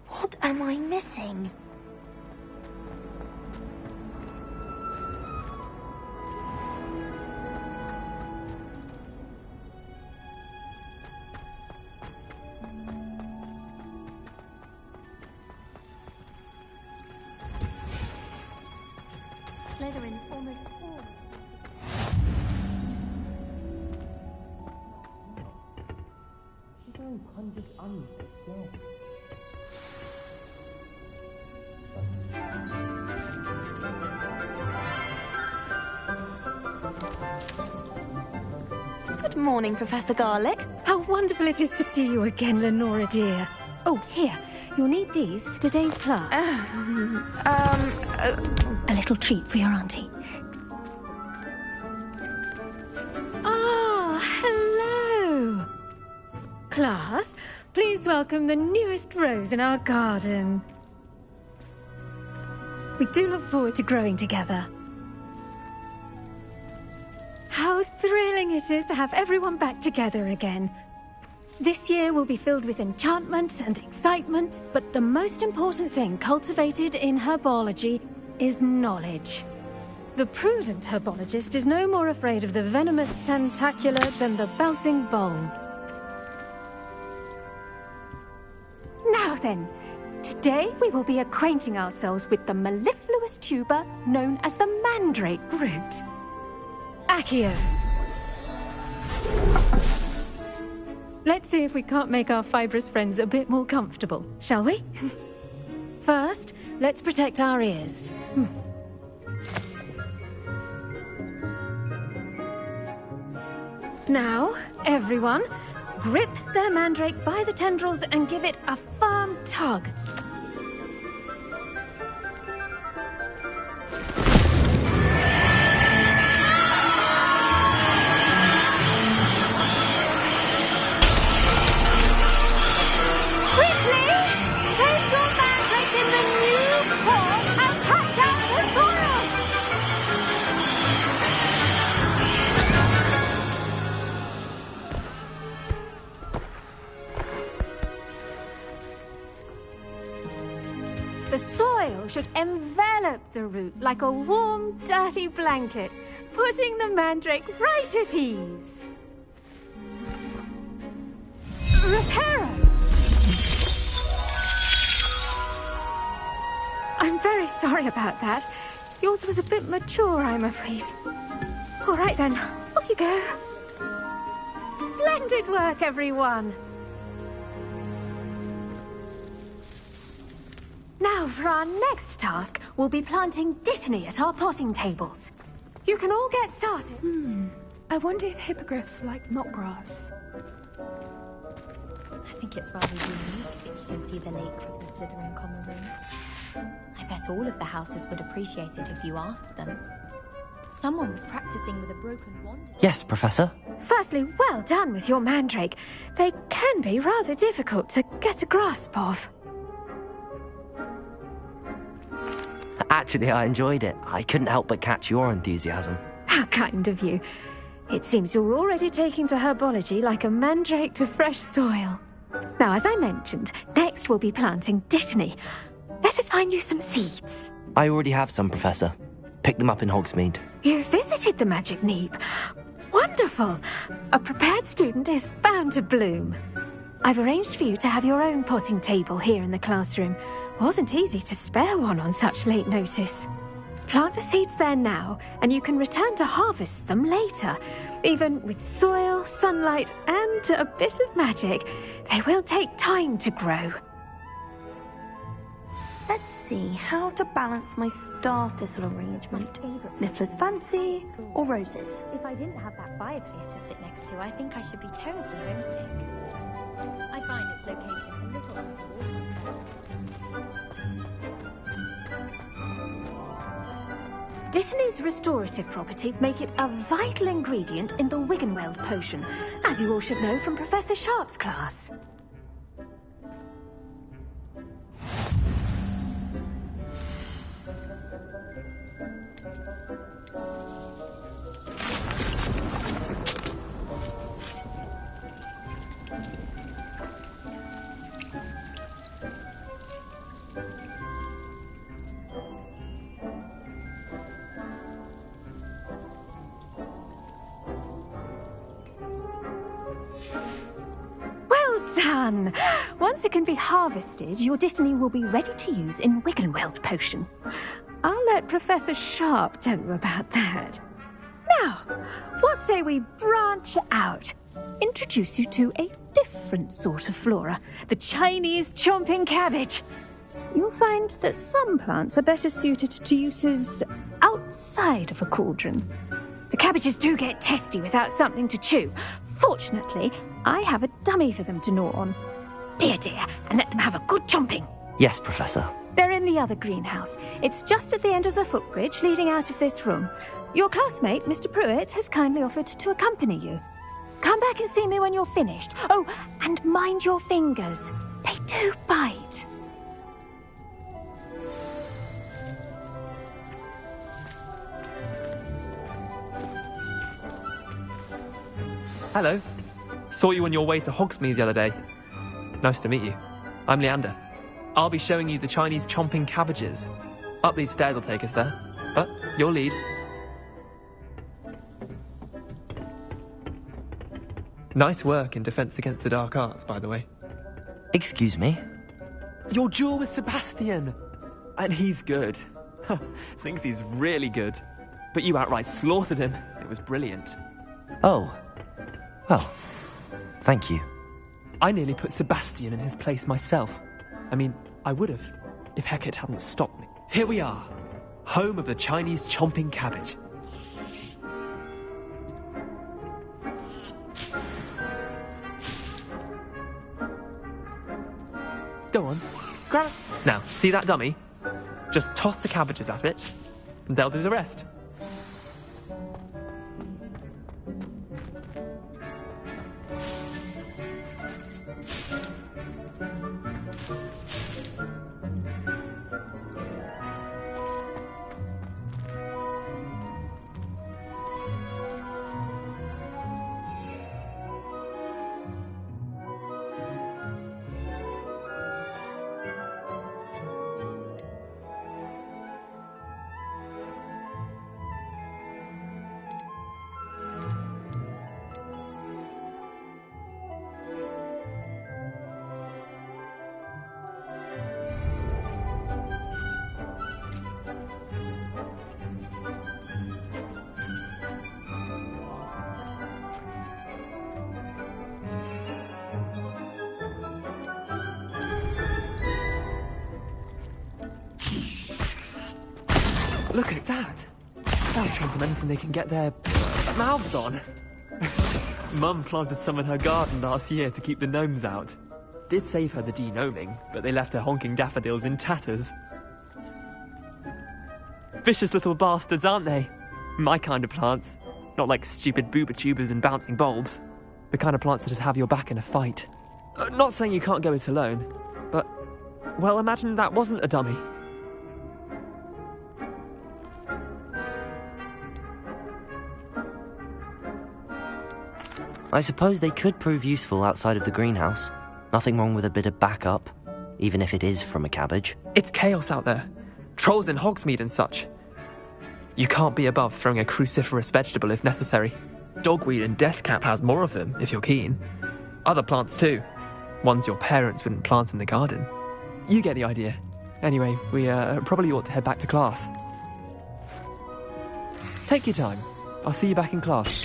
What am I missing? Slytherin's almost full. She's only hundreds dead. Good morning, Professor Garlick. How wonderful it is to see you again, Lenora dear. Oh, here. You'll need these for today's class. A little treat for your auntie. Ah, hello. Class, please welcome the newest rose in our garden. We do look forward to growing together. How thrilling it is to have everyone back together again. This year will be filled with enchantment and excitement, but the most important thing cultivated in herbology is knowledge. The prudent herbologist is no more afraid of the venomous tentacular than the bouncing bulb. Now then, today we will be acquainting ourselves with the mellifluous tuber known as the mandrake root. Accio. Let's see if we can't make our fibrous friends a bit more comfortable, shall we? First, let's protect our ears. Now, everyone, grip their mandrake by the tendrils and give it a firm tug. The soil should envelop the root like a warm, dirty blanket, putting the mandrake right at ease. Reparo! I'm very sorry about that. Yours was a bit mature, I'm afraid. All right then, off you go. Splendid work, everyone. Now, for our next task, we'll be planting dittany at our potting tables. You can all get started. I wonder if hippogriffs like knotgrass. I think it's rather unique that you can see the lake from the Slytherin common room. I bet all of the houses would appreciate it if you asked them. Someone was practicing with a broken wand. Yes, Professor. Firstly, well done with your mandrake. They can be rather difficult to get a grasp of. Actually, I enjoyed it. I couldn't help but catch your enthusiasm. How kind of you. It seems you're already taking to herbology like a mandrake to fresh soil. Now, as I mentioned, next we'll be planting dittany. Let us find you some seeds. I already have some, Professor. Picked them up in Hogsmeade. You visited the Magic Neep. Wonderful. A prepared student is bound to bloom. I've arranged for you to have your own potting table here in the classroom. Wasn't easy to spare one on such late notice. Plant the seeds there now, and you can return to harvest them later. Even with soil, sunlight, and a bit of magic, they will take time to grow. Let's see how to balance my star thistle arrangement. Niffler's fancy or roses? If I didn't have that fireplace to sit next to, I think I should be terribly homesick. I find its location a little Dittany's restorative properties make it a vital ingredient in the Wiggenweld potion, as you all should know from Professor Sharp's class. Done! Once it can be harvested, your Dittany will be ready to use in Wiggenweld potion. I'll let Professor Sharp tell you about that. Now, what say we branch out? Introduce you to a different sort of flora, the Chinese chomping cabbage. You'll find that some plants are better suited to uses outside of a cauldron. The cabbages do get testy without something to chew. Fortunately, I have a dummy for them to gnaw on. Be a dear and let them have a good chomping. Yes, Professor. They're in the other greenhouse. It's just at the end of the footbridge leading out of this room. Your classmate, Mr. Pruitt, has kindly offered to accompany you. Come back and see me when you're finished. Oh, and mind your fingers. They do bite. Hello. Saw you on your way to Hogsmeade the other day. Nice to meet you. I'm Leander. I'll be showing you the Chinese chomping cabbages. Up these stairs will take us there. But your lead. Nice work in Defense Against the Dark Arts, by the way. Excuse me? Your duel with Sebastian! And he's good. Thinks he's really good. But you outright slaughtered him. It was brilliant. Oh. Well, thank you. I nearly put Sebastian in his place myself. I mean, I would have, if Hecate hadn't stopped me. Here we are, home of the Chinese chomping cabbage. Go on, grab it. Now, see that dummy? Just toss the cabbages at it, and they'll do the rest. Look at that! They'll chomp on anything they can get their mouths on. Mum planted some in her garden last year to keep the gnomes out. Did save her the de-gnoming, but they left her honking daffodils in tatters. Vicious little bastards, aren't they? My kind of plants. Not like stupid booba tubers and bouncing bulbs. The kind of plants that'd have your back in a fight. Not saying you can't go it alone, but... well, imagine that wasn't a dummy. I suppose they could prove useful outside of the greenhouse. Nothing wrong with a bit of backup, even if it is from a cabbage. It's chaos out there. Trolls in Hogsmeade and such. You can't be above throwing a cruciferous vegetable if necessary. Dogweed and deathcap has more of them, if you're keen. Other plants too. Ones your parents wouldn't plant in the garden. You get the idea. Anyway, we probably ought to head back to class. Take your time. I'll see you back in class.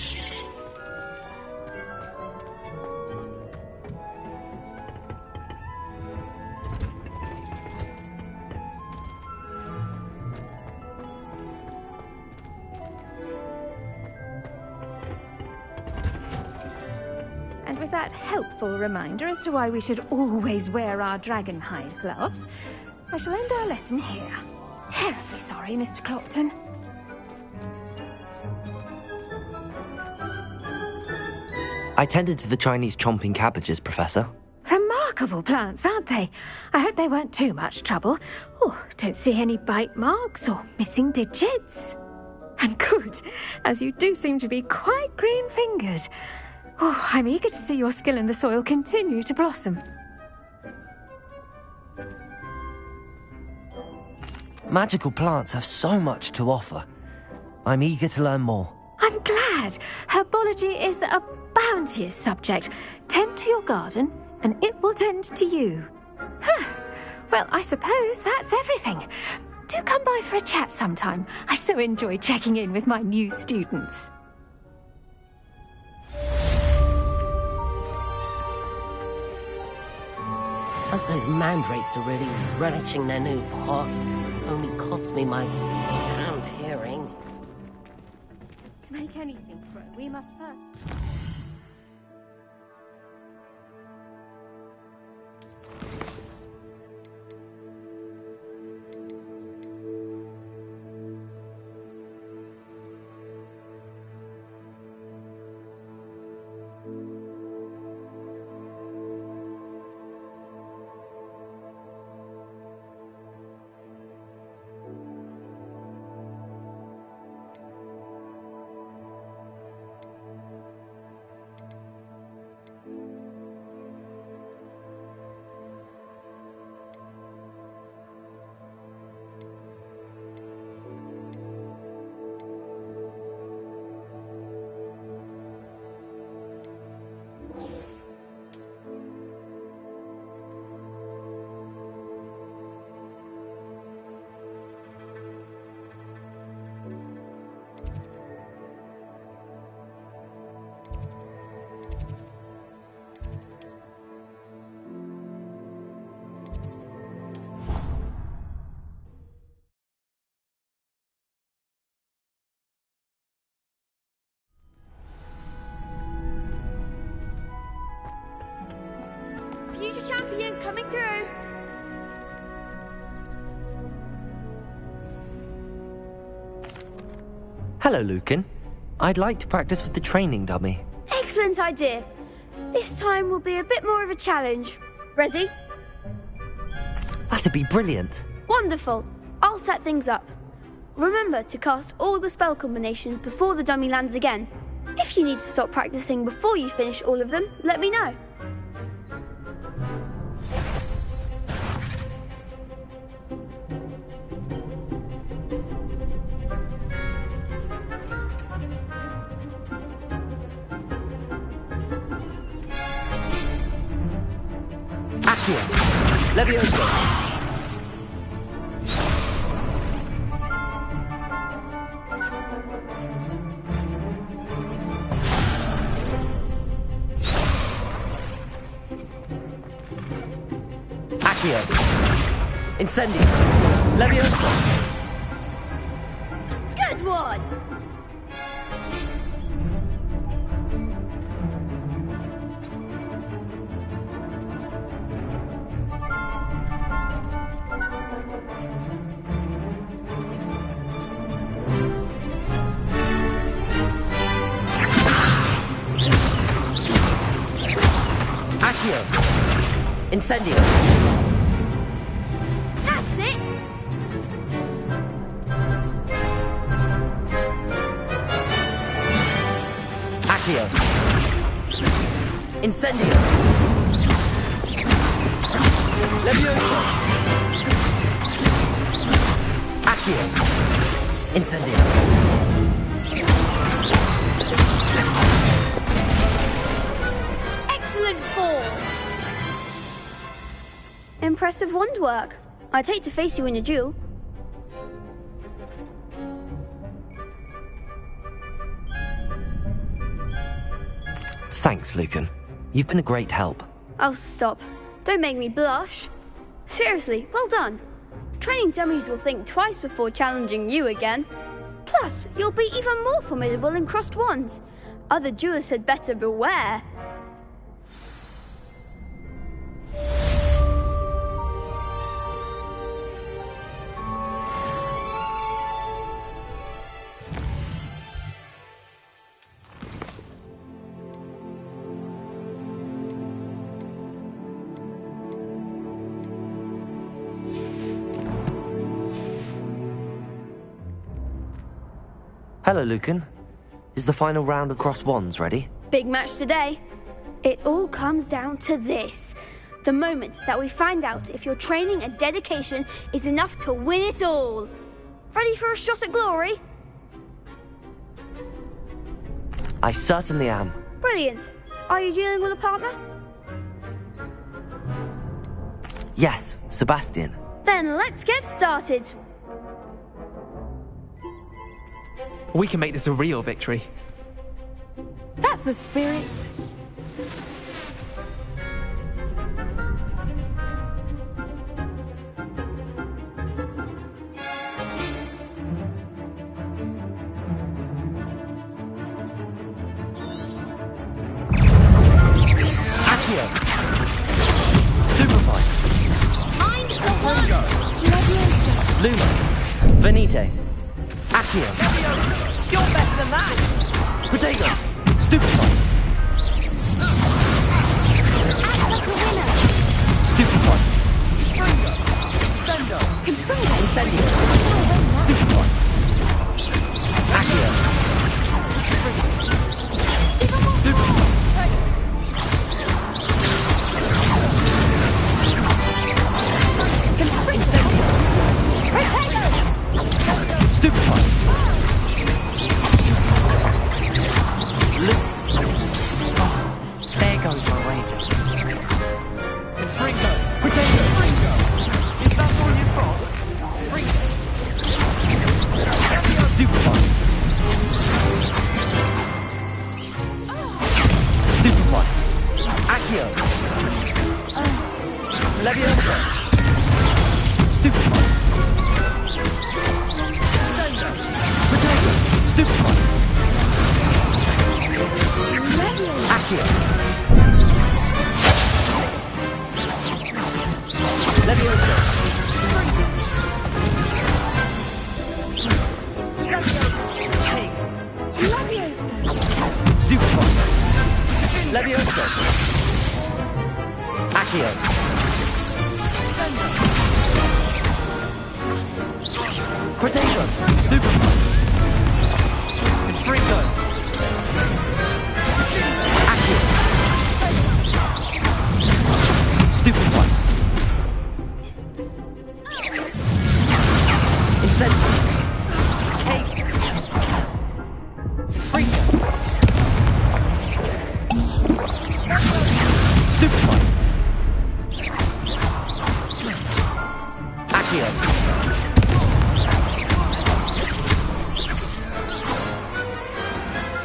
And with that helpful reminder as to why we should always wear our dragon hide gloves, I shall end our lesson here. Terribly sorry, Mr. Clopton. I tended to the Chinese chomping cabbages, Professor. Remarkable plants, aren't they? I hope they weren't too much trouble. Oh, don't see any bite marks or missing digits. And good, as you do seem to be quite green-fingered. Oh, I'm eager to see your skill in the soil continue to blossom. Magical plants have so much to offer. I'm eager to learn more. I'm glad. Herbology is a bounteous subject. Tend to your garden, and it will tend to you. Well, I suppose that's everything. Do come by for a chat sometime. I so enjoy checking in with my new students. Hope those mandrakes are really relishing their new pots. Only cost me my damned hearing. To make anything grow, we must first... Future champion coming through. Hello, Lucan. I'd like to practice with the training dummy. Excellent idea. This time will be a bit more of a challenge. Ready? That'd be brilliant. Wonderful. I'll set things up. Remember to cast all the spell combinations before the dummy lands again. If you need to stop practicing before you finish all of them, let me know. Accio. Levioso. Accio. Incendio. Levioso. Good one! Accio. Incendio. That's it! Accio. Incendio. Levioso. Accio. Incendio. Excellent form! impressive wand work. I'd hate to face you in a duel. Thanks, Lucan. You've been a great help. Oh, stop. Don't make me blush. Seriously, well done. Training dummies will think twice before challenging you again. Plus, you'll be even more formidable in crossed wands. Other duelists had better beware. Hello, Lucan. Is the final round of crossed wands ready? Big match today. It all comes down to this. The moment that we find out if your training and dedication is enough to win it all. Ready for a shot at glory? I certainly am. Brilliant. Are you dealing with a partner? Yes, Sebastian. Then let's get started. We can make this a real victory. That's the spirit. Accio! Superfly! I'm the one! Lumos! Venite! Accio! You're better than that. Protego! Stupefy! Stupefy! Incendio! Stupefy! Accio! Stupefy! Incendio! Stupefy! There goes my wager. Fringo! Protego! Fringo! Is that all you've got? Fringo! Stupefy! Stupefy! Accio! Leviosa! Stupefy! Protego! Stupefy! Accio! Leviosa! Stupefy! Leviosa! Accio! Protego! Stupefy! Fringo! Accio! Stupefy! Incendio! Fringo! Stupefy! Accio!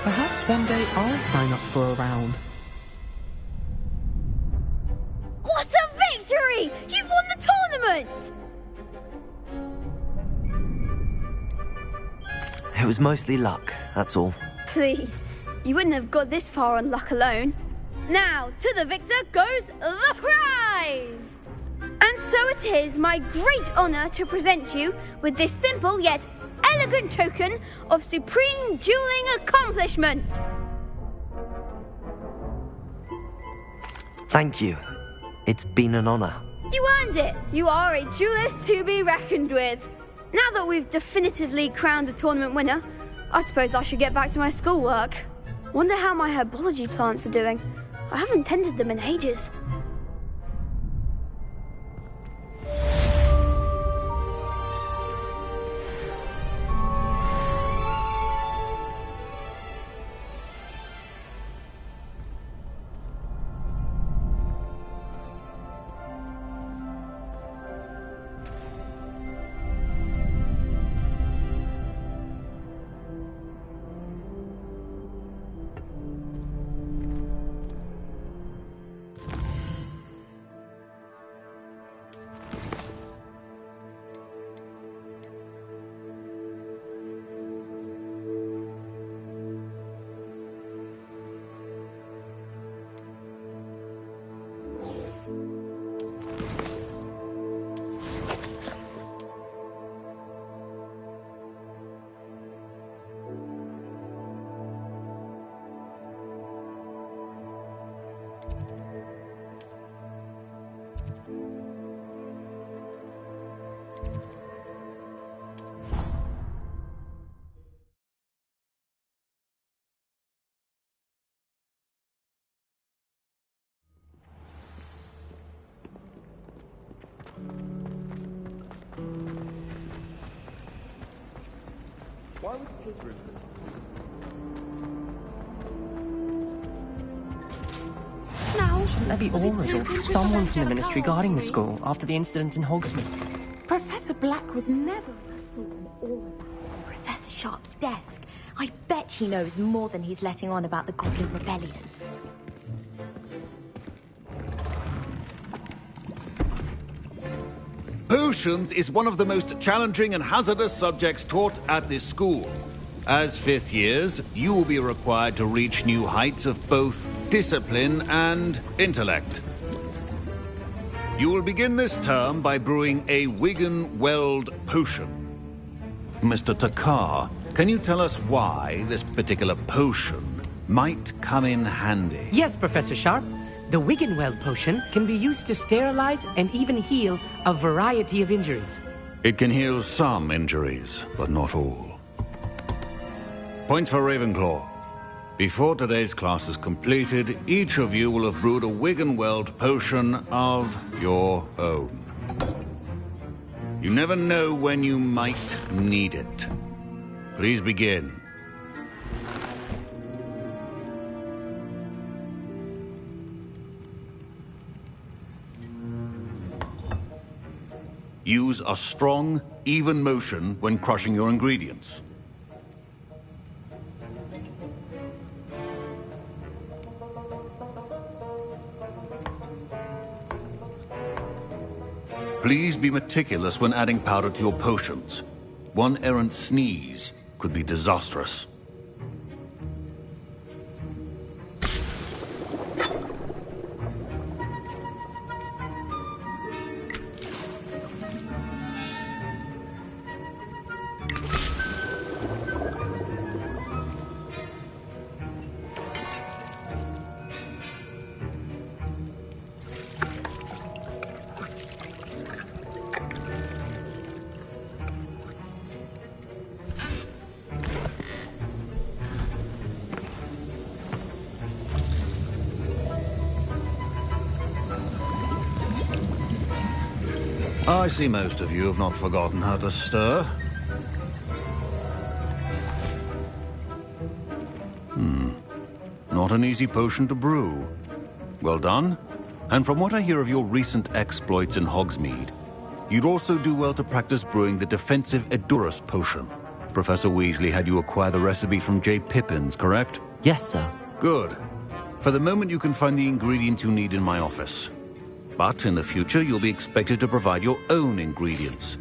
Perhaps one day I'll sign up for a round. What a victory! You've won the tournament! It was mostly luck, that's all. Please, you wouldn't have got this far on luck alone. Now, to the victor goes the prize! And so it is my great honour to present you with this simple yet elegant token of supreme dueling accomplishment. Thank you. It's been an honor. You earned it. You are a duelist to be reckoned with. Now that we've definitively crowned the tournament winner, I suppose I should get back to my schoolwork. Wonder how my herbology plants are doing. I haven't tended them in ages. Shouldn't there be aurors or someone from the ministry guarding the school after the incident in Hogsmeade? Professor Black would never. Professor Sharp's desk. I bet he knows more than he's letting on about the Goblin Rebellion. Potions is one of the most challenging and hazardous subjects taught at this school. As fifth years, you will be required to reach new heights of both discipline and intellect. You will begin this term by brewing a Wigan-Weld potion. Mr. Takar, can you tell us why this particular potion might come in handy? Yes, Professor Sharp. The Wigan-Weld potion can be used to sterilize and even heal a variety of injuries. It can heal some injuries, but not all. Points for Ravenclaw. Before today's class is completed, each of you will have brewed a Wigan-Weld potion of your own. You never know when you might need it. Please begin. Use a strong, even motion when crushing your ingredients. Please be meticulous when adding powder to your potions. One errant sneeze could be disastrous. I see most of you have not forgotten how to stir. Not an easy potion to brew. Well done. And from what I hear of your recent exploits in Hogsmeade, you'd also do well to practice brewing the defensive Edurus potion. Professor Weasley had you acquire the recipe from J. Pippin's, correct? Yes, sir. Good. For the moment, you can find the ingredients you need in my office. But in the future, you'll be expected to provide your own ingredients.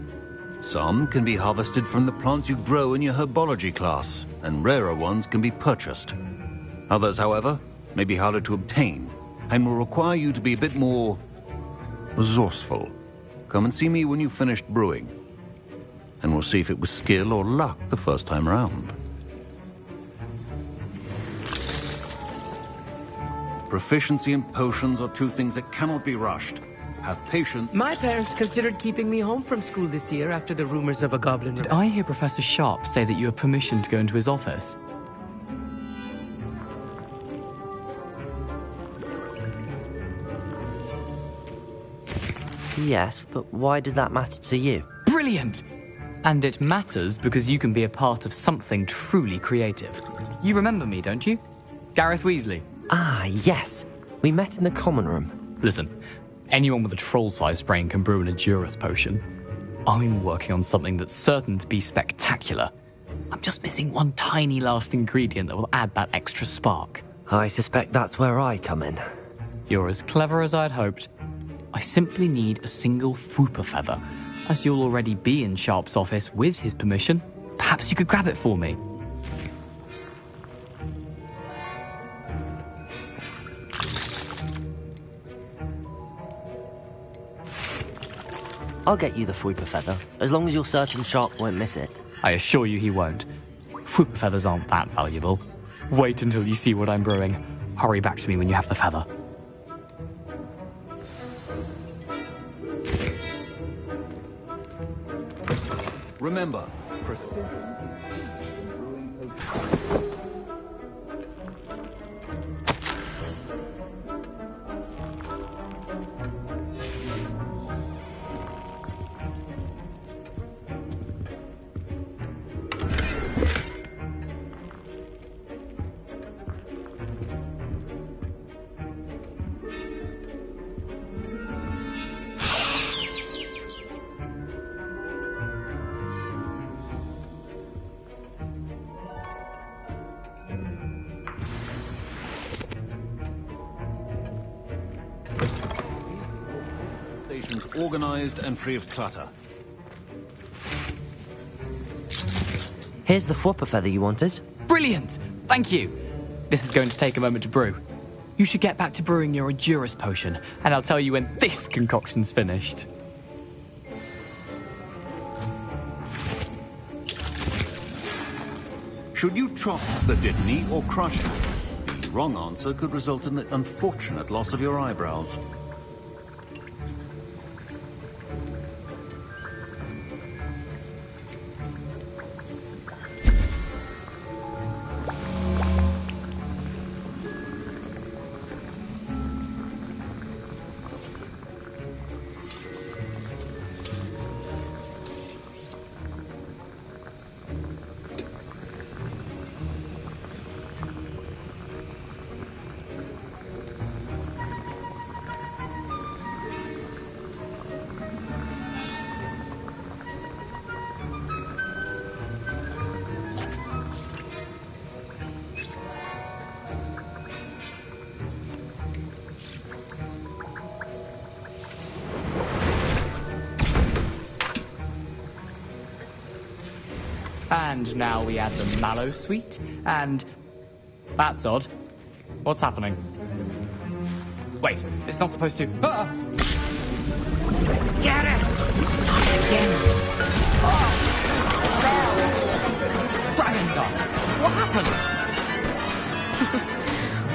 Some can be harvested from the plants you grow in your herbology class, and rarer ones can be purchased. Others, however, may be harder to obtain, and will require you to be a bit more resourceful. Come and see me when you've finished brewing, and we'll see if it was skill or luck the first time round. Proficiency and potions are two things that cannot be rushed. Have patience. My parents considered keeping me home from school this year after the rumors of a goblin. Did I hear Professor Sharp say that you have permission to go into his office? Yes, but why does that matter to you? Brilliant! And it matters because you can be a part of something truly creative. You remember me, don't you? Gareth Weasley. Ah, yes. We met in the common room. Listen, anyone with a troll-sized brain can brew an Edurus potion. I'm working on something that's certain to be spectacular. I'm just missing one tiny last ingredient that will add that extra spark. I suspect that's where I come in. You're as clever as I'd hoped. I simply need a single Fwooper feather. As you'll already be in Sharp's office with his permission, perhaps you could grab it for me. I'll get you the Fwooper feather, as long as you're certain Sharp won't miss it. I assure you he won't. Fwooper feathers aren't that valuable. Wait until you see what I'm brewing. Hurry back to me when you have the feather. Remember, operations organized and free of clutter. Here's the Fwopper feather you wanted. Brilliant! Thank you! This is going to take a moment to brew. You should get back to brewing your Endurus potion, and I'll tell you when this concoction's finished. Should you chop the Dittany or crush it? The wrong answer could result in the unfortunate loss of your eyebrows. And now we add the mallow sweet, and... That's odd. What's happening? Wait, it's not supposed to... Ah! Get it! Again! Dragonstar! What happened?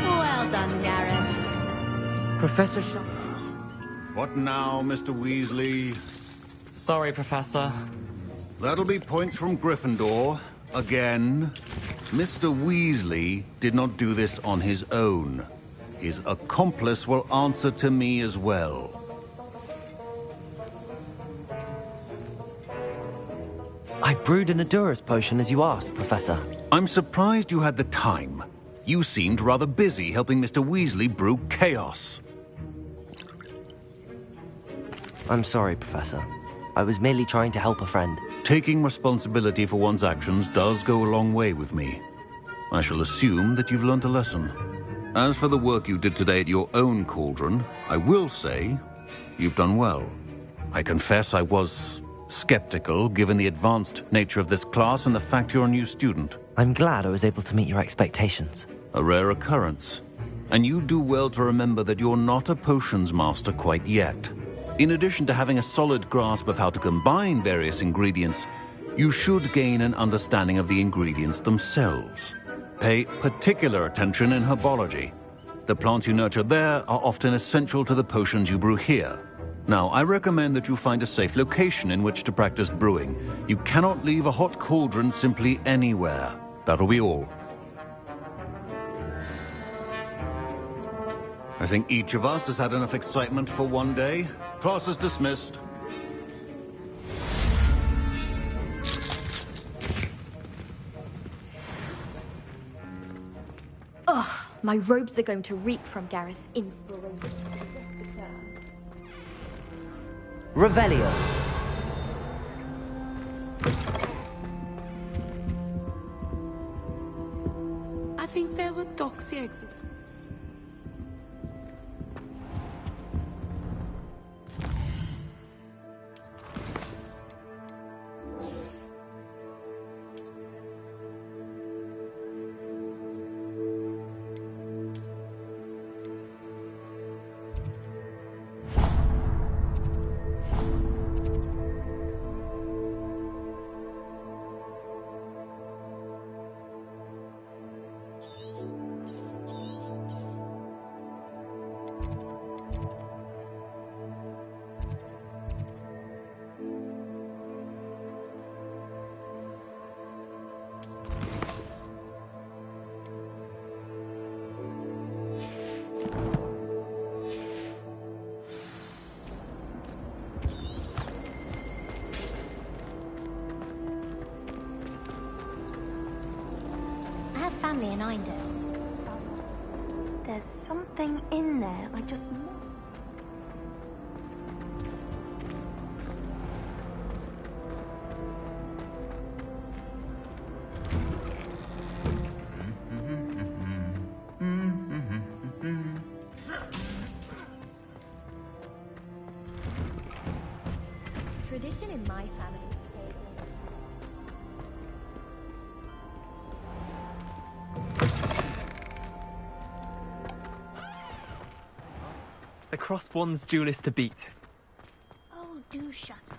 Well done, Gareth. Professor Shaw. What now, Mr. Weasley? Sorry, Professor. That'll be points from Gryffindor. Again. Mr. Weasley did not do this on his own. His accomplice will answer to me as well. I brewed an Endurus potion as you asked, Professor. I'm surprised you had the time. You seemed rather busy helping Mr. Weasley brew chaos. I'm sorry, Professor. I was merely trying to help a friend. Taking responsibility for one's actions does go a long way with me. I shall assume that you've learnt a lesson. As for the work you did today at your own cauldron, I will say you've done well. I confess I was skeptical, given the advanced nature of this class and the fact you're a new student. I'm glad I was able to meet your expectations. A rare occurrence. And you do well to remember that you're not a potions master quite yet. In addition to having a solid grasp of how to combine various ingredients, you should gain an understanding of the ingredients themselves. Pay particular attention in herbology. The plants you nurture there are often essential to the potions you brew here. Now, I recommend that you find a safe location in which to practice brewing. You cannot leave a hot cauldron simply anywhere. That'll be all. I think each of us has had enough excitement for one day. Class is dismissed. Ugh, my robes are going to reek from Gareth's inspiration. Revelio. I think there were doxy eggs. Family in Eindel. There's something in there. I just... Even in my family. The crossed one's duelist to beat. Oh, do shut up.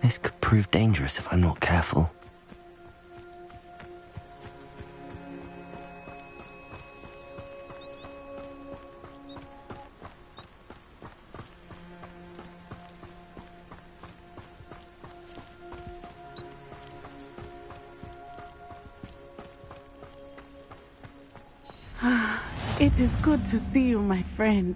This could prove dangerous if I'm not careful. It is good to see you, my friend.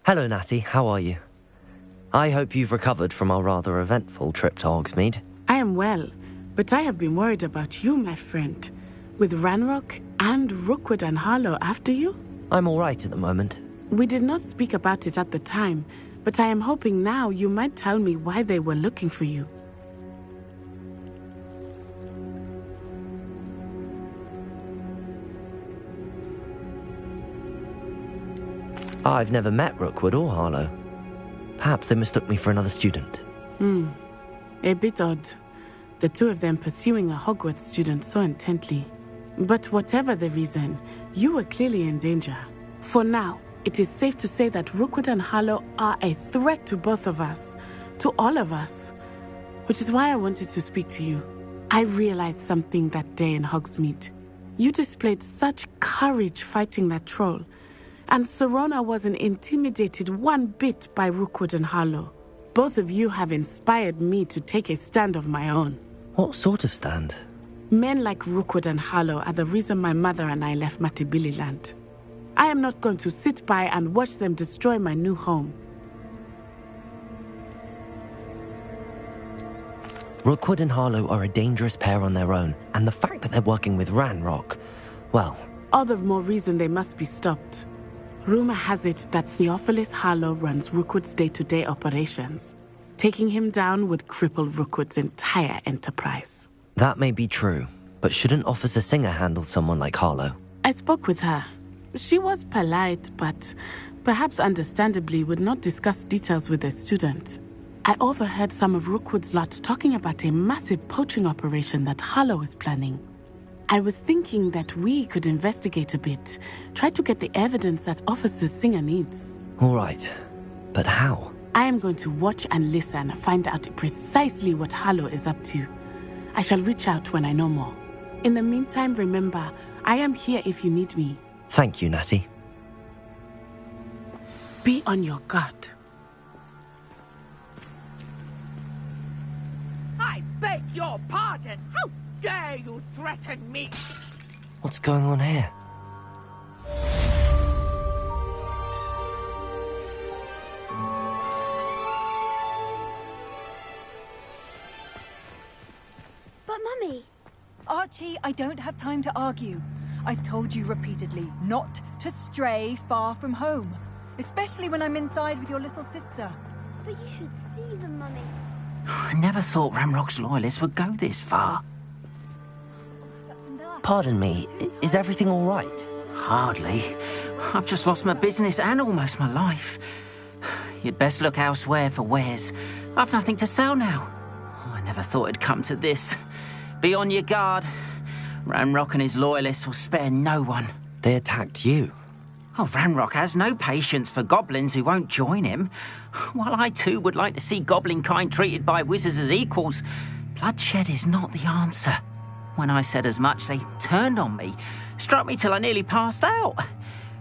Hello, Natty. How are you? I hope you've recovered from our rather eventful trip to Hogsmeade. I am well, but I have been worried about you, my friend. With Ranrock and Rookwood and Harlow after you? I'm all right at the moment. We did not speak about it at the time, but I am hoping now you might tell me why they were looking for you. I've never met Rookwood or Harlow. Perhaps they mistook me for another student. A bit odd. The two of them pursuing a Hogwarts student so intently. But whatever the reason, you were clearly in danger. For now, it is safe to say that Rookwood and Harlow are a threat to both of us, to all of us. Which is why I wanted to speak to you. I realized something that day in Hogsmeade. You displayed such courage fighting that troll. And Serona wasn't intimidated one bit by Rookwood and Harlow. Both of you have inspired me to take a stand of my own. What sort of stand? Men like Rookwood and Harlow are the reason my mother and I left Matibili land. I am not going to sit by and watch them destroy my new home. Rookwood and Harlow are a dangerous pair on their own, and the fact that they're working with Ranrock, well... All the more reason they must be stopped. Rumor has it that Theophilus Harlow runs Rookwood's day-to-day operations. Taking him down would cripple Rookwood's entire enterprise. That may be true, but shouldn't Officer Singer handle someone like Harlow? I spoke with her. She was polite, but perhaps understandably would not discuss details with a student. I overheard some of Rookwood's lot talking about a massive poaching operation that Harlow is planning. I was thinking that we could investigate a bit, try to get the evidence that Officer Singer needs. All right, but how? I am going to watch and listen, find out precisely what Harlow is up to. I shall reach out when I know more. In the meantime, remember, I am here if you need me. Thank you, Natty. Be on your guard. I beg your pardon. How dare you threaten me? What's going on here? But Mummy... Archie, I don't have time to argue. I've told you repeatedly not to stray far from home. Especially when I'm inside with your little sister. But you should see them, Mummy. I never thought Ramrock's loyalists would go this far. Pardon me, is everything all right? Hardly. I've just lost my business and almost my life. You'd best look elsewhere for wares. I've nothing to sell now. I never thought it'd come to this. Be on your guard. Ramrock and his loyalists will spare no one. They attacked you? Oh, Ramrock has no patience for goblins who won't join him. While I too would like to see goblin kind treated by wizards as equals, bloodshed is not the answer. When I said as much, they turned on me, struck me till I nearly passed out.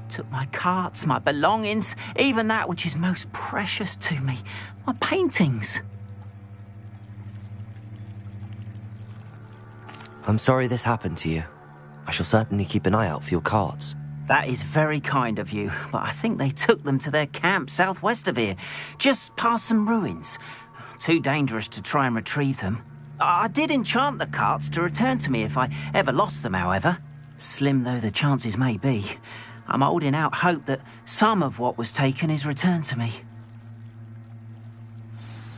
Took my carts, my belongings, even that which is most precious to me, my paintings. I'm sorry this happened to you. I shall certainly keep an eye out for your carts. That is very kind of you, but I think they took them to their camp southwest of here, just past some ruins. Too dangerous to try and retrieve them. I did enchant the carts to return to me if I ever lost them, however. Slim though the chances may be, I'm holding out hope that some of what was taken is returned to me.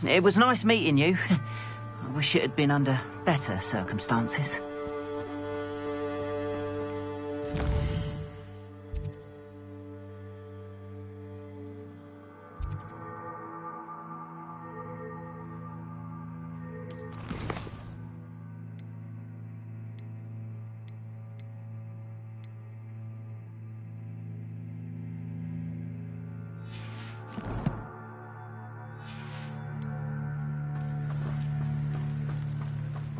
It was nice meeting you. I wish it had been under better circumstances.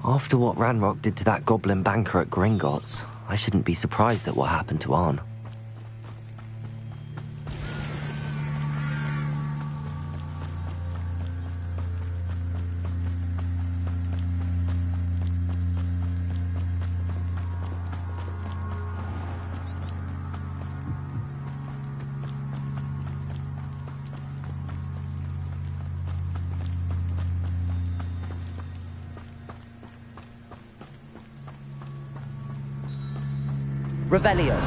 After what Ranrock did to that goblin banker at Gringotts, I shouldn't be surprised at what happened to Arn. Revelio.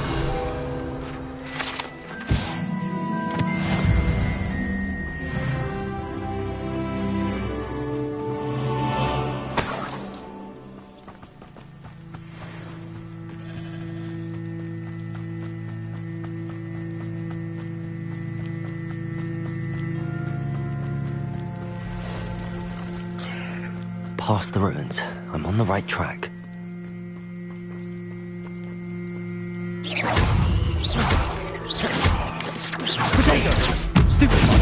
Past the ruins. I'm on the right track. Potato! Stupid one!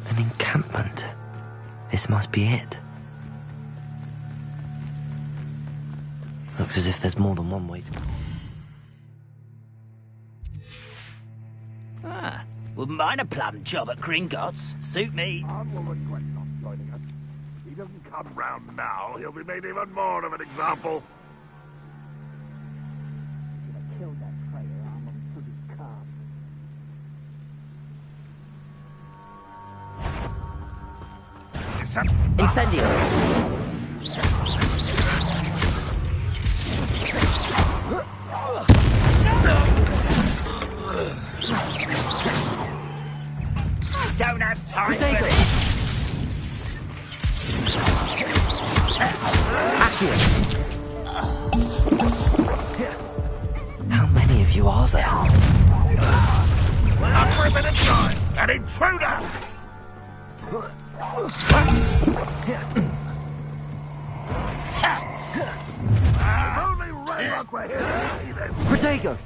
An encampment. This must be it. Looks as if there's more than one way to... Ah, wouldn't mind a plum job at Gringotts. Suit me. Arn will regret not joining us. If he doesn't come round now, he'll be made even more of an example. Should have killed that traitor Arn and stood his calm. Incendio! How many of you are there? Up for a bit of time! An intruder! If only Raylock were here to see this! Protego!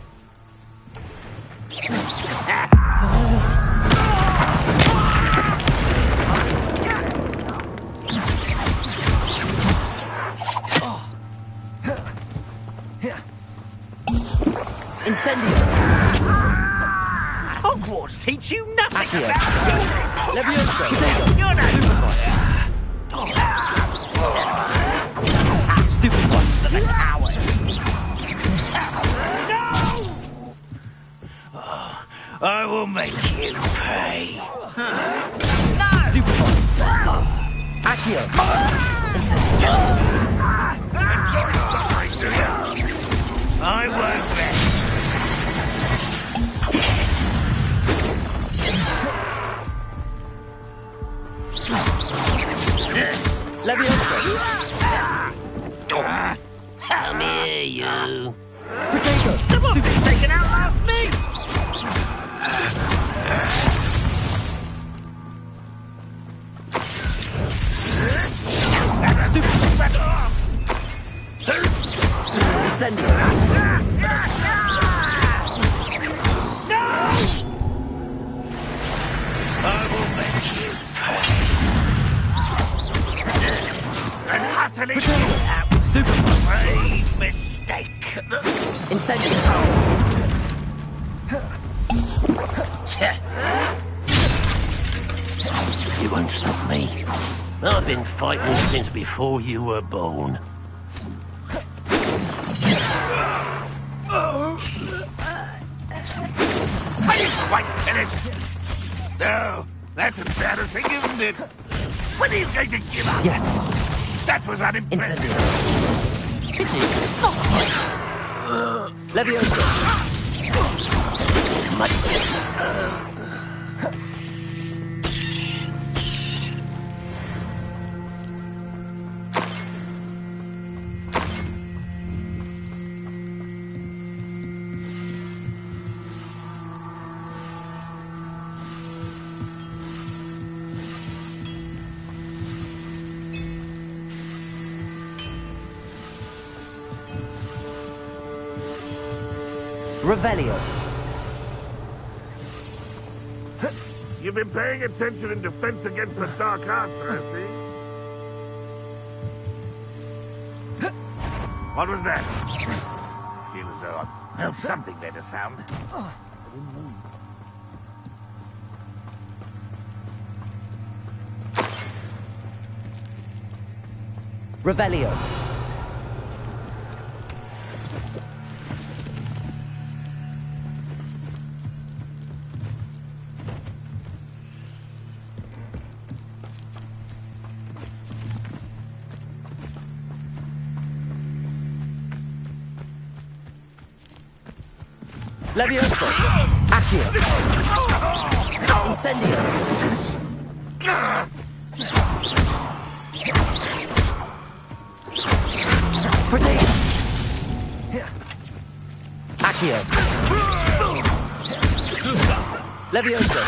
Incendio! Hogwarts teach you nothing Accio. about... Levioso! Potato! You're no... Stupid one! The coward! I will make you pay. Stupid one! Accio! Incendio! Enjoy suffering, do you? I won't rest. Levioso! Come here, you. Protego! Someone been taken out last me! Stupid! Incendio! I will make you pay. An utterly Stupid! grave mistake. Incendio! You won't stop me. I've been fighting since before you were born. Are you quite finished? No, that's embarrassing, isn't it? When are you going to give up? Yes. That was unimpressive. Incendio! Pity. Levioso! Revelio. You've been paying attention in defense against the dark arts, I see. What was that? Feel as though I felt something there to sound. Revelio. Levioso! Accio! Incendio! Protego! Accio! Levioso!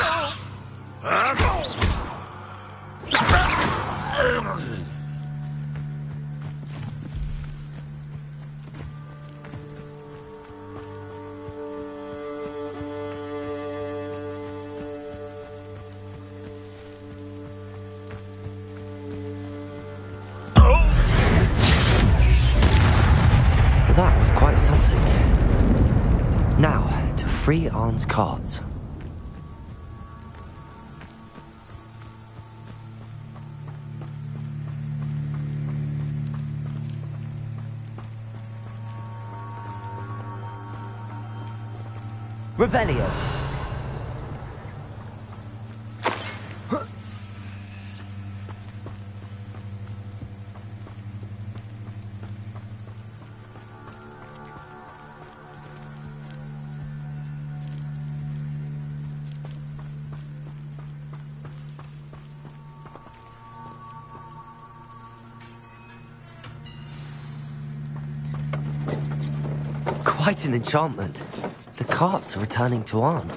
That was quite something. Now, to free Arn's cards. Revelio. Quite an enchantment. The carts are returning to Arn.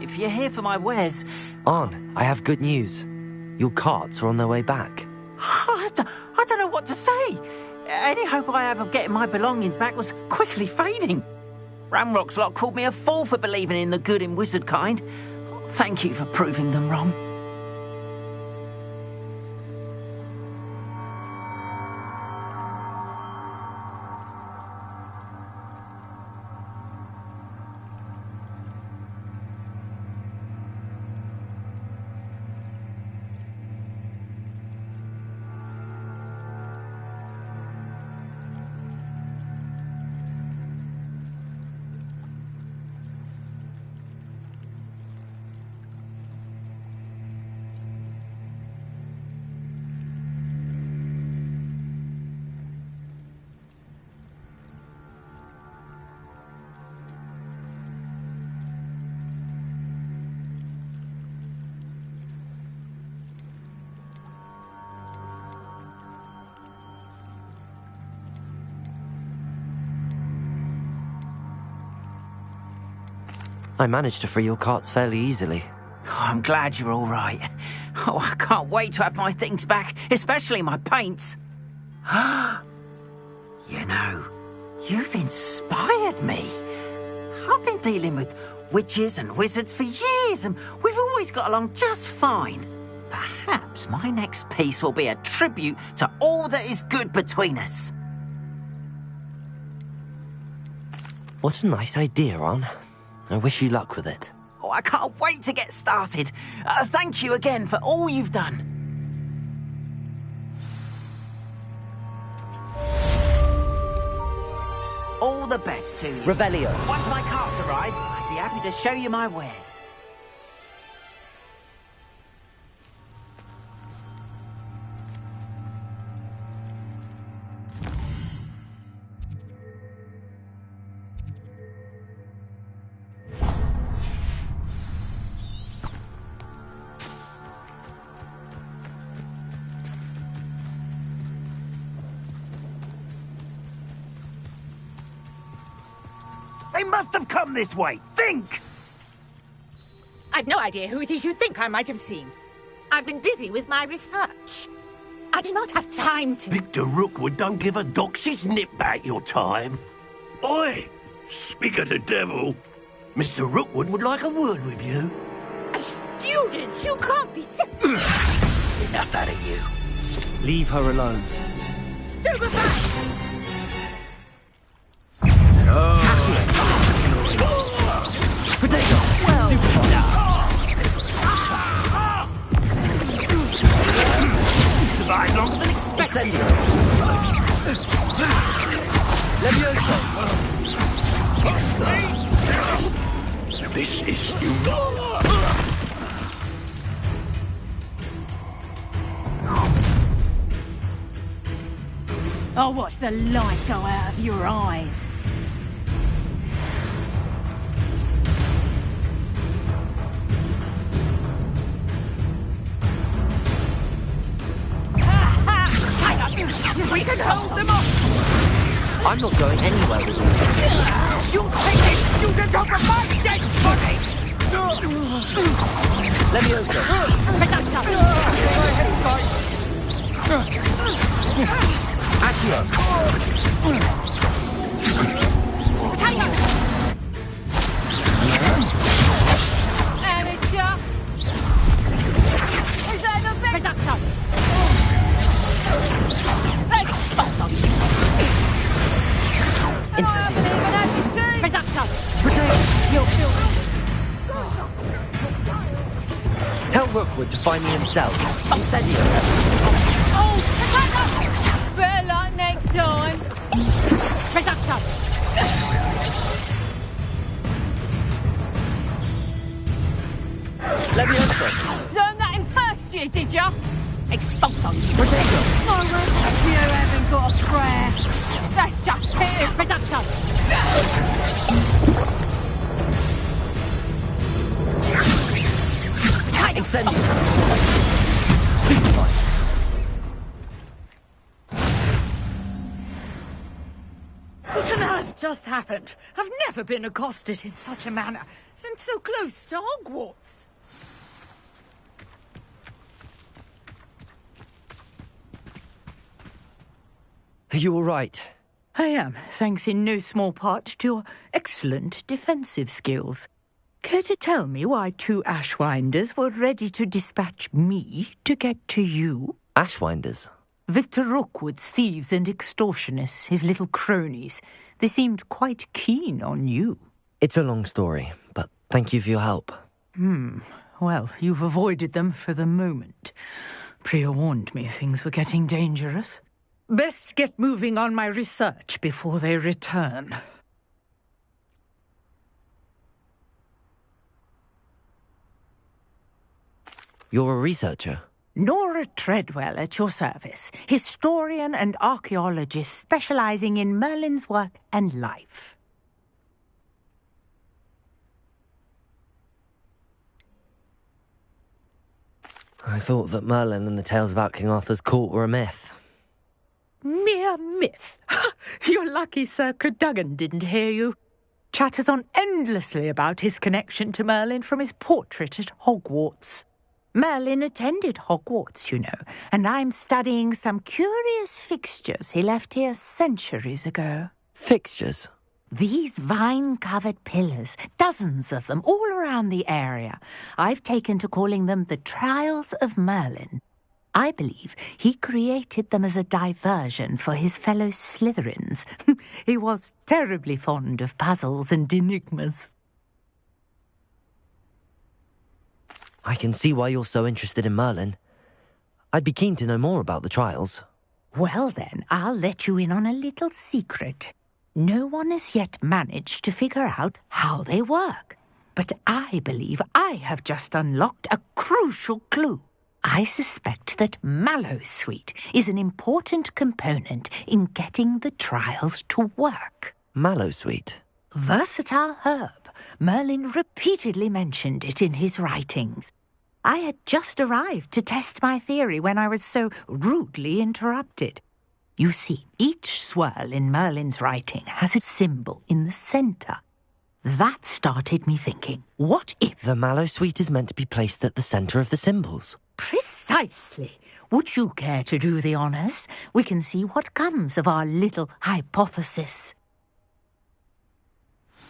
If you're here for my wares... Arn, I have good news. Your carts are on their way back. I don't know what to say. Any hope I have of getting my belongings back was quickly fading. Ramrock's lot called me a fool for believing in the good in wizard kind. Thank you for proving them wrong. I managed to free your carts fairly easily. Oh, I'm glad you're all right. Oh, I can't wait to have my things back, especially my paints. You know, you've inspired me. I've been dealing with witches and wizards for years, and we've always got along just fine. Perhaps my next piece will be a tribute to all that is good between us. What a nice idea, Arn. I wish you luck with it. Oh, I can't wait to get started. Thank you again for all you've done. All the best to you. Revelio. Once my carts arrive, I'd be happy to show you my wares. They must have come this way. Think! I've no idea who it is you think I might have seen. I've been busy with my research. I do not have time to... Victor Rookwood don't give a doxy's nip back your time. Oi! Speak of the devil. Mr. Rookwood would like a word with you. A student? You can't be sick. Enough out of you. Leave her alone. Stupefy! Potato! You survived longer than expected. Levioso! This is you. I'll watch the light go out of your eyes. We can hold them off! I'm not going anywhere with you. You take this student over my dead body! Leviosa! Accio! Amateur! Is that the best? Reduction! Instantly. Reduction! Tell Rookwood to find me himself. Incendio! Oh, better luck next time! Reduction! Leviosa! Learned that in first year, did ya? Expulso! Potato! I reckon you haven't got a prayer. That's just it. Reduction! Incendio! What on earth just happened? I've never been accosted in such a manner, and so close to Hogwarts. Are you all right? I am, thanks in no small part to your excellent defensive skills. Care to tell me why 2 Ashwinders were ready to dispatch me to get to you? Ashwinders? Victor Rookwood's thieves and extortionists, his little cronies. They seemed quite keen on you. It's a long story, but thank you for your help. Well, you've avoided them for the moment. Priya warned me things were getting dangerous. Best get moving on my research before they return. You're a researcher? Nora Treadwell at your service, historian and archaeologist specializing in Merlin's work and life. I thought that Merlin and the tales about King Arthur's court were a myth. Mere myth. You're lucky Sir Cadogan didn't hear you. Chatters on endlessly about his connection to Merlin from his portrait at Hogwarts. Merlin attended Hogwarts, you know, and I'm studying some curious fixtures he left here centuries ago. Fixtures? These vine-covered pillars, dozens of them, all around the area. I've taken to calling them the Trials of Merlin. I believe he created them as a diversion for his fellow Slytherins. He was terribly fond of puzzles and enigmas. I can see why you're so interested in Merlin. I'd be keen to know more about the trials. Well then, I'll let you in on a little secret. No one has yet managed to figure out how they work. But I believe I have just unlocked a crucial clue. I suspect that Mallowsweet is an important component in getting the trials to work. Mallowsweet? Versatile herb. Merlin repeatedly mentioned it in his writings. I had just arrived to test my theory when I was so rudely interrupted. You see, each swirl in Merlin's writing has a symbol in the centre. That started me thinking, what if... The Mallowsweet is meant to be placed at the centre of the symbols. Precisely. Would you care to do the honours? We can see what comes of our little hypothesis.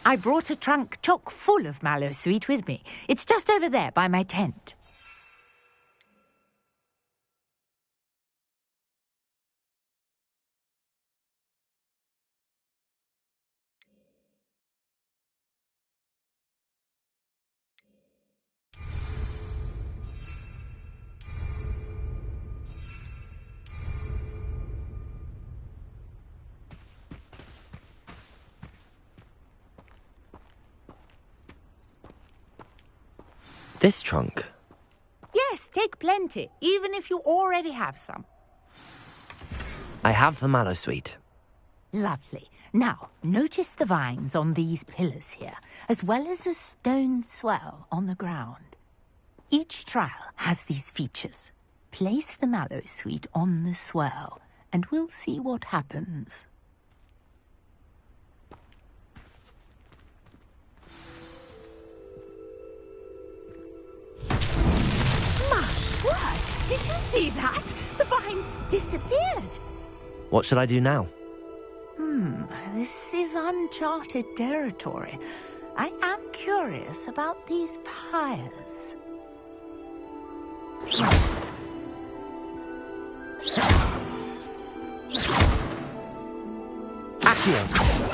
I brought a trunk chock full of Mallowsweet with me. It's just over there by my tent. This trunk? Yes, take plenty, even if you already have some. I have the mallow sweet. Lovely. Now, notice the vines on these pillars here, as well as a stone swell on the ground. Each trial has these features. Place the mallow sweet on the swell, and we'll see what happens. My word! Did you see that? The vines disappeared. What should I do now? This is uncharted territory. I am curious about these pyres. Accio!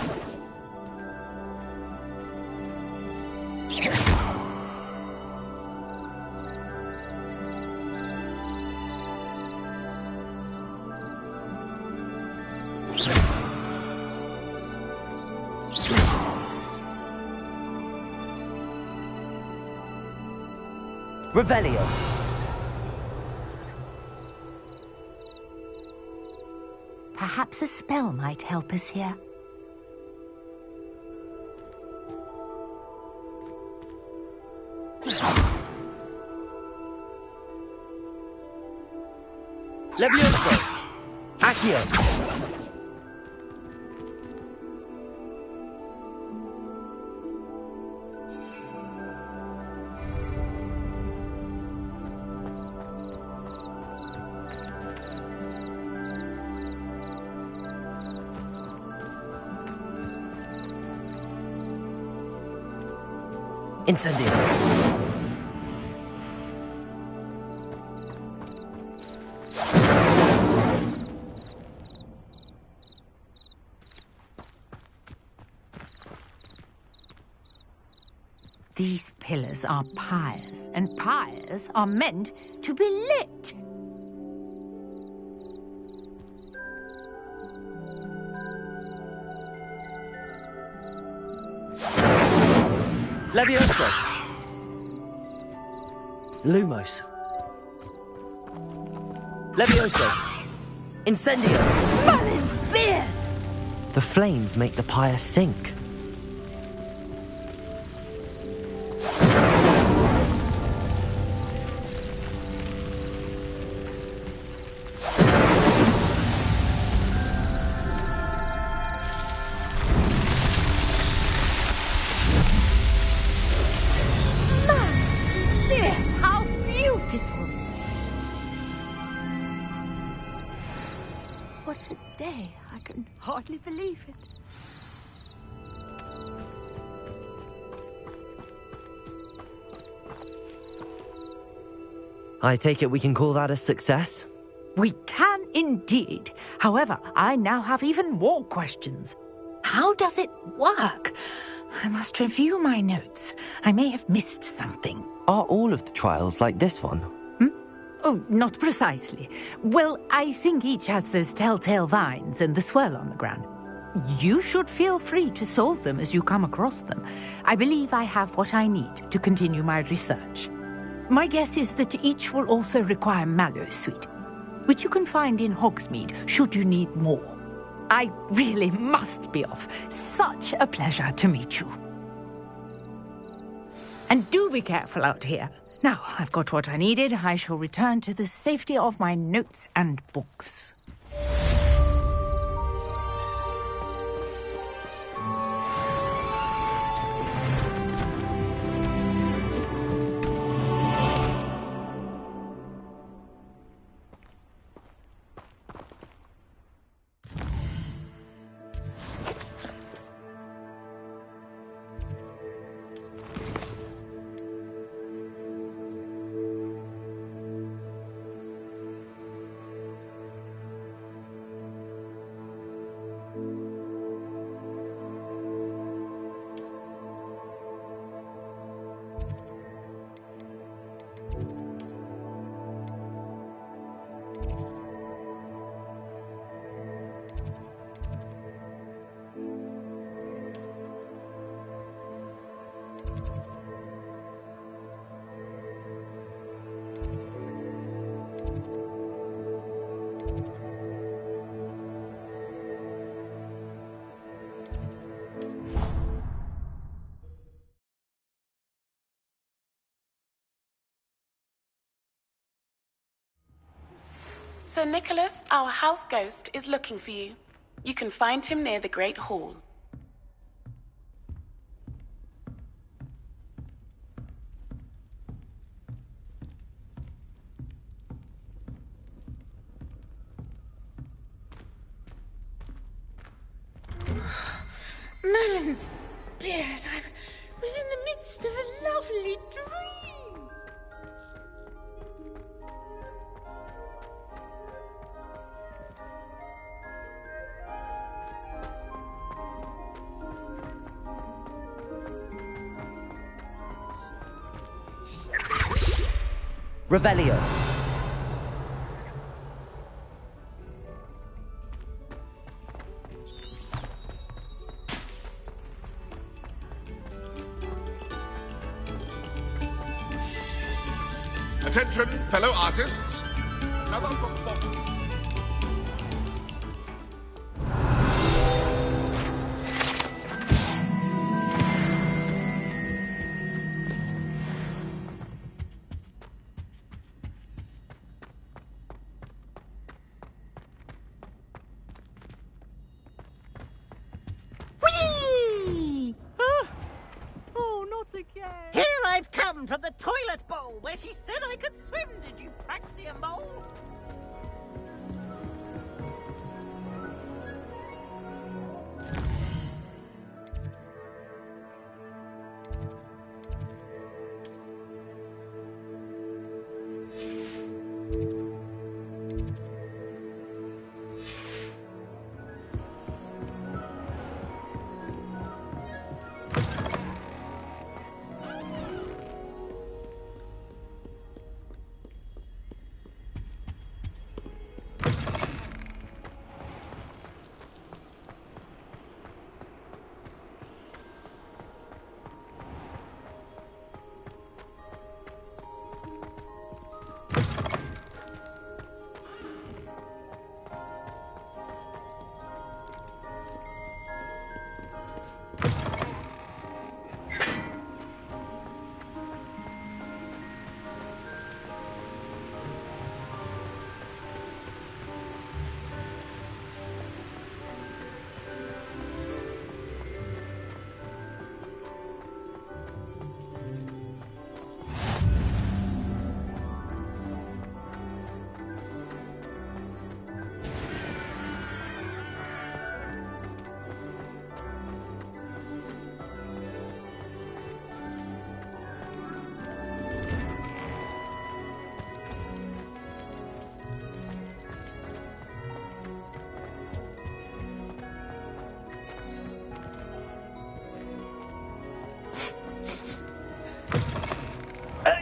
Revelio. Perhaps a spell might help us here. Levioso. Accio. Incendio. These pillars are pyres, and pyres are meant to be lit. Levioso. Lumos. Levioso. Incendio. Merlin's beard! The flames make the pyre sink. How beautiful! What a day! I can hardly believe it. I take it we can call that a success? We can indeed. However, I now have even more questions. How does it work? I must review my notes. I may have missed something. Are all of the trials like this one? Oh, not precisely. Well, I think each has those telltale vines and the swirl on the ground. You should feel free to solve them as you come across them. I believe I have what I need to continue my research. My guess is that each will also require mallow sweet, which you can find in Hogsmeade should you need more. I really must be off. Such a pleasure to meet you. And do be careful out here. Now, I've got what I needed. I shall return to the safety of my notes and books. Sir Nicholas, our house ghost, is looking for you. You can find him near the Great Hall. Merlin's beard. I was in the midst of a lovely dream. Revelio. Attention, fellow artists. Another performance. Whee! Oh, not again. Here I've come from the toilet bowl where she said I could swim, did you praxia mole?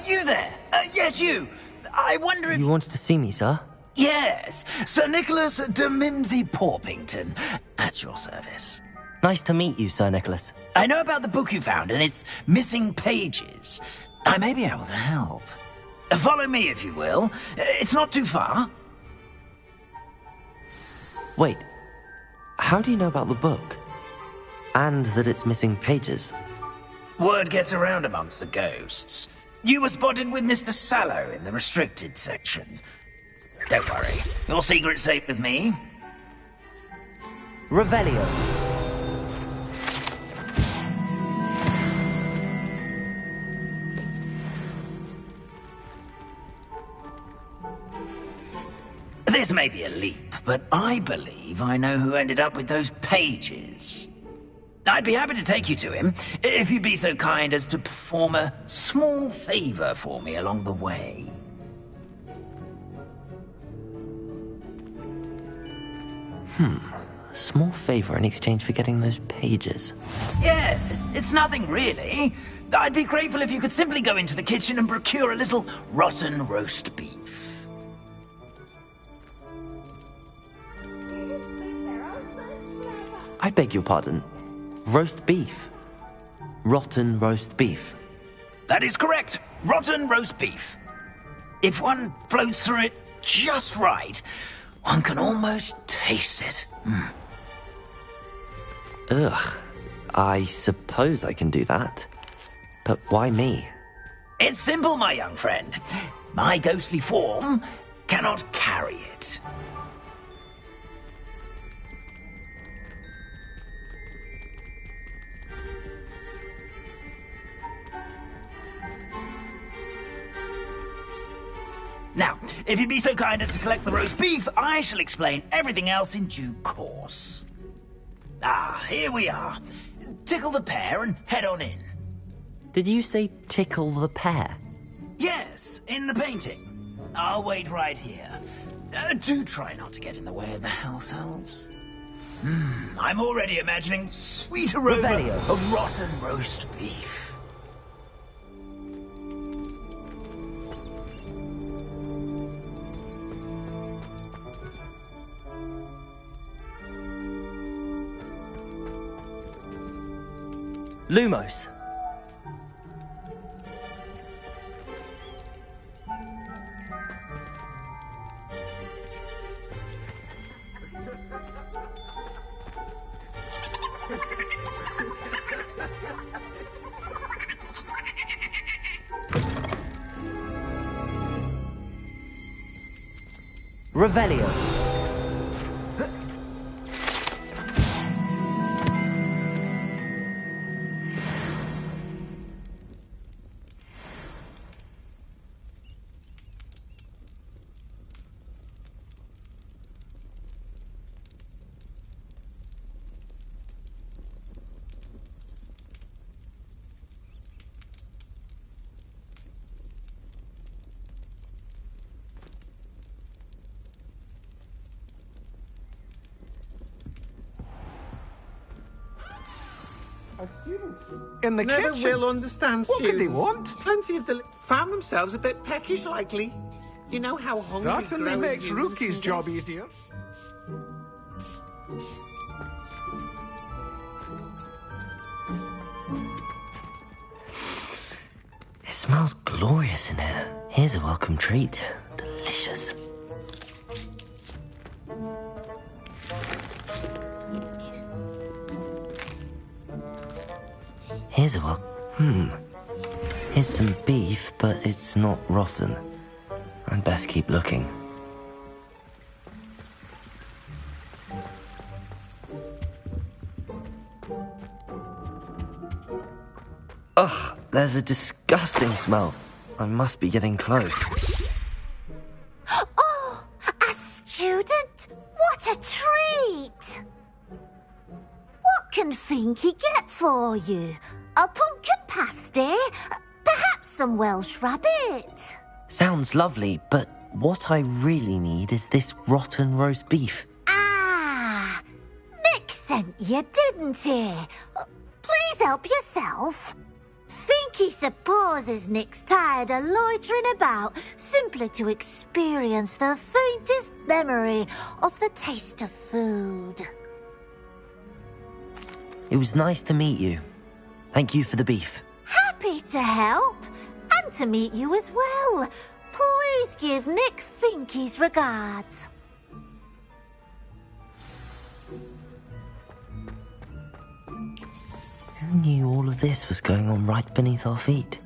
You there? Yes, you. I wonder if... You wanted to see me, sir? Yes, Sir Nicholas de Mimsy Porpington, at your service. Nice to meet you, Sir Nicholas. I know about the book you found and its missing pages. I may be able to help. Follow me, if you will. It's not too far. Wait, how do you know about the book? And that it's missing pages? Word gets around amongst the ghosts. You were spotted with Mr. Sallow in the restricted section. Don't worry, your secret's safe with me. Revelio. This may be a leap, but I believe I know who ended up with those pages. I'd be happy to take you to him, if you'd be so kind as to perform a small favor for me along the way. A small favor in exchange for getting those pages. Yes, it's nothing really. I'd be grateful if you could simply go into the kitchen and procure a little rotten roast beef. I beg your pardon. Roast beef. Rotten roast beef. That is correct. Rotten roast beef. If one floats through it just right, one can almost taste it. Ugh. I suppose I can do that. But why me? It's simple, my young friend. My ghostly form cannot carry it. Now, if you'd be so kind as to collect the roast beef, I shall explain everything else in due course. Ah, here we are. Tickle the pear and head on in. Did you say tickle the pear? Yes, in the painting. I'll wait right here. Do try not to get in the way of the house elves. I'm already imagining sweet aroma Revelio. of rotten roast beef. Lumos. Revelio. In the Never kitchen. will understand What could they students. want? Plenty of found themselves a bit peckish, likely. You know how hungry Certainly growing makes humans Rookie's can job get. easier. It smells glorious in here. Here's a welcome treat. Delicious. Here's a Here's some beef, but it's not rotten. I'd best keep looking. Ugh, there's a disgusting smell. I must be getting close. Oh, a student? What a treat! What can Finky get for you? A pumpkin pasty? Perhaps some Welsh rabbit? Sounds lovely, but what I really need is this rotten roast beef. Ah, Nick sent you, didn't he? Please help yourself. Finky supposes Nick's tired of loitering about simply to experience the faintest memory of the taste of food. It was nice to meet you. Thank you for the beef. Happy to help, and to meet you as well. Please give Nick Finky's regards. Who knew all of this was going on right beneath our feet?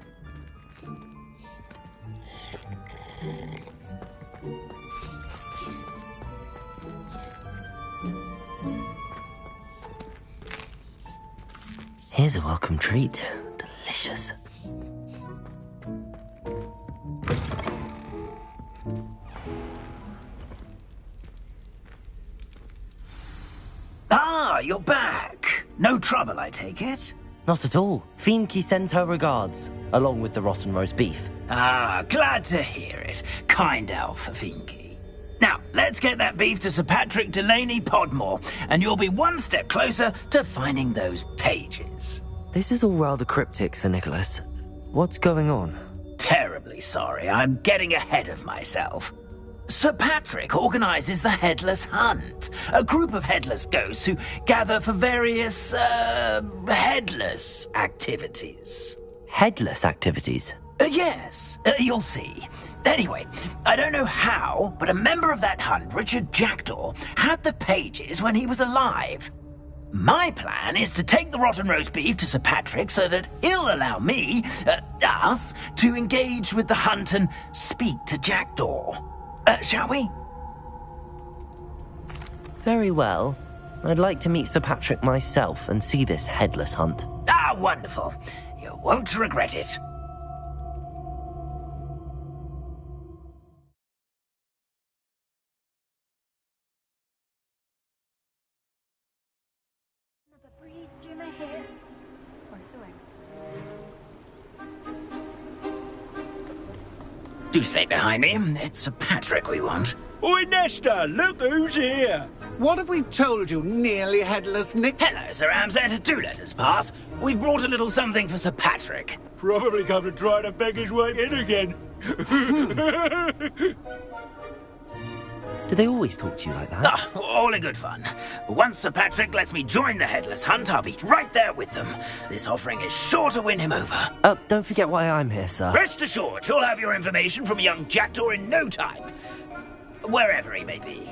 Here's a welcome treat. Delicious. Ah, you're back. No trouble, I take it? Not at all. Fienke sends her regards, along with the rotten roast beef. Ah, glad to hear it. Kind elf for Finky. Now, let's get that beef to Sir Patrick Delaney Podmore, and you'll be one step closer to finding those pages. This is all rather cryptic, Sir Nicholas. What's going on? Terribly sorry, I'm getting ahead of myself. Sir Patrick organises the Headless Hunt, a group of headless ghosts who gather for various, headless activities. Headless activities? Yes, you'll see. Anyway, I don't know how, but a member of that hunt, Richard Jackdaw, had the pages when he was alive. My plan is to take the rotten roast beef to Sir Patrick so that he'll allow me, us, to engage with the hunt and speak to Jackdaw. Shall we? Very well. I'd like to meet Sir Patrick myself and see this headless hunt. Ah, wonderful. You won't regret it. Do stay behind me. It's Sir Patrick we want. Oi, Nesta, look who's here. What have we told you, nearly headless Nick? Hello, Sir Ramsett. Do let us pass. We've brought a little something for Sir Patrick. Probably come to try to beg his way in again. Do they always talk to you like that? Ah, all in good fun. Once Sir Patrick lets me join the headless hunt, I'll be right there with them. This offering is sure to win him over. Don't forget why I'm here, sir. Rest assured, you'll have your information from young Jackdaw in no time. Wherever he may be.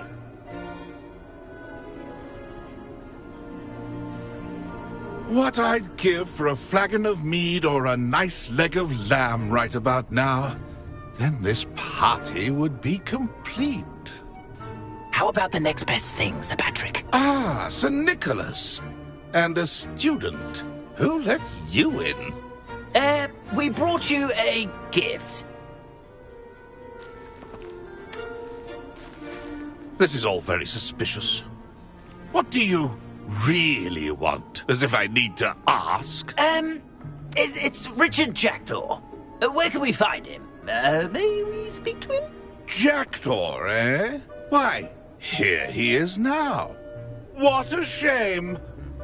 What I'd give for a flagon of mead or a nice leg of lamb right about now. Then this party would be complete. How about the next best thing, Sir Patrick? Ah, Sir Nicholas. And a student. Who let you in? We brought you a gift. This is all very suspicious. What do you really want? As if I need to ask. It's Richard Jackdaw. Where can we find him? May we speak to him? Jackdaw, eh? Why, here he is now. What a shame.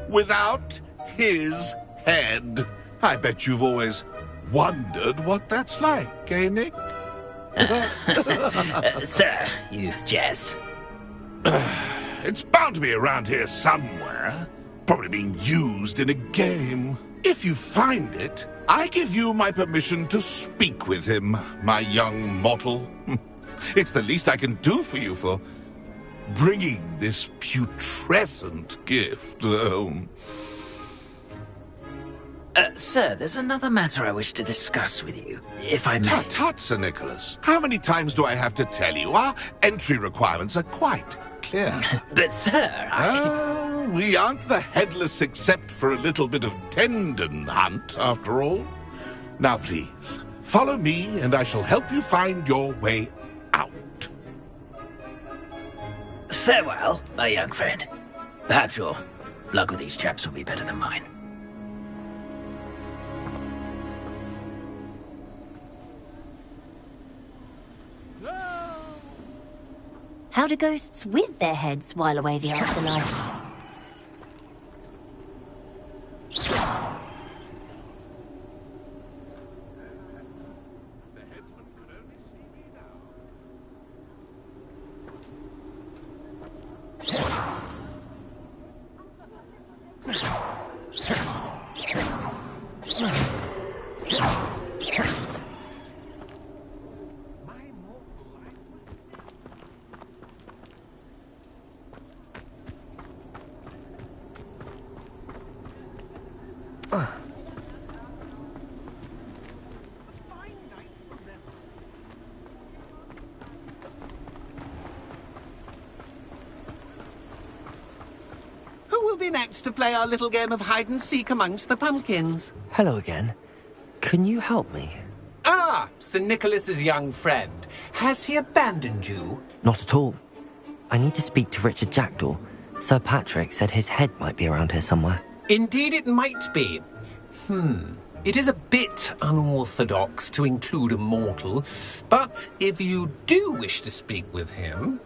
Without his head. I bet you've always wondered what that's like, eh, Nick? Sir, you jest. It's bound to be around here somewhere. Probably being used in a game. If you find it, I give you my permission to speak with him, my young mortal. It's the least I can do for you for bringing this putrescent gift home. Sir, there's another matter I wish to discuss with you, if I may. Tut, tut, Sir Nicholas. How many times do I have to tell you? Our entry requirements are quite clear. But, sir, we aren't the headless except for a little bit of tendon hunt, after all. Now, please, follow me, and I shall help you find your way out. Farewell, my young friend. Perhaps your luck with these chaps will be better than mine. How do ghosts with their heads while away the afterlife? Next to play our little game of hide-and-seek amongst the pumpkins. Hello again. Can you help me? Ah, Sir Nicholas's young friend. Has he abandoned you? Not at all. I need to speak to Richard Jackdaw. Sir Patrick said his head might be around here somewhere. Indeed it might be. It is a bit unorthodox to include a mortal, but if you do wish to speak with him...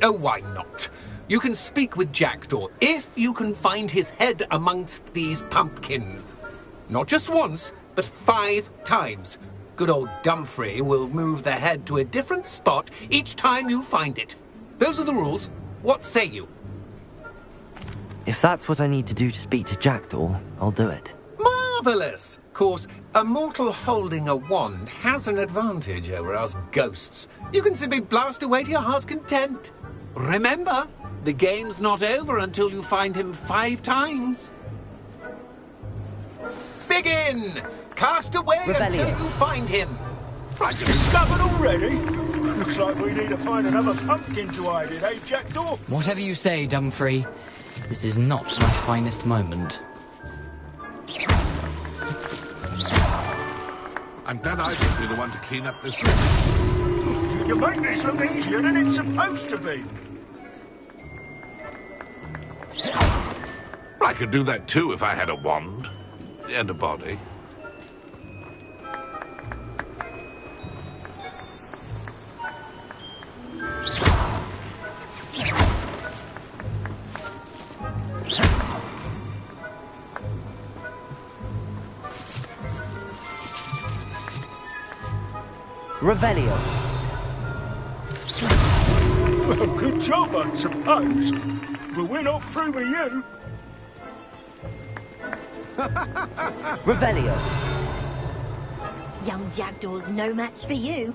Oh, why not? You can speak with Jackdaw if you can find his head amongst these pumpkins. Not just once, but 5 times. Good old Dumfrey will move the head to a different spot each time you find it. Those are the rules. What say you? If that's what I need to do to speak to Jackdaw, I'll do it. Marvellous! Of course, a mortal holding a wand has an advantage over us ghosts. You can simply blast away to your heart's content. Remember, the game's not over until you find him 5 times. Begin! Cast away until you find him. I discovered already? Looks like we need to find another pumpkin to hide in, eh, Jackdaw? Whatever you say, Dumfrey. This is not my finest moment. I'm glad I can be the one to clean up this mess. You make this look easier than it's supposed to be. I could do that too if I had a wand and a body. Revelio. Well, good job, I suppose. But we're not through with you. Revelio. Young Jackdaw's no match for you.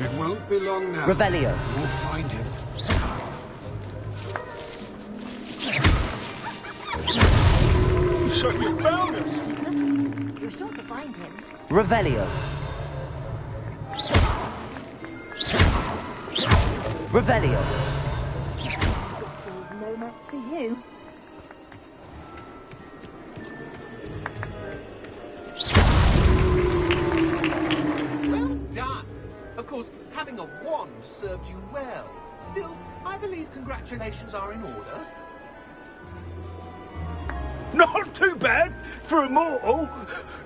It won't be long now. Revelio. We'll find him. So you found us. You're sure to find him. Revelio. Revelio. There's no match for you. Well done. Of course, having a wand served you well. Still, I believe congratulations are in order. Not too bad for a mortal.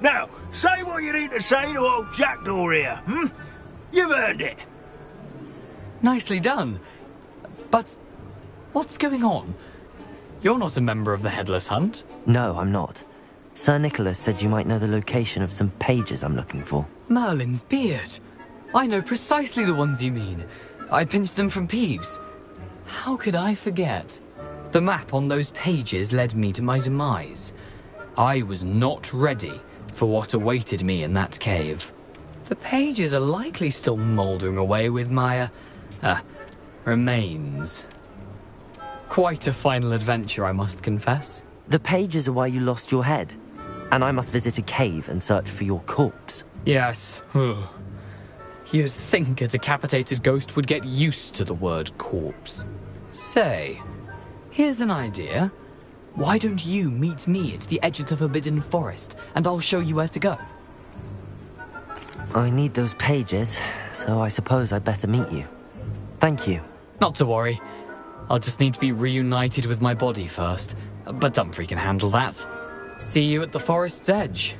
Now, say what you need to say to old Jackdaw here, hmm? You've earned it. Nicely done. But what's going on? You're not a member of the Headless Hunt. No, I'm not. Sir Nicholas said you might know the location of some pages I'm looking for. Merlin's beard. I know precisely the ones you mean. I pinched them from Peeves. How could I forget? The map on those pages led me to my demise. I was not ready for what awaited me in that cave. The pages are likely still mouldering away with my, remains. Quite a final adventure, I must confess. The pages are why you lost your head, and I must visit a cave and search for your corpse. Yes. You'd think a decapitated ghost would get used to the word corpse. Say, here's an idea. Why don't you meet me at the edge of the Forbidden Forest, and I'll show you where to go? I need those pages, so I suppose I'd better meet you. Thank you. Not to worry. I'll just need to be reunited with my body first, but Dumfrey can handle that. See you at the forest's edge.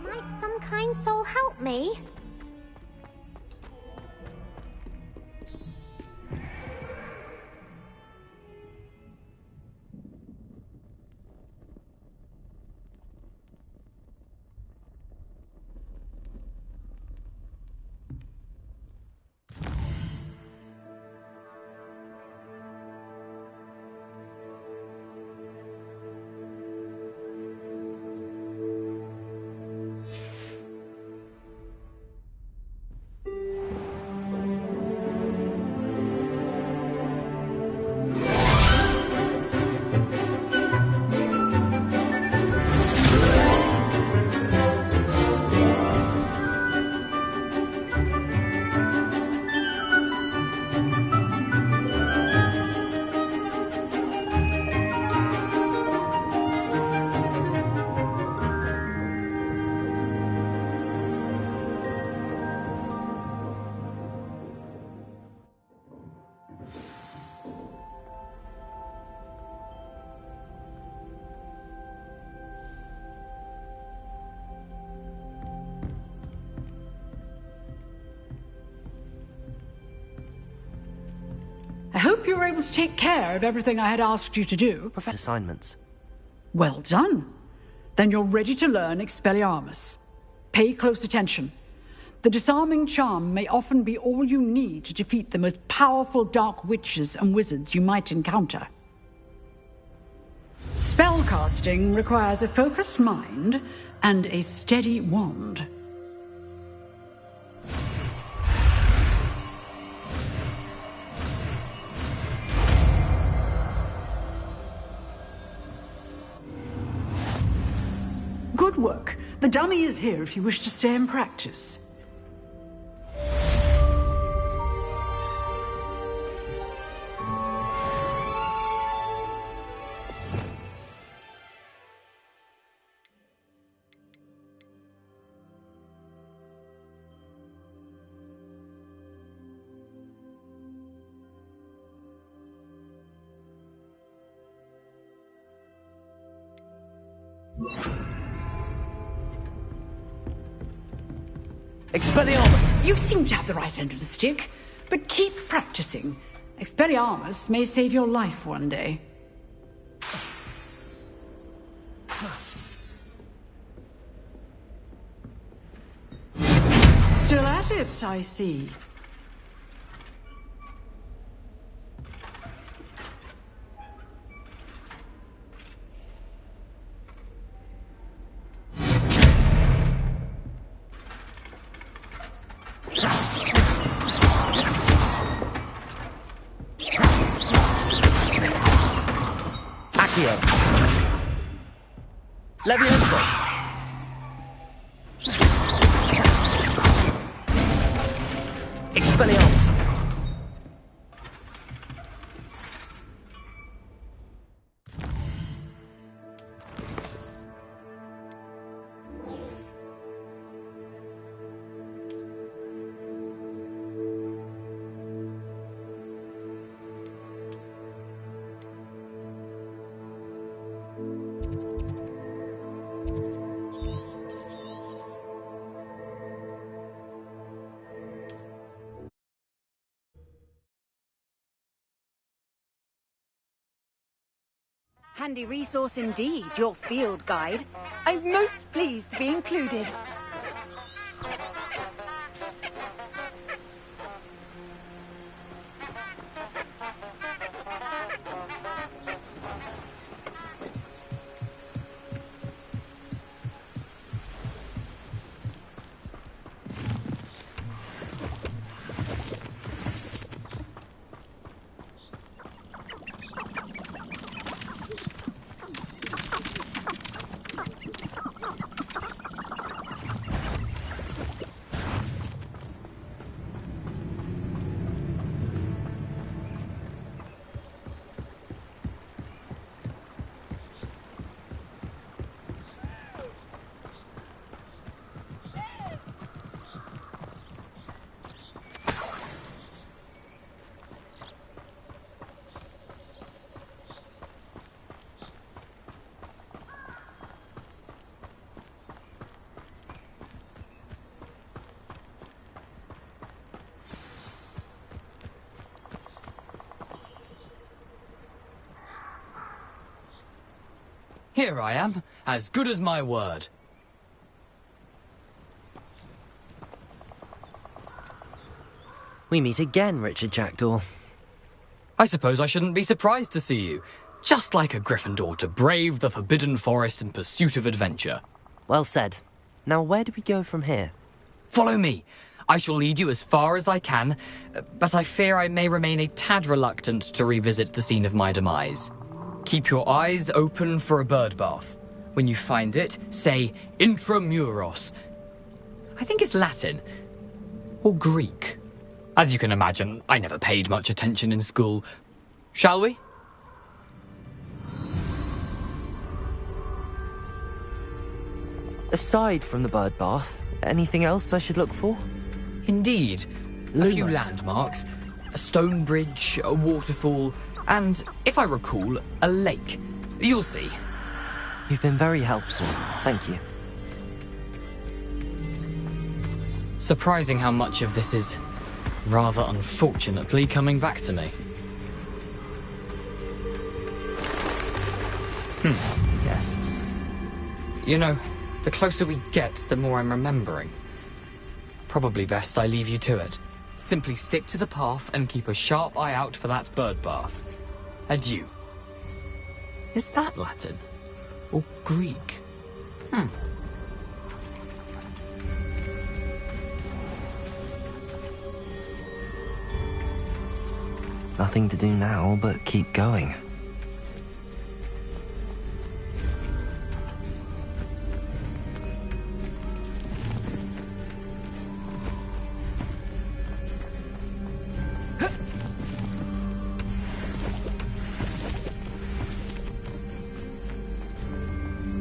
Might some kind soul help me? I hope you were able to take care of everything I had asked you to do. Assignments. Well done. Then you're ready to learn Expelliarmus. Pay close attention. The disarming charm may often be all you need to defeat the most powerful dark witches and wizards you might encounter. Spellcasting requires a focused mind and a steady wand. Good work. The dummy is here if you wish to stay and practice. Expelliarmus! You seem to have the right end of the stick, but keep practicing. Expelliarmus may save your life one day. Still at it, I see. Leviosa! Expelliarmus! Handy resource indeed, your field guide. I'm most pleased to be included. Here I am, as good as my word. We meet again, Richard Jackdaw. I suppose I shouldn't be surprised to see you. Just like a Gryffindor to brave the Forbidden Forest in pursuit of adventure. Well said. Now where do we go from here? Follow me. I shall lead you as far as I can, but I fear I may remain a tad reluctant to revisit the scene of my demise. Keep your eyes open for a bird bath. When you find it, say Intramuros. I think it's Latin. Or Greek. As you can imagine, I never paid much attention in school. Shall we? Aside from the bird bath, anything else I should look for? Indeed. A few Lumos. landmarks, a stone bridge, a waterfall, and, if I recall, a lake. You'll see. You've been very helpful. Thank you. Surprising how much of this is, rather unfortunately, coming back to me. Yes. You know, the closer we get, the more I'm remembering. Probably best I leave you to it. Simply stick to the path and keep a sharp eye out for that bird bath. Adieu. Is that Latin? Or Greek? Nothing to do now but keep going.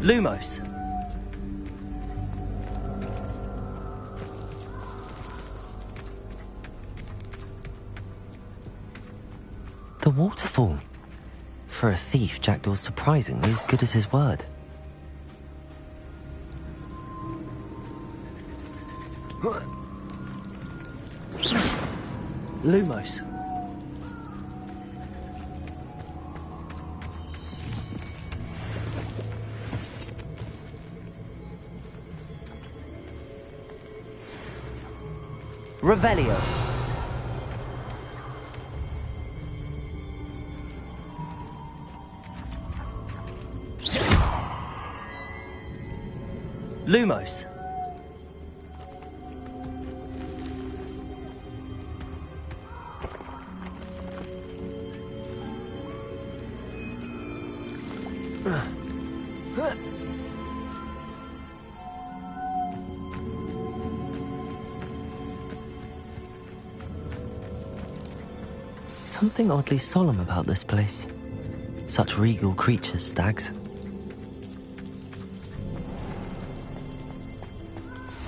Lumos. The waterfall. For a thief, Jackdaw's surprisingly as good as his word. Lumos. Revelio. Lumos. Something oddly solemn about this place. Such regal creatures, stags.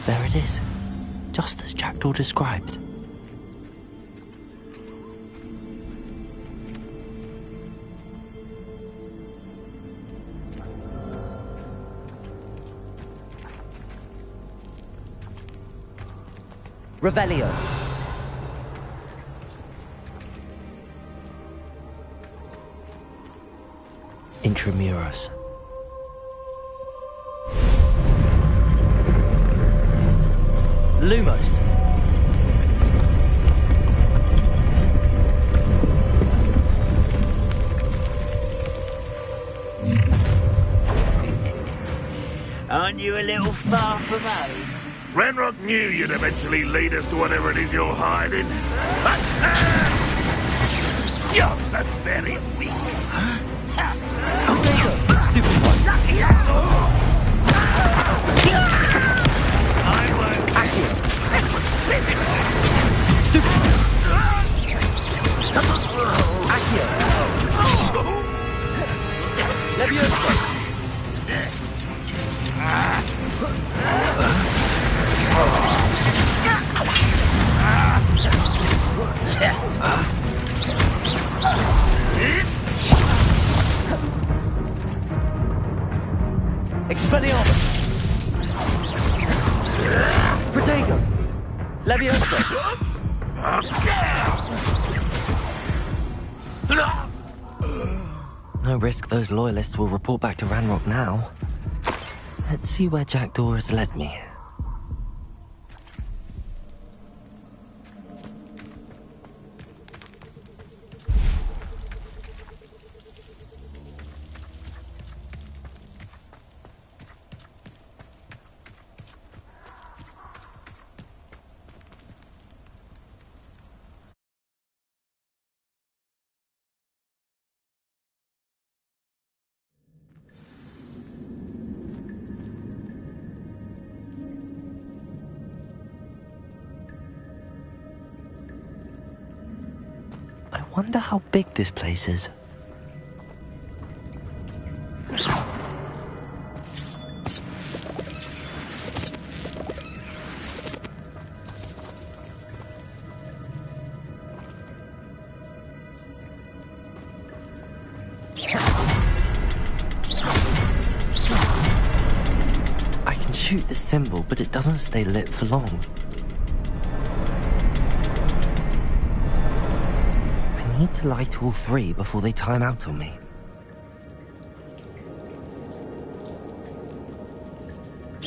There it is, just as Jackdaw described. Revelio. Intramuros. Lumos. Aren't you a little far from home? Renrock knew you'd eventually lead us to whatever it is you're hiding. You're so very weak. Stupid one. Lucky, that's all. I won't. That was physical. Stupid. Accio. Levioso. Expelliarmus. Protego. Levioso. No risk those loyalists will report back to Ranrock now. Let's see where Jackdaw has led me. I wonder how big this place is. I can shoot the symbol, but it doesn't stay lit for long. I need to light all three before they time out on me. I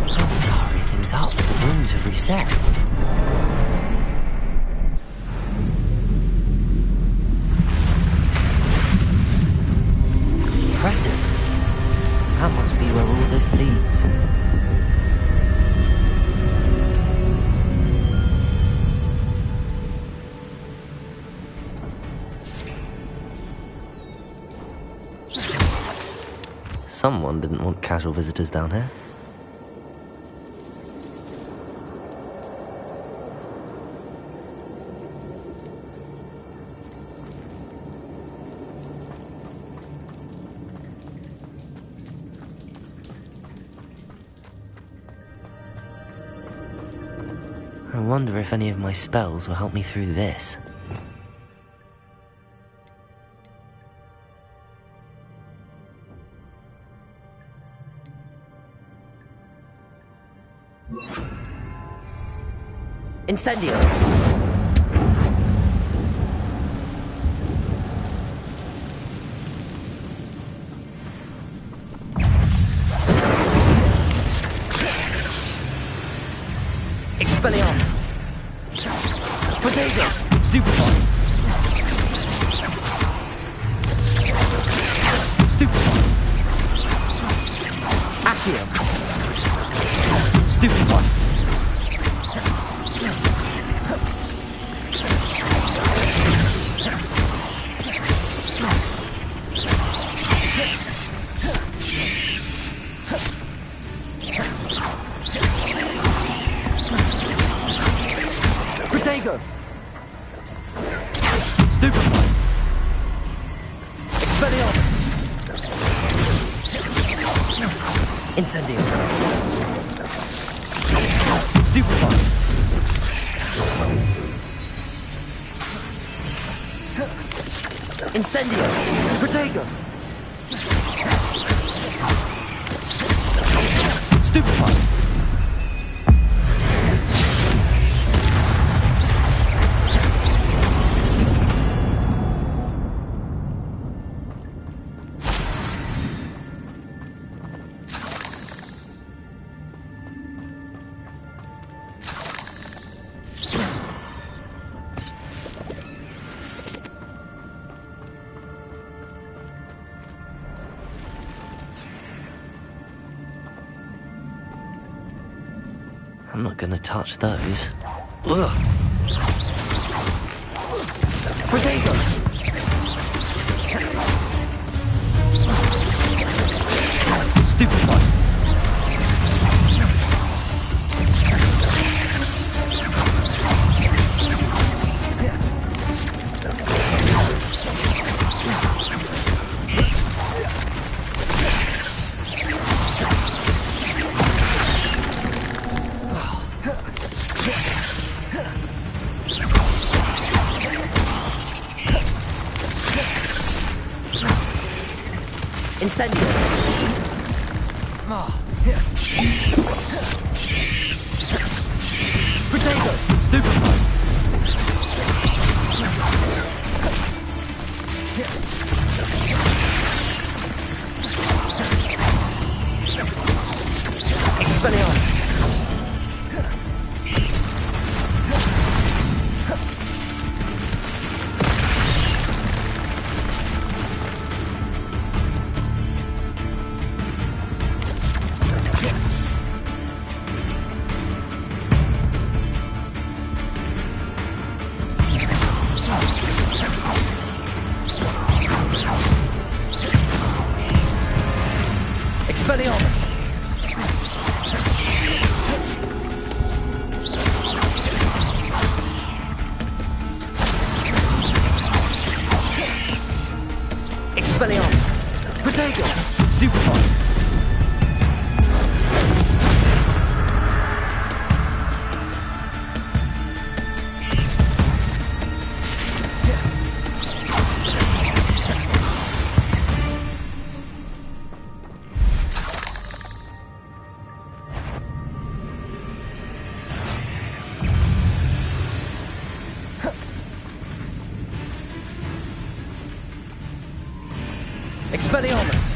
need to hurry things up. The rooms have reset. Impressive. That must be where all this leads. Someone didn't want casual visitors down here. I wonder if any of my spells will help me through this. Incendio! Expelliarmus! Potato! Stupefy! Stupefy! Accio! Stupefy! Protego! Stupefy! Expelliarmus! Incendio! Stupefy! Incendio! Protego! Stupefy! I'm not gonna touch those. Ugh. Protego! Stupefy! Incendio! Protego! Stupefy! Expelliarmus! Expelliarmus! Expelliarmus! Protego! Stupefy! Expelliarmus!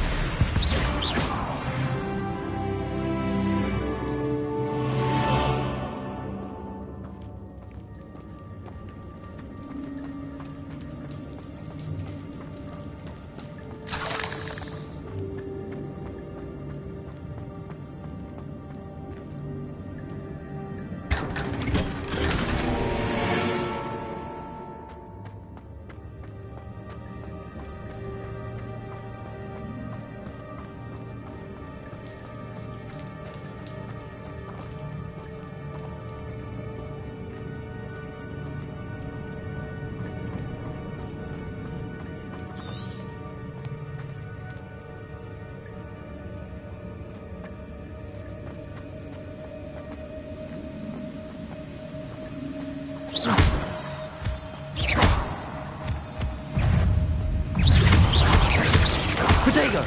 Protego!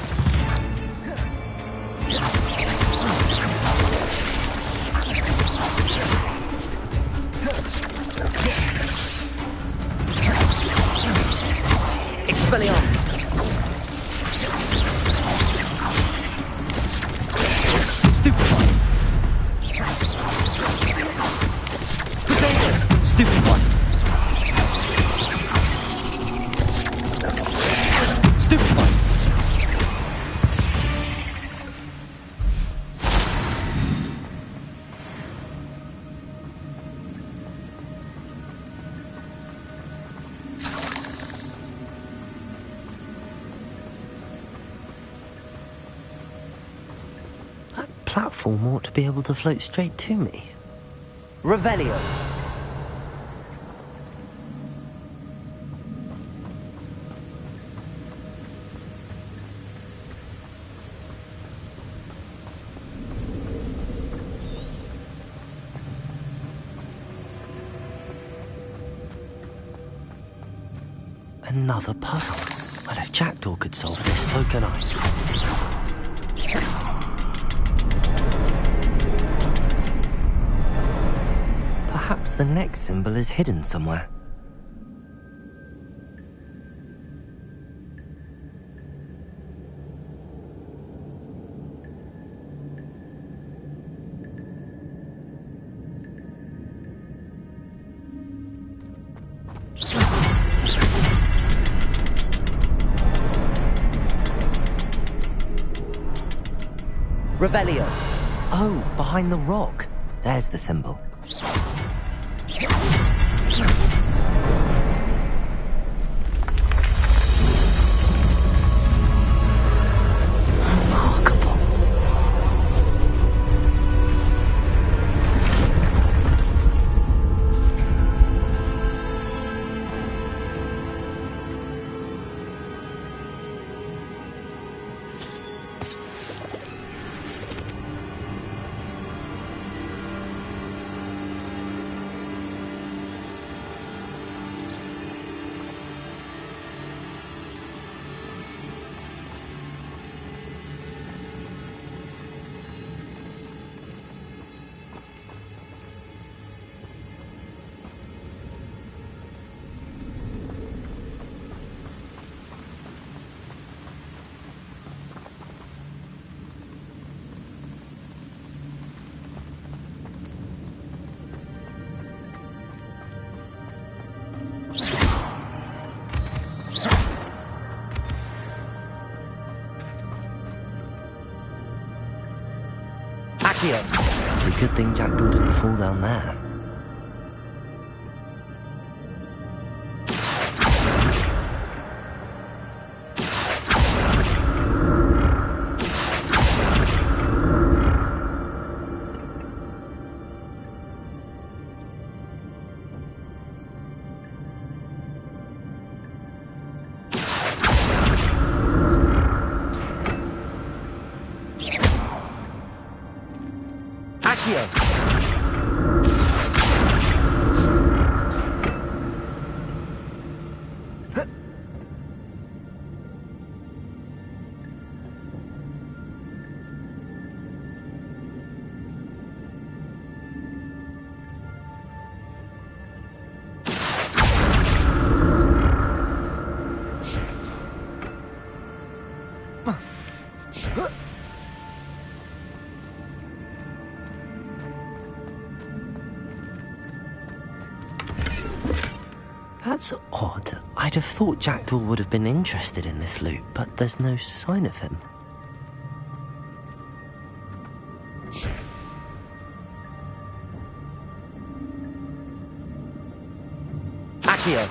Expelliarmus! Stupefy! Protego! Stupefy! Stupefy! Platform ought to be able to float straight to me. Revelio. Another puzzle. Well, if Jackdaw could solve this, so can I. Perhaps the next symbol is hidden somewhere. Revelio. Oh, behind the rock. There's the symbol. Accio! It's a good thing Jackdaw didn't fall down there. That's odd. I'd have thought Jackdaw would have been interested in this loot, but there's no sign of him. Accio!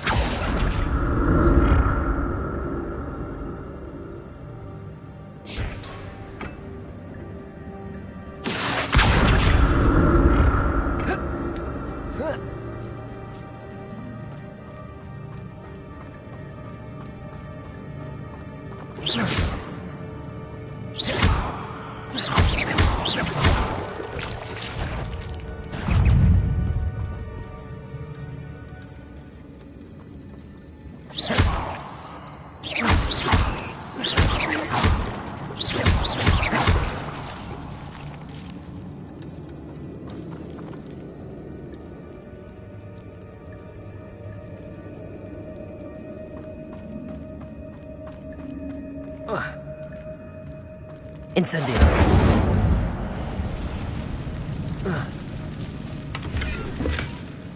Incendio.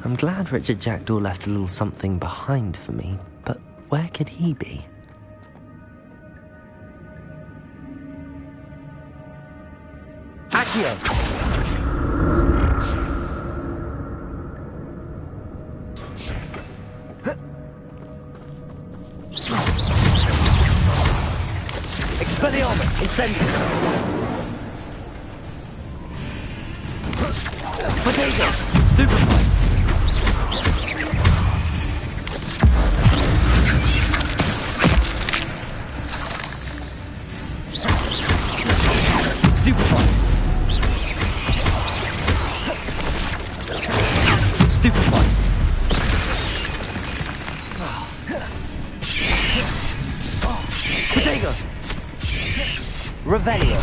I'm glad Richard Jackdaw left a little something behind for me, but where could he be? Accio! Expelliarmus! Incendio! Potato! Stupefy! Stupefy! Stupefy! Potato! Revelio.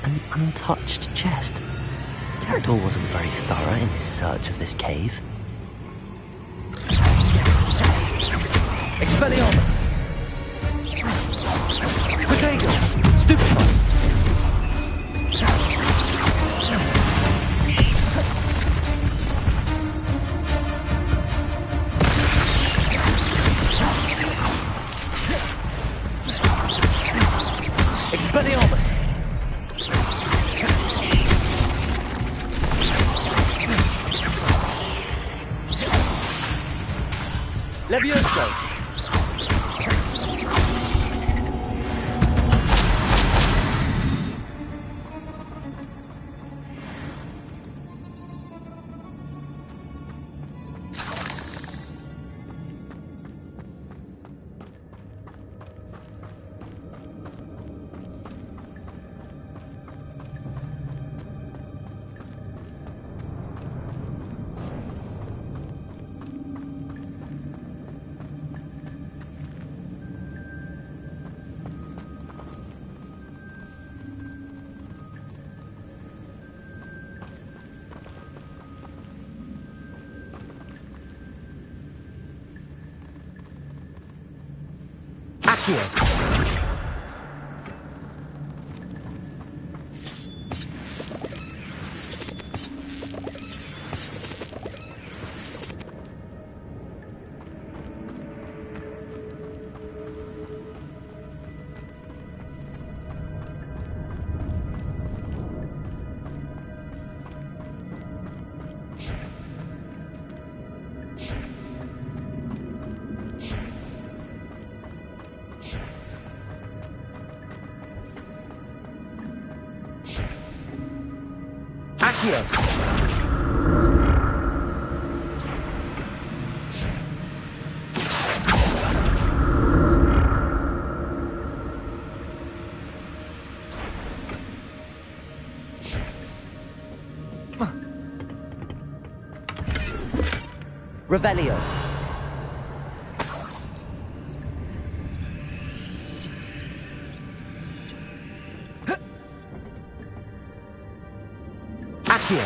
An untouched chest. Jackdaw wasn't very thorough in his search of this cave. Expelliarmus! Potato! Stupefy! Expelliarmus! Levioso! Accio. Revelio. Accio.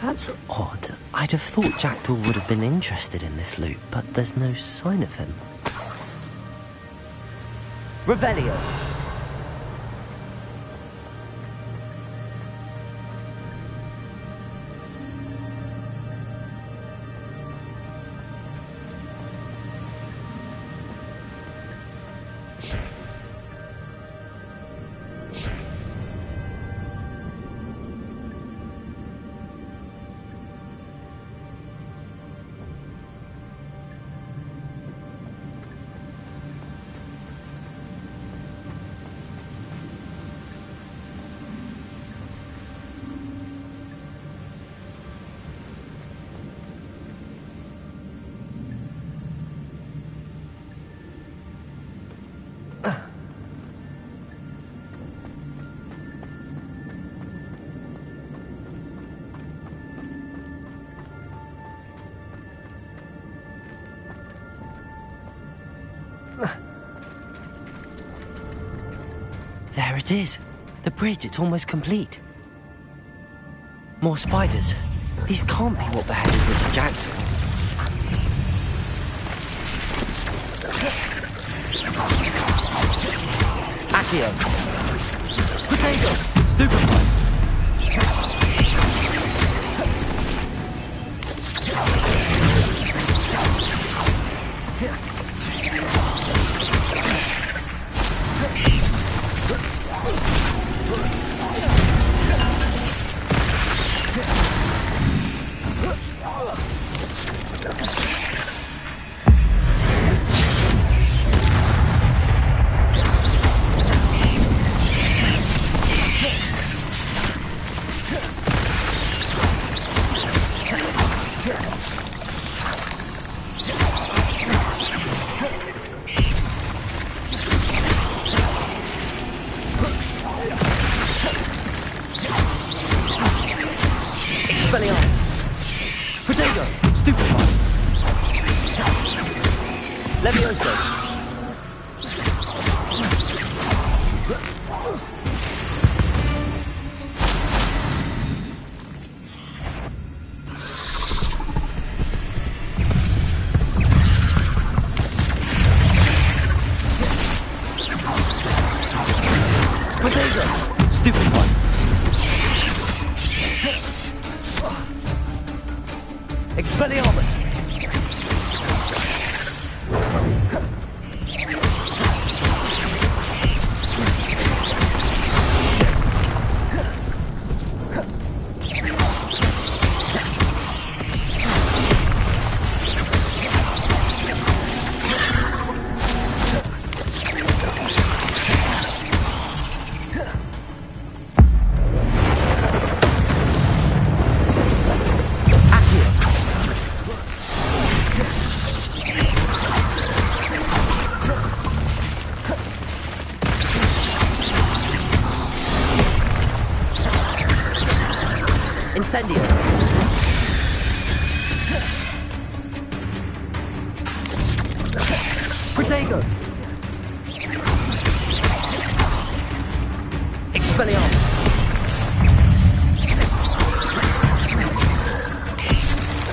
That's odd. I'd have thought Jackdaw would have been interested in this loot, but there's no sign of him. Revelio. There it is. The bridge, it's almost complete. More spiders. These can't be what beheaded Richard Jackdaw. Accio. Potato. Stupefy.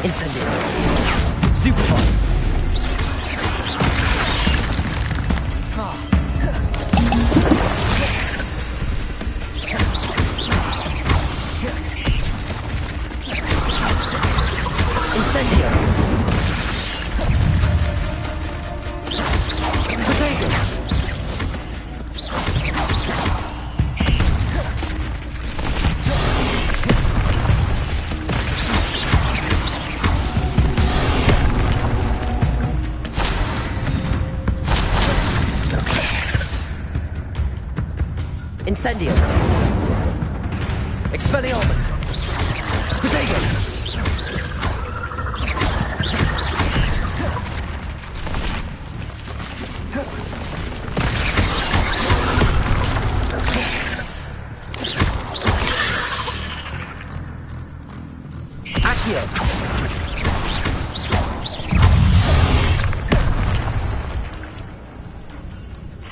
Incendio. Stupefy. Incendio. Potato. Incendio. Expelliarmus. Potato. Accio.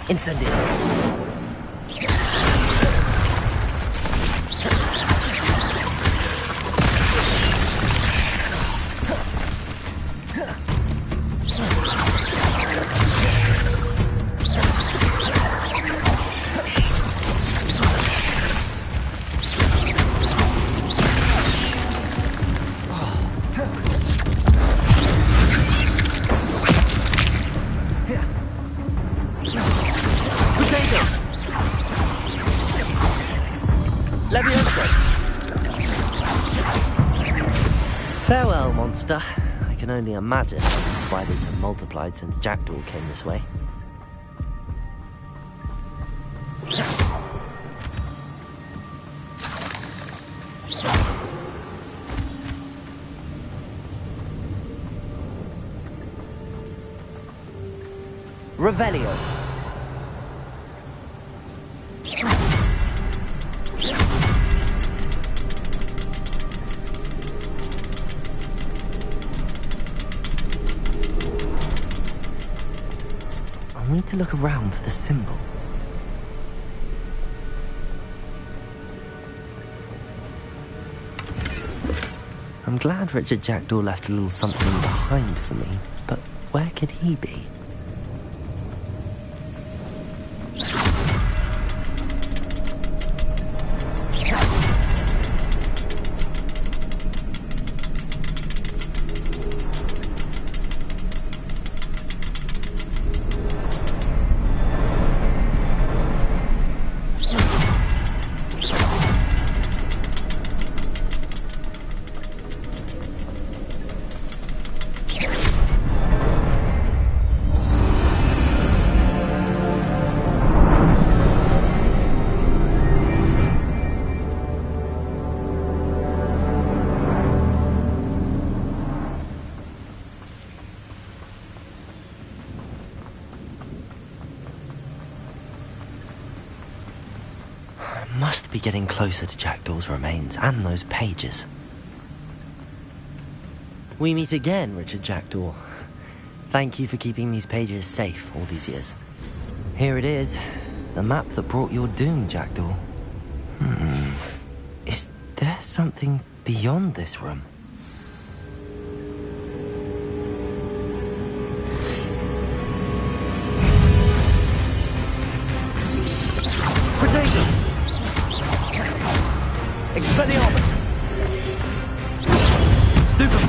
Incendio. Farewell, monster. I can only imagine how these spiders have multiplied since Jackdaw came this way. Revelio. I need to look around for the symbol. I'm glad Richard Jackdaw left a little something behind for me, but where could he be? Must be getting closer to Jackdaw's remains and those pages. We meet again, Richard Jackdaw. Thank you for keeping these pages safe all these years. Here it is, the map that brought your doom, Jackdaw. Is there something beyond this room? Potato! Expelliarmus! Stupefy!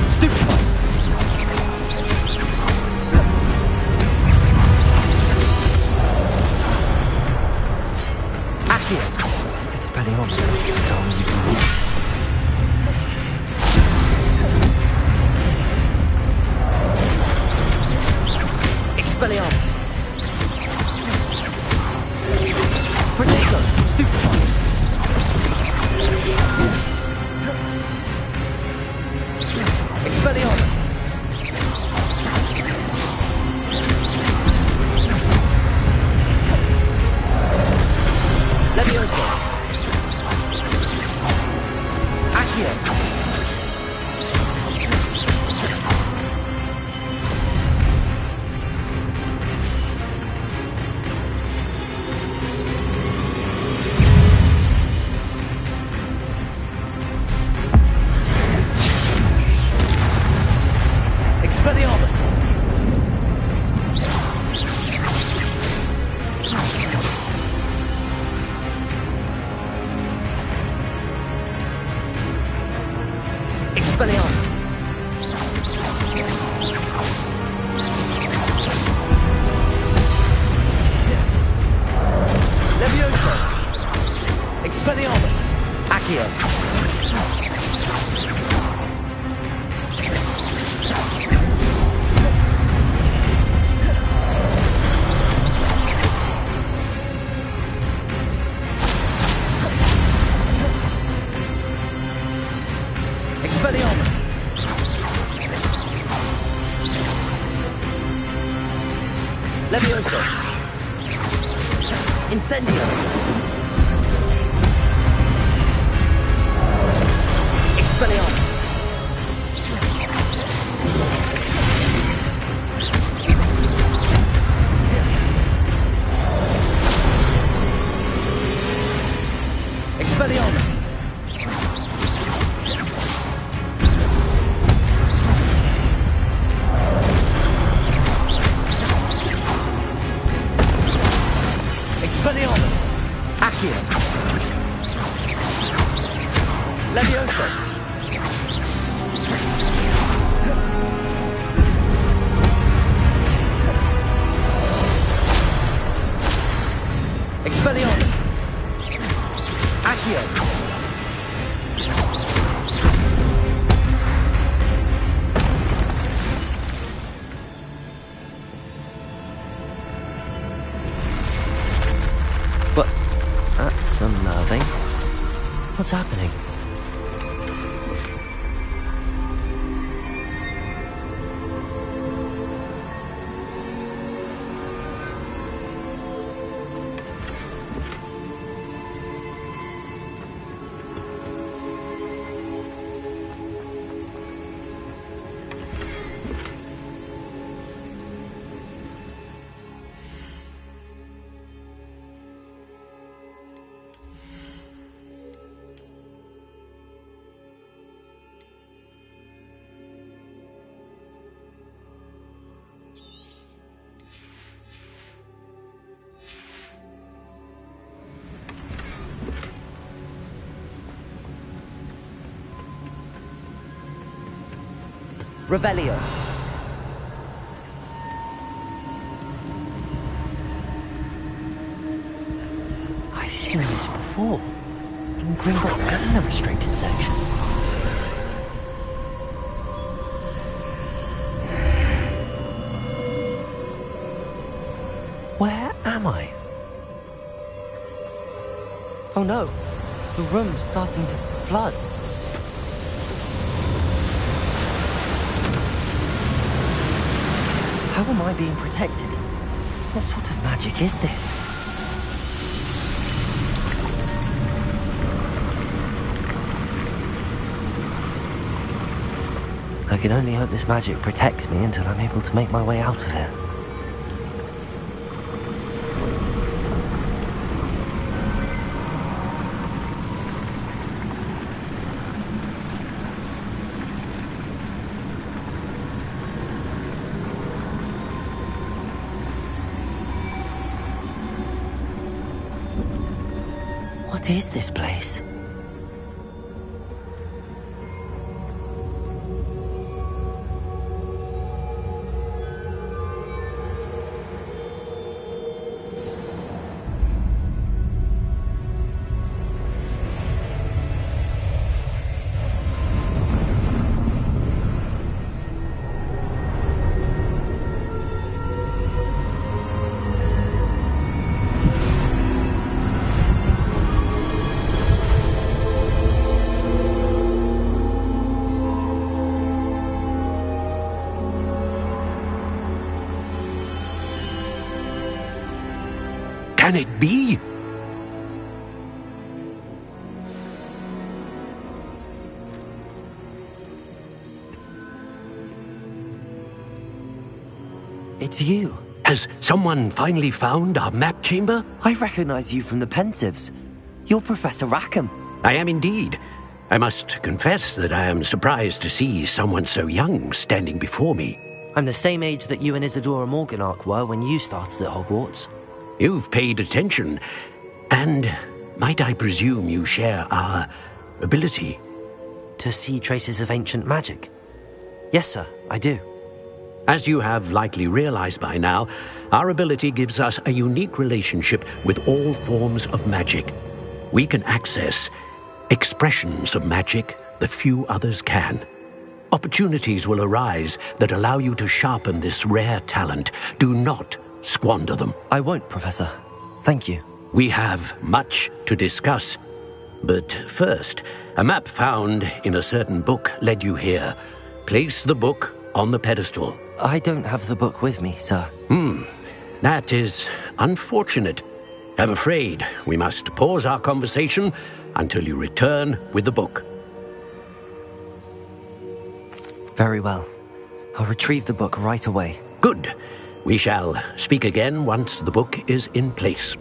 Stupefy! Accio! Expelliarmus! So many rules. Expelliarmus! Potato! Stupefy! Expelliarmus! Leviosa! Accio! Levioso. Incendio. Expelliarmus. Expelliarmus. Expelliarmus. Accio. Levioso. Expelliarmus. Accio. But that's unnerving. What's happening? Revelio. I've seen this before. In Gringotts and the restricted section. Where am I? Oh no, the room's starting to flood. How am I being protected? What sort of magic is this? I can only hope this magic protects me until I'm able to make my way out of here. What is this place? Can it be? It's you. Has someone finally found our map chamber? I recognize you from the Pensives. You're Professor Rackham. I am indeed. I must confess that I am surprised to see someone so young standing before me. I'm the same age that you and Isadora Morganach were when you started at Hogwarts. You've paid attention, and might I presume you share our ability? To see traces of ancient magic? Yes, sir, I do. As you have likely realized by now, our ability gives us a unique relationship with all forms of magic. We can access expressions of magic that few others can. Opportunities will arise that allow you to sharpen this rare talent. Do not squander them. I won't, Professor. Thank you. We have much to discuss. But first, a map found in a certain book led you here. Place the book on the pedestal. I don't have the book with me, sir. That is unfortunate. I'm afraid we must pause our conversation until you return with the book. Very well. I'll retrieve the book right away. Good. We shall speak again once the book is in place.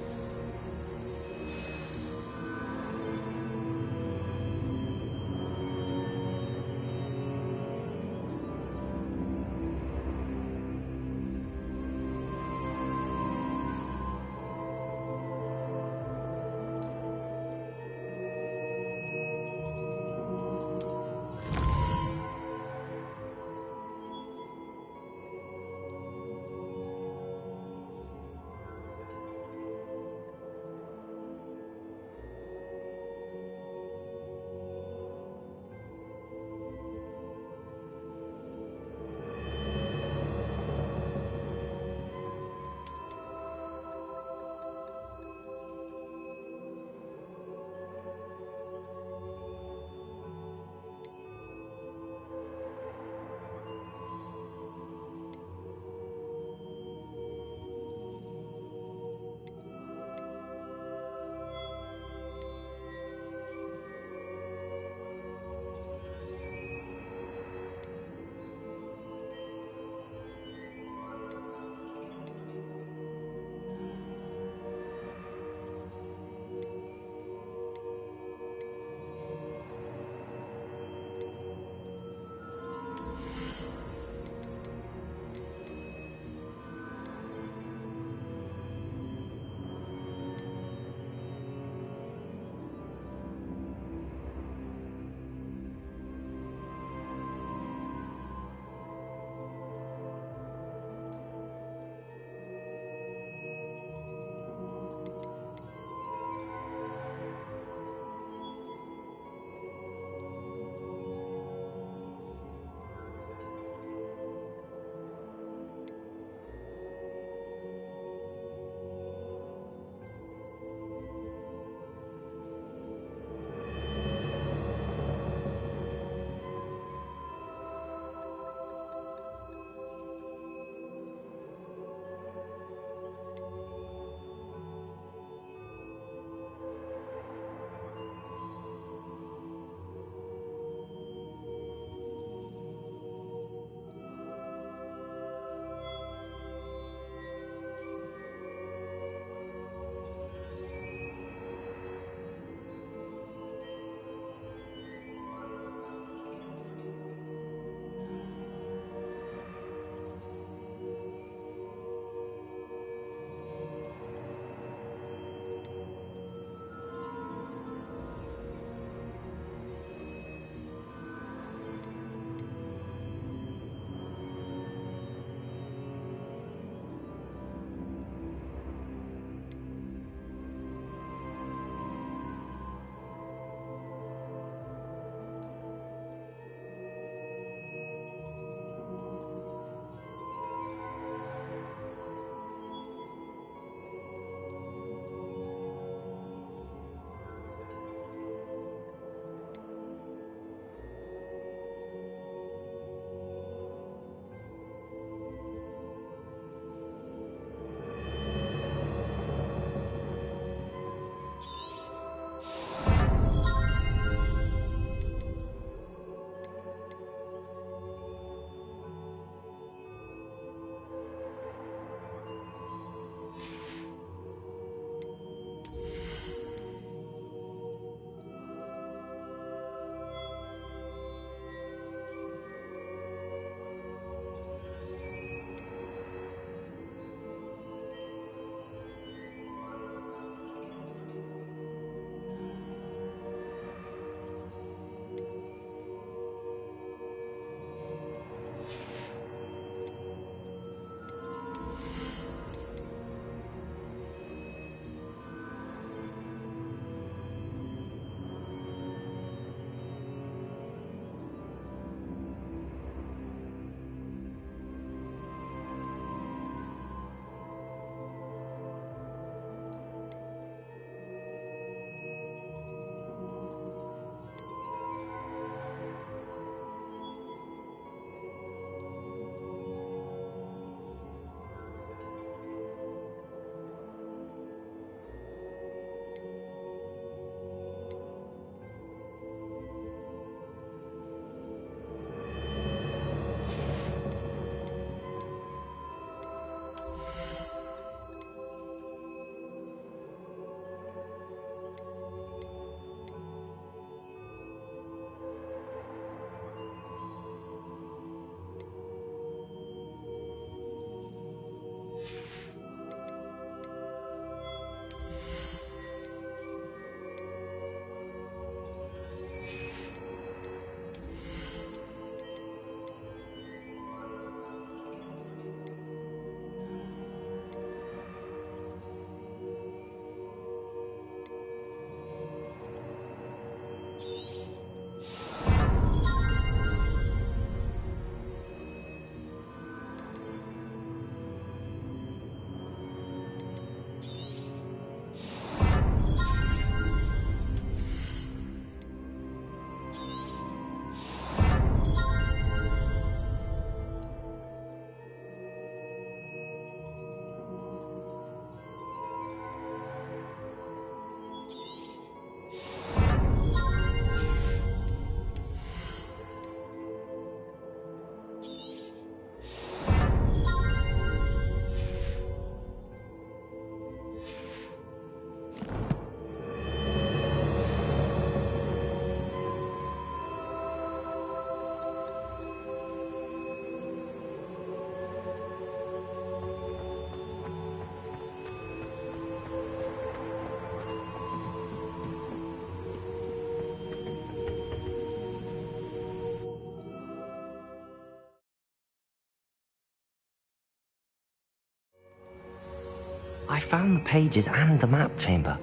I found the pages and the map chamber.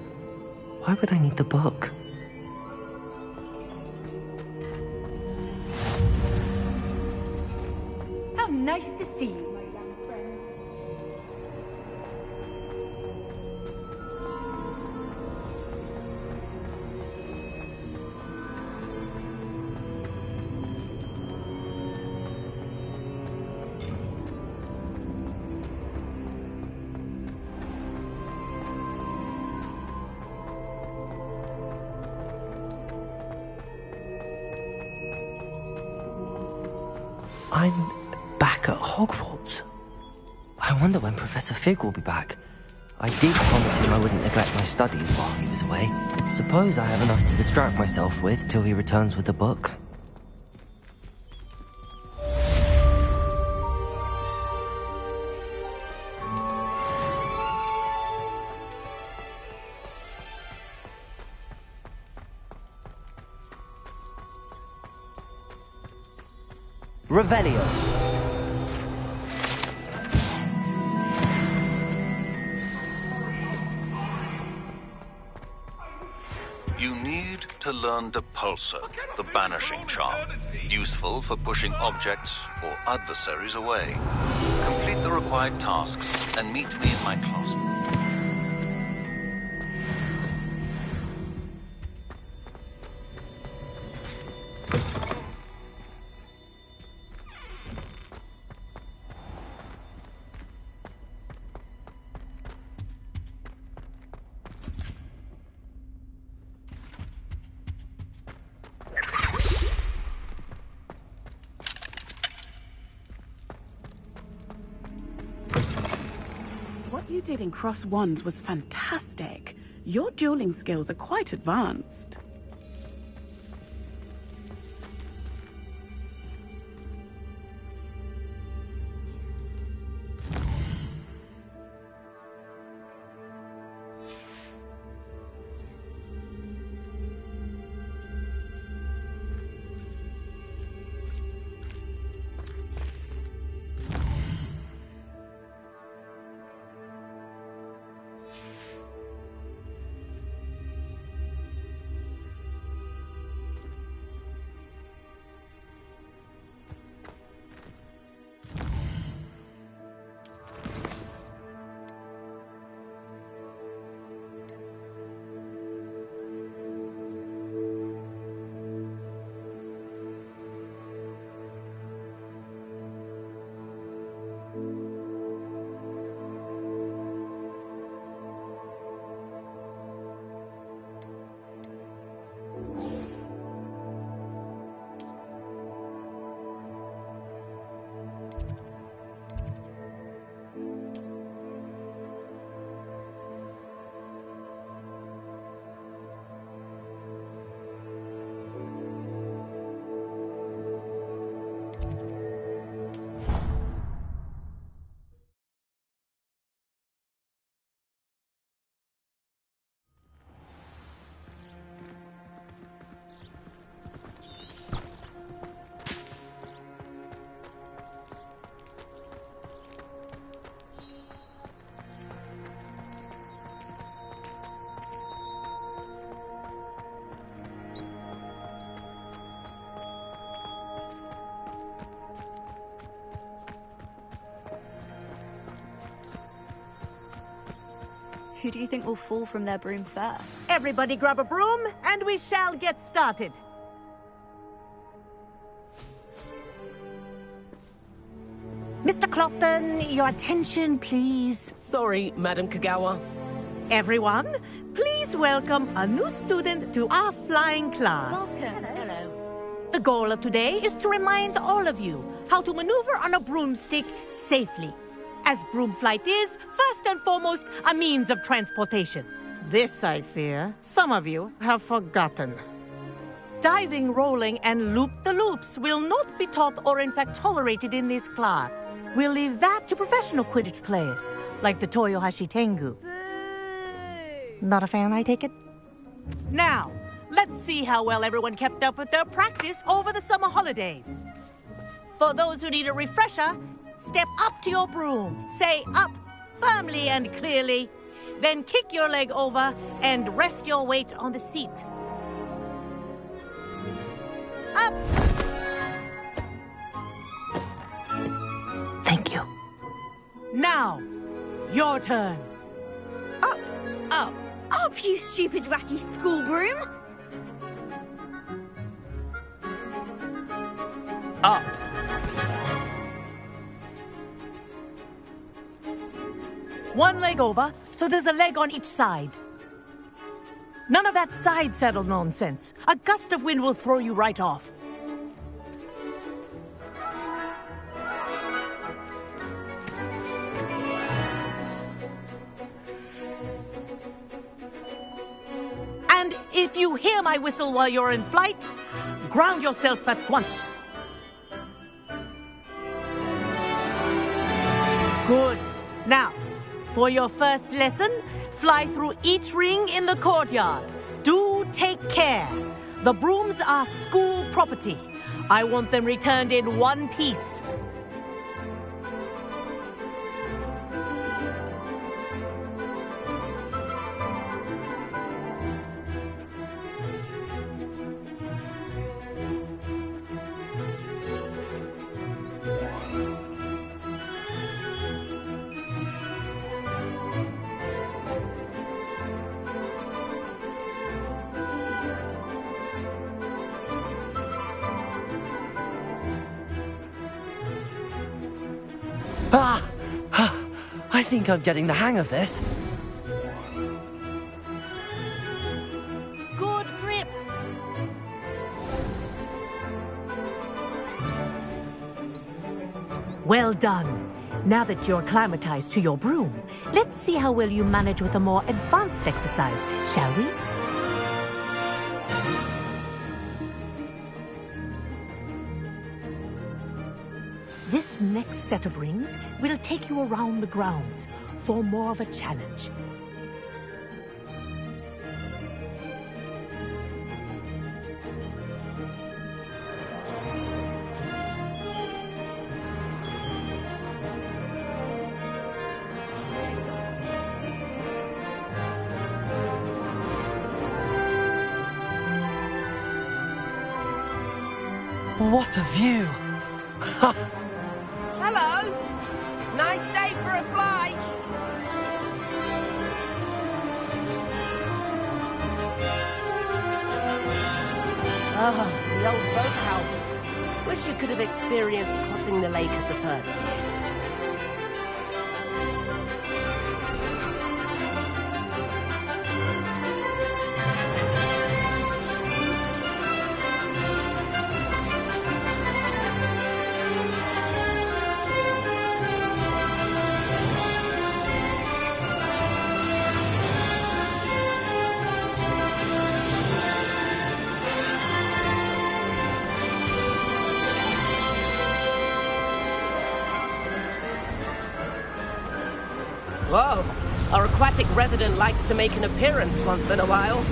Why would I need the book? How nice to see you, my young friend. I'm back at Hogwarts. I wonder when Professor Fig will be back. I did promise him I wouldn't neglect my studies while he was away. Suppose I have enough to distract myself with till he returns with the book. Revelio. You need to learn Depulsor, the banishing charm, useful for pushing objects or adversaries away. Complete the required tasks and meet me in my classroom. What you did in Cross Wands was fantastic. Your dueling skills are quite advanced. Who do you think will fall from their broom first? Everybody grab a broom, and we shall get started. Mr. Clopton, your attention, please. Sorry, Madam Kagawa. Everyone, please welcome a new student to our flying class. Welcome. Hello. The goal of today is to remind all of you how to maneuver on a broomstick safely. As broom flight is, first and foremost, a means of transportation. This, I fear, some of you have forgotten. Diving, rolling, and loop-the-loops will not be taught or in fact tolerated in this class. We'll leave that to professional Quidditch players, like the Toyohashi Tengu. Not a fan, I take it? Now, let's see how well everyone kept up with their practice over the summer holidays. For those who need a refresher, step up to your broom. Say up firmly and clearly. Then kick your leg over and rest your weight on the seat. Up! Thank you. Now, your turn. Up! Up! Up, you stupid ratty school broom! Up. One leg over, so there's a leg on each side. None of that side saddle nonsense. A gust of wind will throw you right off. And if you hear my whistle while you're in flight, ground yourself at once. Good. Now, for your first lesson, fly through each ring in the courtyard. Do take care. The brooms are school property. I want them returned in one piece. I think I'm getting the hang of this. Good grip. Well done. Now that you're acclimatized to your broom, let's see how well you manage with a more advanced exercise, shall we? This next set of rings will take you around the grounds for more of a challenge. What a view! Hello! Nice day for a flight! The old boathouse. Wish you could have experienced crossing the lake as a first year. Whoa! Our aquatic resident likes to make an appearance once in a while.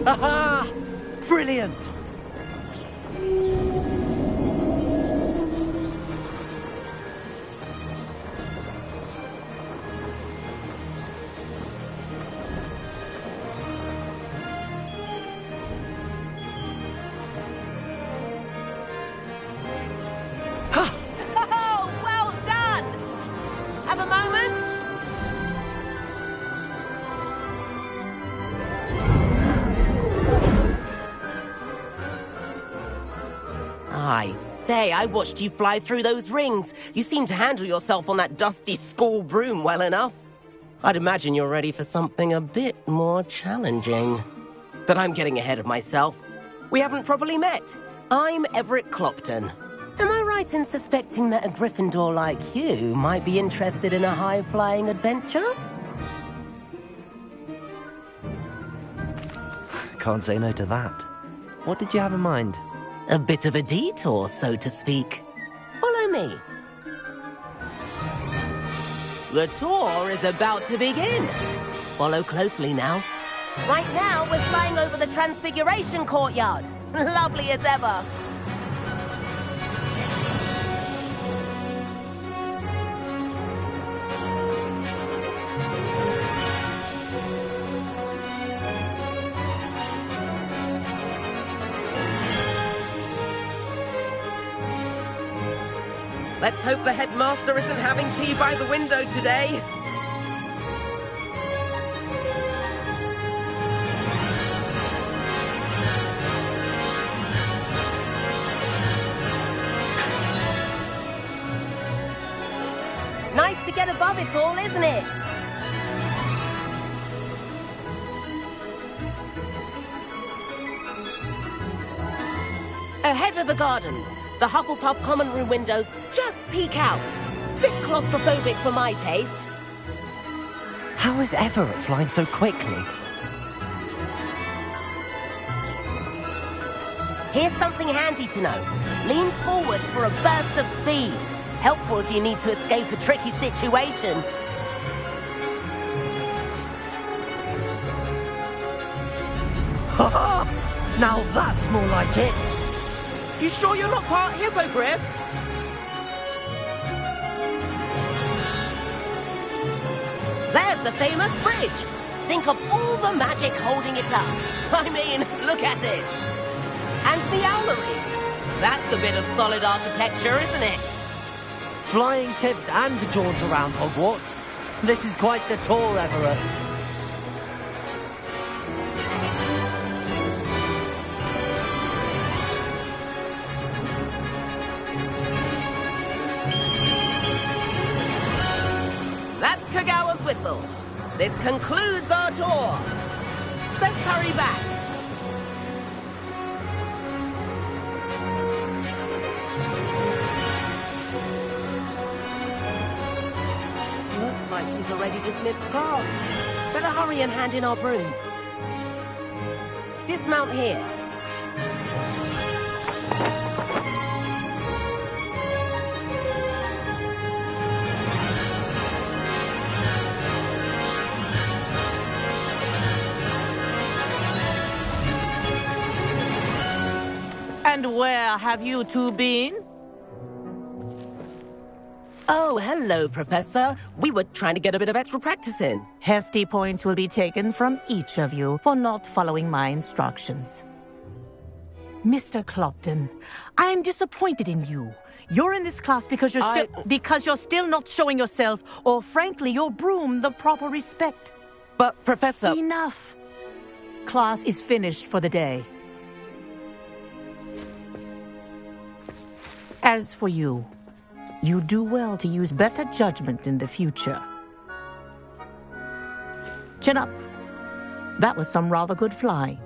Aha! Brilliant! I say, I watched you fly through those rings. You seem to handle yourself on that dusty school broom well enough. I'd imagine you're ready for something a bit more challenging. But I'm getting ahead of myself. We haven't properly met. I'm Everett Clopton. Am I right in suspecting that a Gryffindor like you might be interested in a high-flying adventure? Can't say no to that. What did you have in mind? A bit of a detour, so to speak. Follow me. The tour is about to begin. Follow closely now. Right now, we're flying over the Transfiguration Courtyard. Lovely as ever. Let's hope the headmaster isn't having tea by the window today. Nice to get above it all, isn't it? Ahead of the gardens, the Hufflepuff common room windows just peek out. Bit claustrophobic for my taste. How is Everett flying so quickly? Here's something handy to know. Lean forward for a burst of speed. Helpful if you need to escape a tricky situation. Ha ha! Now that's more like it! You sure you're not part hippogriff? There's the famous bridge. Think of all the magic holding it up. I mean, look at it. And the owlery. That's a bit of solid architecture, isn't it? Flying tips and a jaunt around Hogwarts. This is quite the tour, Everett. That's Kagawa's whistle. This concludes our tour. Let's hurry back. Looks like she's already dismissed class. Better hurry and hand in our brooms. Dismount here. And where have you two been? Oh, hello, Professor. We were trying to get a bit of extra practice in. Hefty points will be taken from each of you for not following my instructions. Mr. Clopton, I am disappointed in you. You're in this class because you're still not showing yourself, or frankly, your broom the proper respect. But, Professor... Enough. Class is finished for the day. As for you, you do well to use better judgment in the future. Chin up. That was some rather good flying.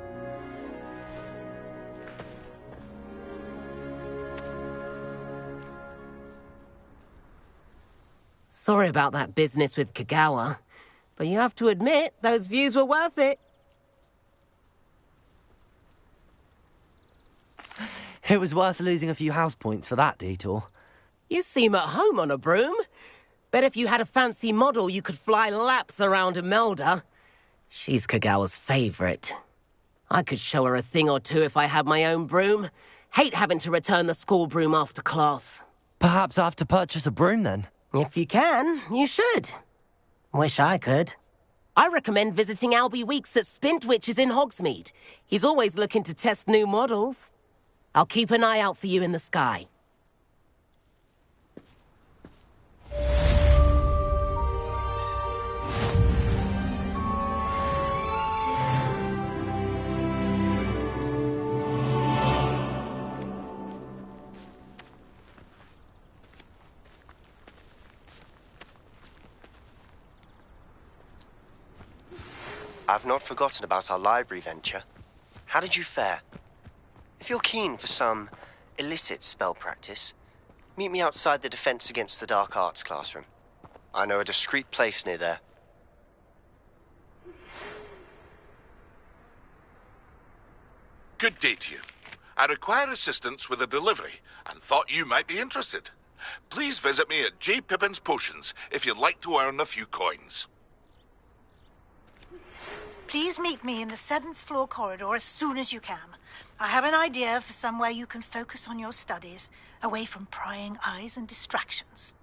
Sorry about that business with Kagawa, but you have to admit, those views were worth it. It was worth losing a few house points for that detour. You seem at home on a broom. Bet if you had a fancy model, you could fly laps around Imelda. She's Kagawa's favorite. I could show her a thing or two if I had my own broom. Hate having to return the school broom after class. Perhaps I have to purchase a broom then? If you can, you should. Wish I could. I recommend visiting Albie Weeks at Spintwitches in Hogsmeade. He's always looking to test new models. I'll keep an eye out for you in the sky. I've not forgotten about our library venture. How did you fare? If you're keen for some illicit spell practice, meet me outside the Defense Against the Dark Arts classroom. I know a discreet place near there. Good day to you. I require assistance with a delivery and thought you might be interested. Please visit me at J. Pippin's Potions if you'd like to earn a few coins. Please meet me in the 7th floor corridor as soon as you can. I have an idea for somewhere you can focus on your studies, away from prying eyes and distractions.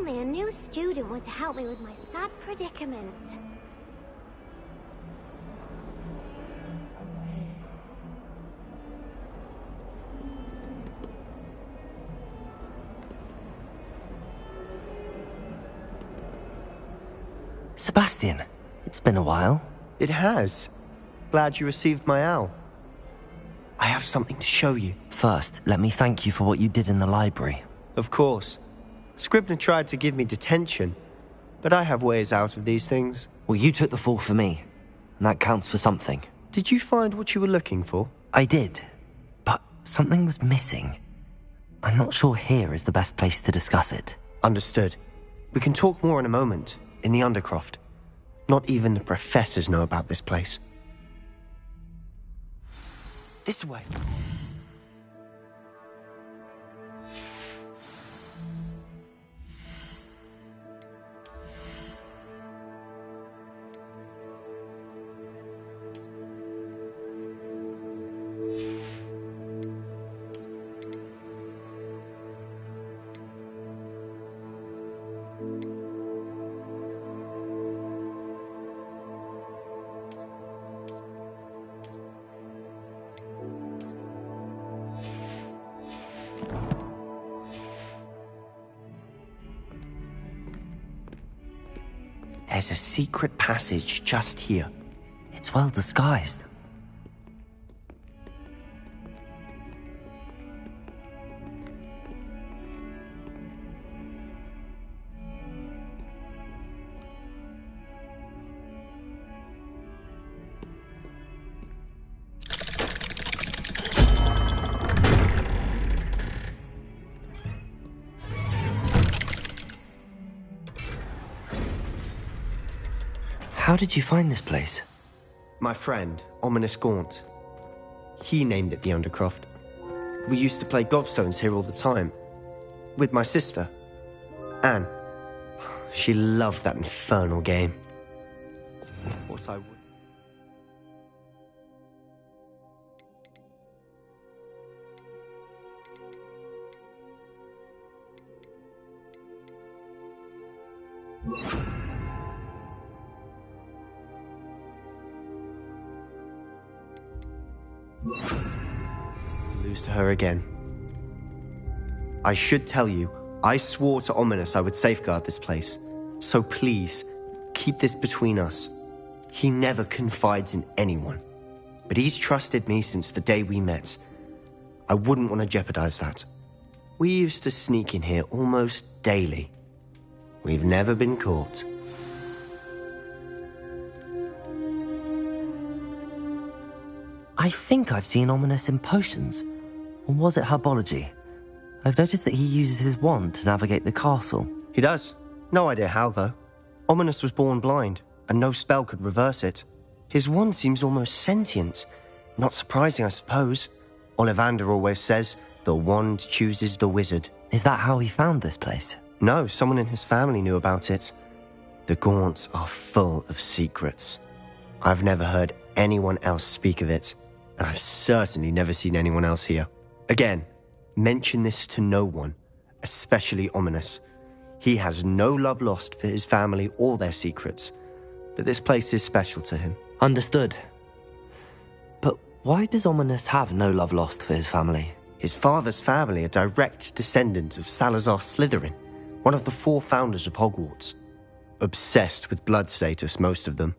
only a new student were to help me with my sad predicament. Sebastian, it's been a while. It has. Glad you received my owl. I have something to show you. First, let me thank you for what you did in the library. Of course. Scribner tried to give me detention, but I have ways out of these things. Well, you took the fall for me, and that counts for something. Did you find what you were looking for? I did, but something was missing. I'm not sure here is the best place to discuss it. Understood. We can talk more in a moment, in the Undercroft. Not even the professors know about this place. This way. There's a secret passage just here. It's well disguised. How did you find this place? My friend, Ominous Gaunt. He named it the Undercroft. We used to play gobstones here all the time. With my sister, Anne. She loved that infernal game. What I would... To lose to her again. I should tell you, I swore to Ominous I would safeguard this place. So please, keep this between us. He never confides in anyone. But he's trusted me since the day we met. I wouldn't want to jeopardize that. We used to sneak in here almost daily. We've never been caught. I think I've seen Ominous in potions. Or was it herbology? I've noticed that he uses his wand to navigate the castle. He does. No idea how, though. Ominous was born blind, and no spell could reverse it. His wand seems almost sentient. Not surprising, I suppose. Ollivander always says, the wand chooses the wizard. Is that how he found this place? No, someone in his family knew about it. The Gaunts are full of secrets. I've never heard anyone else speak of it, and I've certainly never seen anyone else here. Again, mention this to no one, especially Ominous. He has no love lost for his family or their secrets, but this place is special to him. Understood. But why does Ominous have no love lost for his family? His father's family are direct descendants of Salazar Slytherin, one of the 4 founders of Hogwarts. Obsessed with blood status, most of them.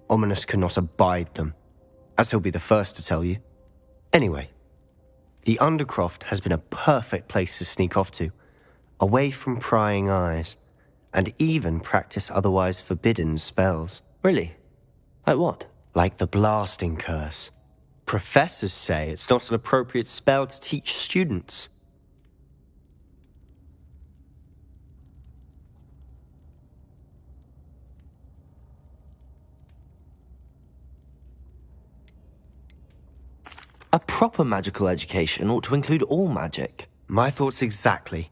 Ominous cannot abide them, as he'll be the first to tell you. Anyway, the Undercroft has been a perfect place to sneak off to, away from prying eyes, and even practice otherwise forbidden spells. Really? Like what? Like the blasting curse. Professors say it's not an appropriate spell to teach students. A proper magical education ought to include all magic. My thoughts exactly.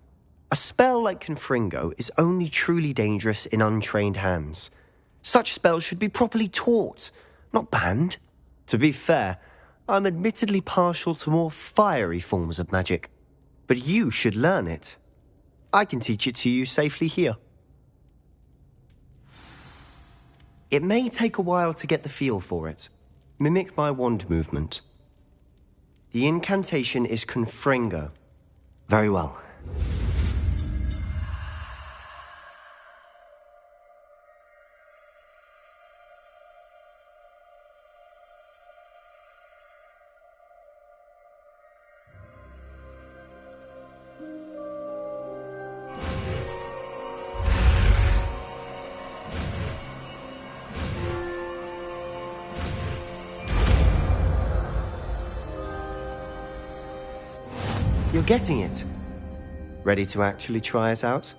A spell like Confringo is only truly dangerous in untrained hands. Such spells should be properly taught, not banned. To be fair, I'm admittedly partial to more fiery forms of magic. But you should learn it. I can teach it to you safely here. It may take a while to get the feel for it. Mimic my wand movement. The incantation is Confringo. Very well. You're getting it. Ready to actually try it out?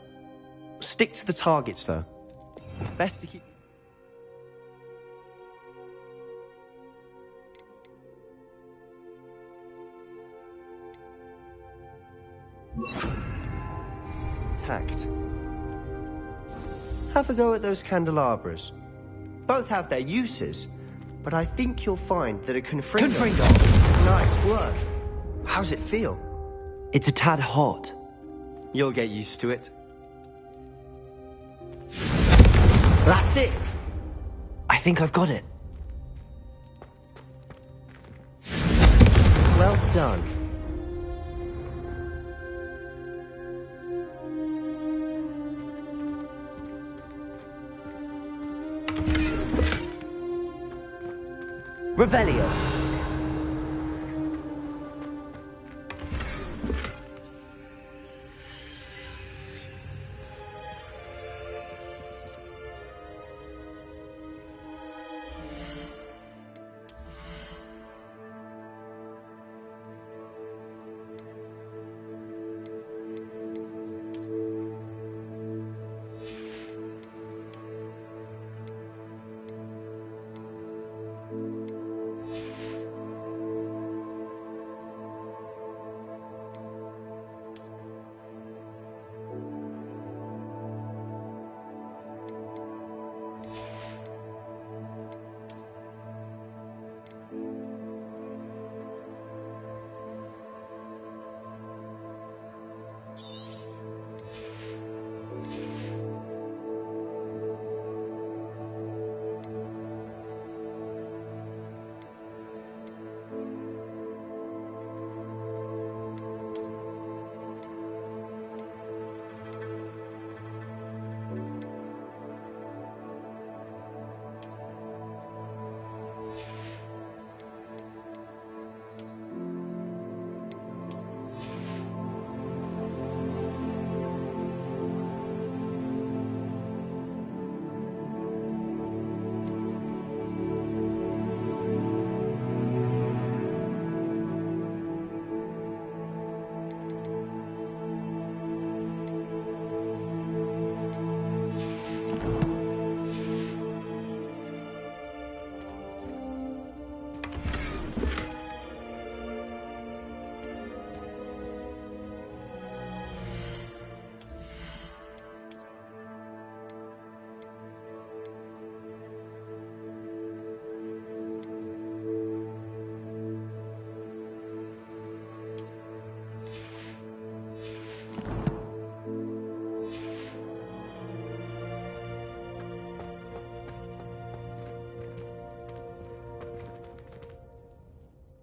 Stick to the targets, though. Best to keep... Tact. Have a go at those candelabras. Both have their uses, but I think you'll find that a Confringo... Nice work. How's it feel? It's a tad hot. You'll get used to it. That's it! I think I've got it. Well done. Revelio.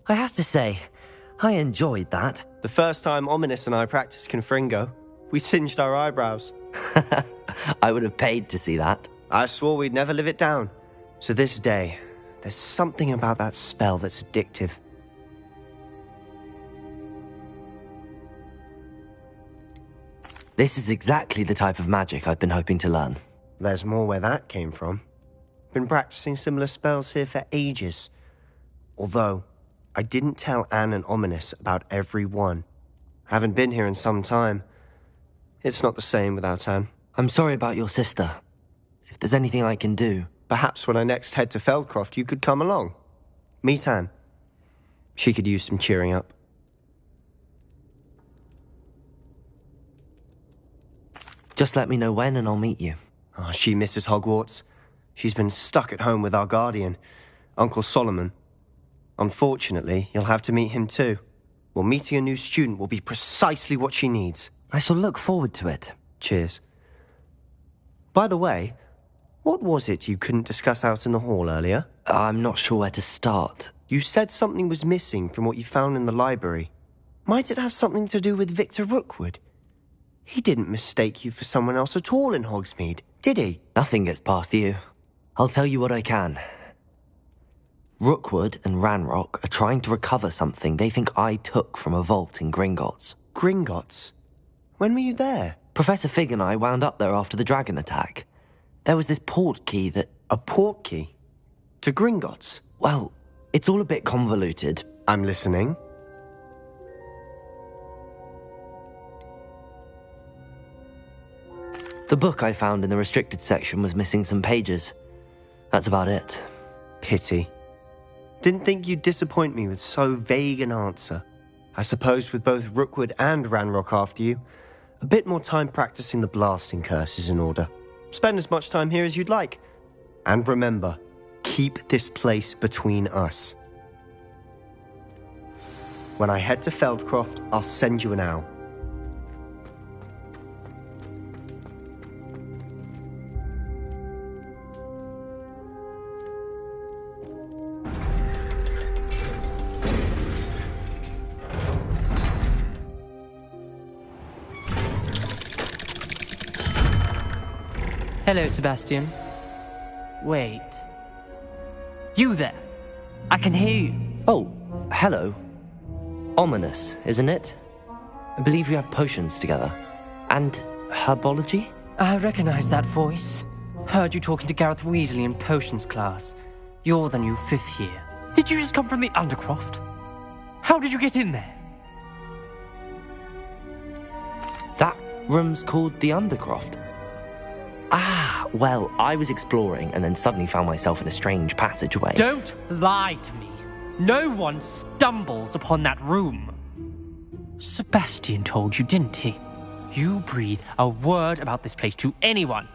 I have to say, I enjoyed that. The first time Ominous and I practiced Confringo, we singed our eyebrows. I would have paid to see that. I swore we'd never live it down. To this day, there's something about that spell that's addictive. This is exactly the type of magic I've been hoping to learn. There's more where that came from. Been practicing similar spells here for ages. Although, I didn't tell Anne and Ominous about every one. Haven't been here in some time. It's not the same without Anne. I'm sorry about your sister. If there's anything I can do... Perhaps when I next head to Feldcroft, you could come along. Meet Anne. She could use some cheering up. Just let me know when and I'll meet you. Oh, she misses Hogwarts. She's been stuck at home with our guardian, Uncle Solomon. Unfortunately, you'll have to meet him too. Well, meeting a new student will be precisely what she needs. I shall look forward to it. Cheers. By the way, what was it you couldn't discuss out in the hall earlier? I'm not sure where to start. You said something was missing from what you found in the library. Might it have something to do with Victor Rookwood? He didn't mistake you for someone else at all in Hogsmeade, did he? Nothing gets past you. I'll tell you what I can. Rookwood and Ranrock are trying to recover something they think I took from a vault in Gringotts. Gringotts? When were you there? Professor Fig and I wound up there after the dragon attack. There was this port key that... A port key? To Gringotts? Well, it's all a bit convoluted. I'm listening. The book I found in the restricted section was missing some pages. That's about it. Pity. Didn't think you'd disappoint me with so vague an answer. I suppose with both Rookwood and Ranrock after you, a bit more time practicing the blasting curse is in order. Spend as much time here as you'd like. And remember, keep this place between us. When I head to Feldcroft, I'll send you an owl. Hello, Sebastian. Wait. You there? I can hear you. Oh, hello. Ominous, isn't it? I believe we have potions together. And herbology? I recognize that voice. Heard you talking to Gareth Weasley in potions class. You're the new 5th year. Did you just come from the Undercroft? How did you get in there? That room's called the Undercroft. Ah, well, I was exploring and then suddenly found myself in a strange passageway. Don't lie to me. No one stumbles upon that room. Sebastian told you, didn't he? You breathe a word about this place to anyone,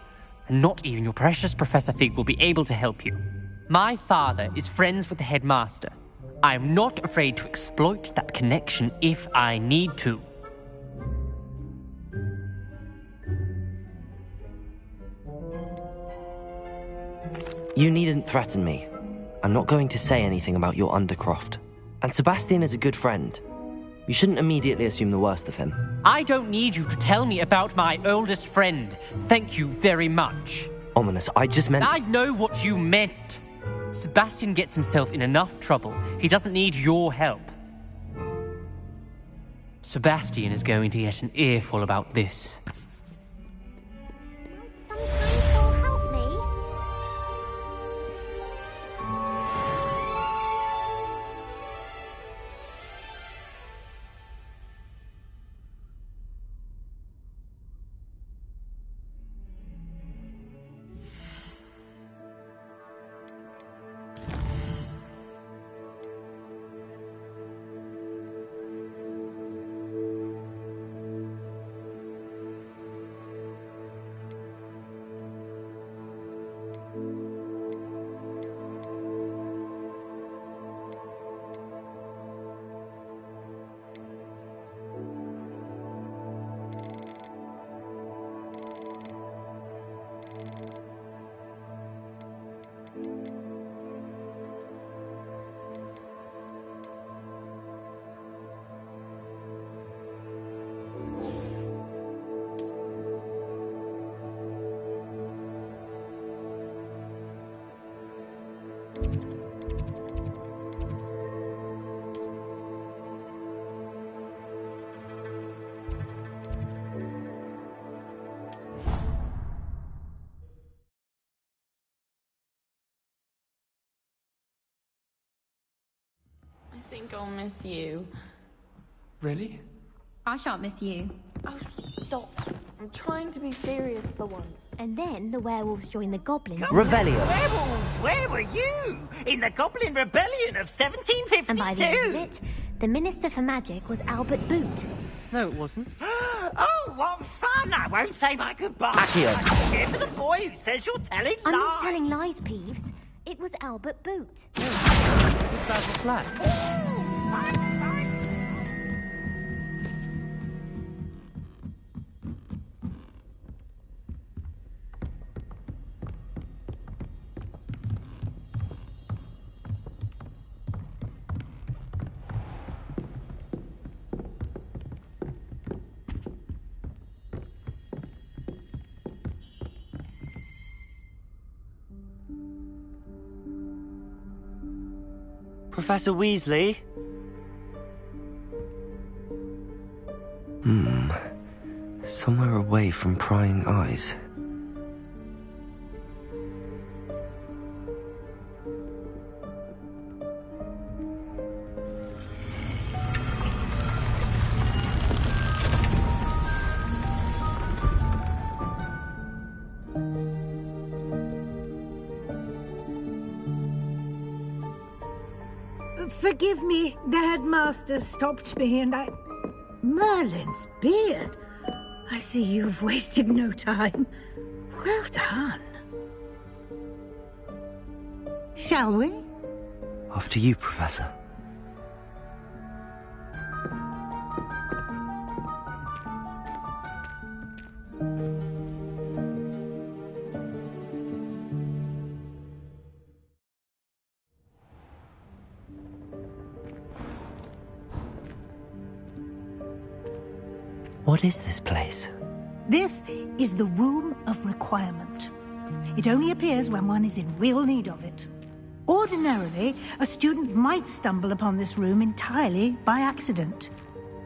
and not even your precious Professor Fig will be able to help you. My father is friends with the headmaster. I am not afraid to exploit that connection if I need to. You needn't threaten me. I'm not going to say anything about your Undercroft. And Sebastian is a good friend. You shouldn't immediately assume the worst of him. I don't need you to tell me about my oldest friend. Thank you very much. Ominous, I just meant... I know what you meant. Sebastian gets himself in enough trouble. He doesn't need your help. Sebastian is going to get an earful about this. I think I'll miss you. Really? I shan't miss you. Oh, stop. I'm trying to be serious for once. And then the werewolves joined the goblins. Revelio. Werewolves, where were you? In the Goblin Rebellion of 1752? And by the end of it, the Minister for Magic was Albert Boot. No, it wasn't. Oh, what fun! I won't say my goodbyes. Accio. I'm here for the boy who says you're telling lies. I'm not telling lies, Peeves. It was Albert Boot. This is Basil Flack. Professor Weasley? Somewhere away from prying eyes. Forgive me, the headmaster stopped me and I... Merlin's beard. I see you've wasted no time. Well done. Shall we? After you, Professor. What is this place? This is the Room of Requirement. It only appears when one is in real need of it. Ordinarily, a student might stumble upon this room entirely by accident.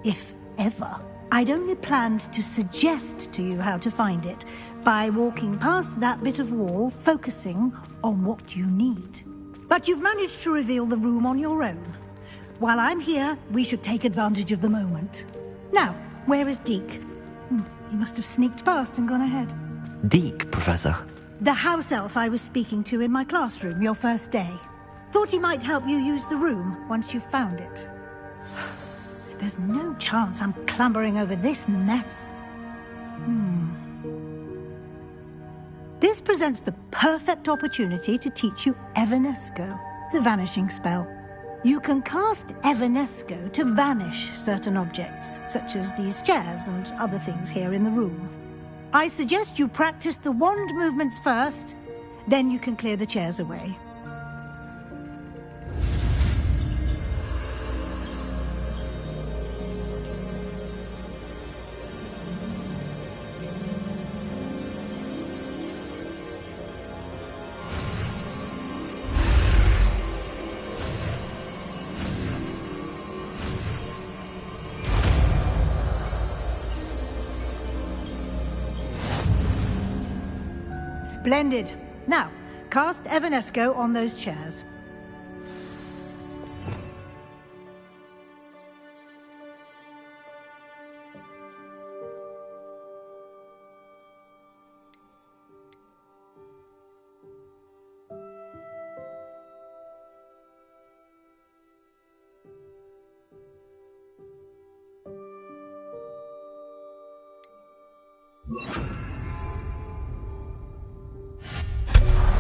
If ever. I'd only planned to suggest to you how to find it by walking past that bit of wall, focusing on what you need. But you've managed to reveal the room on your own. While I'm here, we should take advantage of the moment. Now, where is Deke? He must have sneaked past and gone ahead. Deke, Professor. The house elf I was speaking to in my classroom your first day. Thought he might help you use the room once you've found it. There's no chance I'm clambering over this mess. This presents the perfect opportunity to teach you Evanesco, the vanishing spell. You can cast Evanesco to vanish certain objects, such as these chairs and other things here in the room. I suggest you practice the wand movements first, then you can clear the chairs away. Splendid. Now, cast Evanesco on those chairs.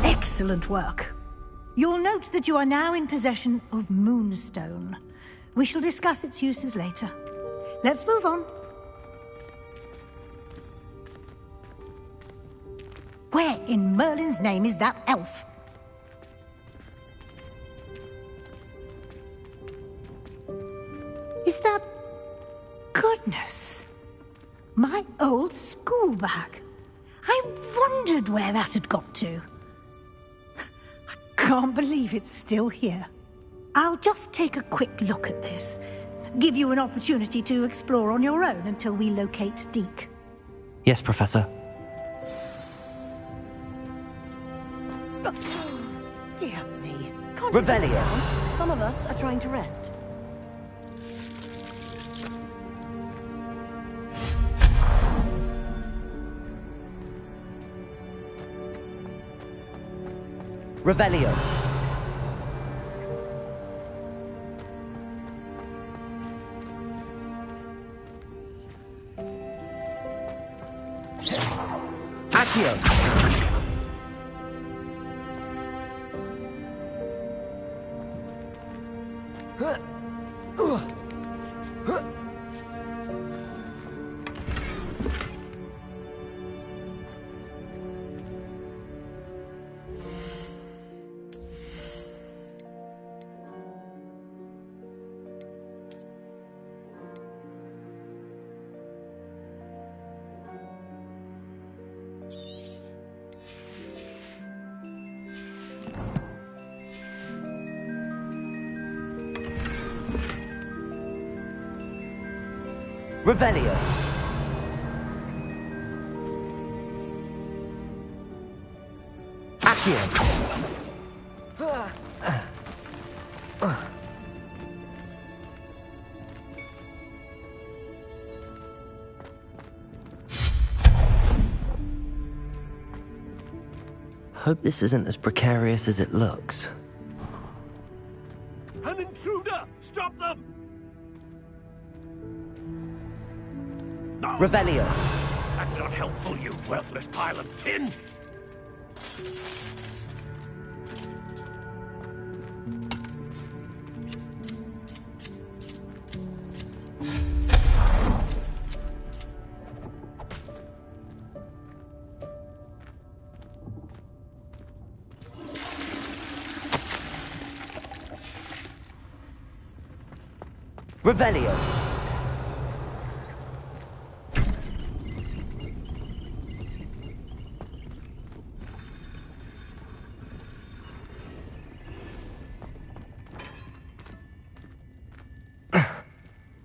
Excellent work. You'll note that you are now in possession of Moonstone. We shall discuss its uses later. Let's move on. Where in Merlin's name is that elf? Is that... Goodness! My old school bag. I wondered where that had got to. Can't believe it's still here. I'll just take a quick look at this. Give you an opportunity to explore on your own until we locate Deke. Yes, Professor. Dear me. Can't Revelio. you sit down? Some of us are trying to rest. Revelio. Accio. Revelio. Accio. Hope this isn't as precarious as it looks. An intruder! Stop them! No. Revelio. That's not helpful, you worthless pile of tin! Revelio.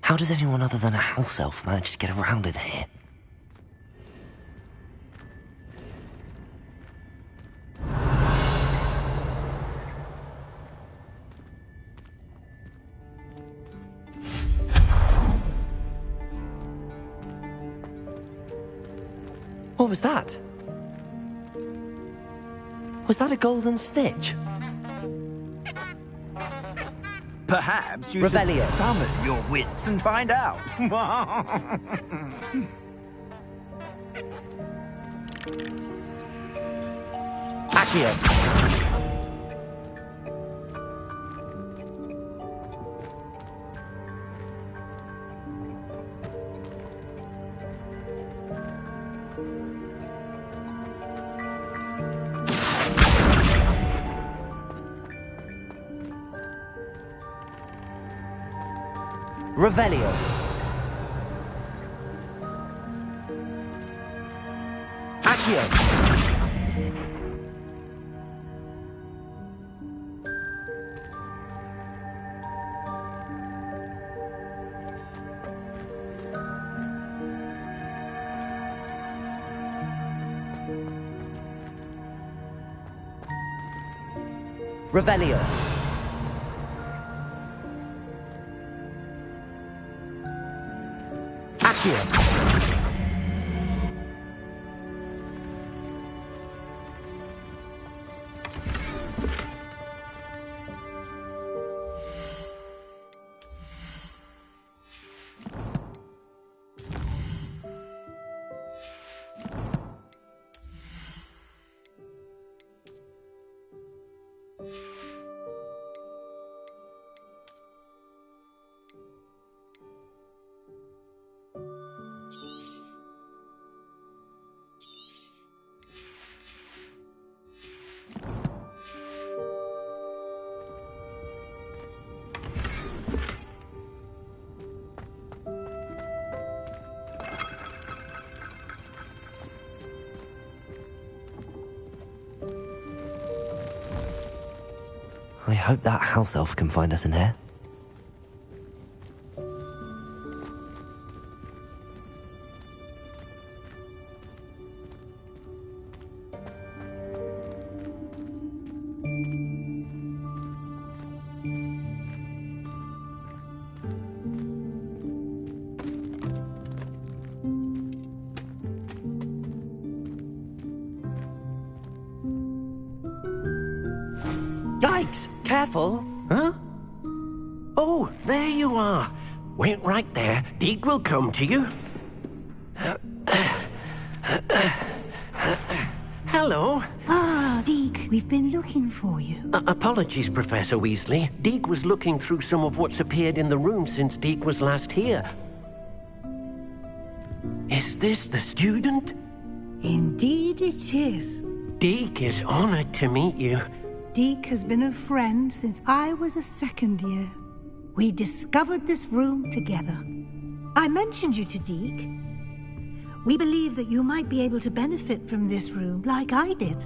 How does anyone other than a house elf manage to get around in here? What was that? Was that a golden snitch? Perhaps you Revelio. should summon your wits and find out. Accio. Revelio. Accio. Revelio. Accio. I hope that house elf can find us in here. Yikes! Careful! Huh? Oh, there you are. Wait right there. Deke will come to you. Hello. Ah, Deke, we've been looking for you. Apologies, Professor Weasley. Deke was looking through some of what's appeared in the room since Deke was last here. Is this the student? Indeed it is. Deke is honored to meet you. Deke has been a friend since I was a second year. We discovered this room together. I mentioned you to Deke. We believe that you might be able to benefit from this room like I did.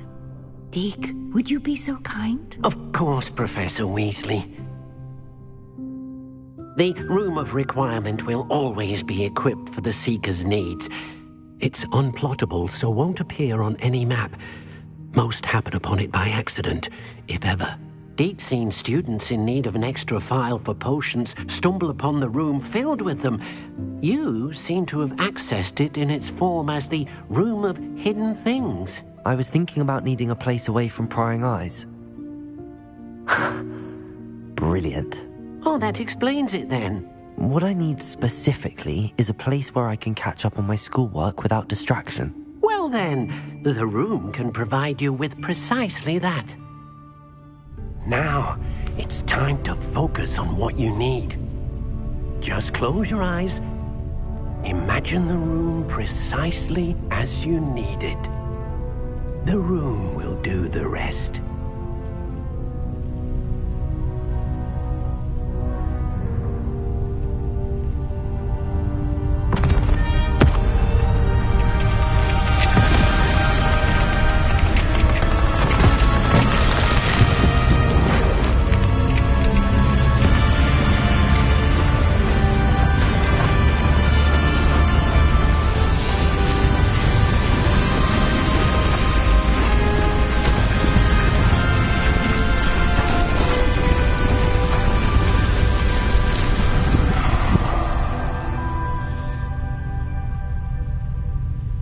Deke, would you be so kind? Of course, Professor Weasley. The Room of Requirement will always be equipped for the Seeker's needs. It's unplottable, so won't appear on any map. Most happen upon it by accident, if ever. Deep-seen students in need of an extra file for potions stumble upon the room filled with them. You seem to have accessed it in its form as the Room of Hidden Things. I was thinking about needing a place away from prying eyes. Brilliant. Oh, that explains it then. What I need specifically is a place where I can catch up on my schoolwork without distraction. Well then, the room can provide you with precisely that. Now, it's time to focus on what you need. Just close your eyes. Imagine the room precisely as you need it. The room will do the rest.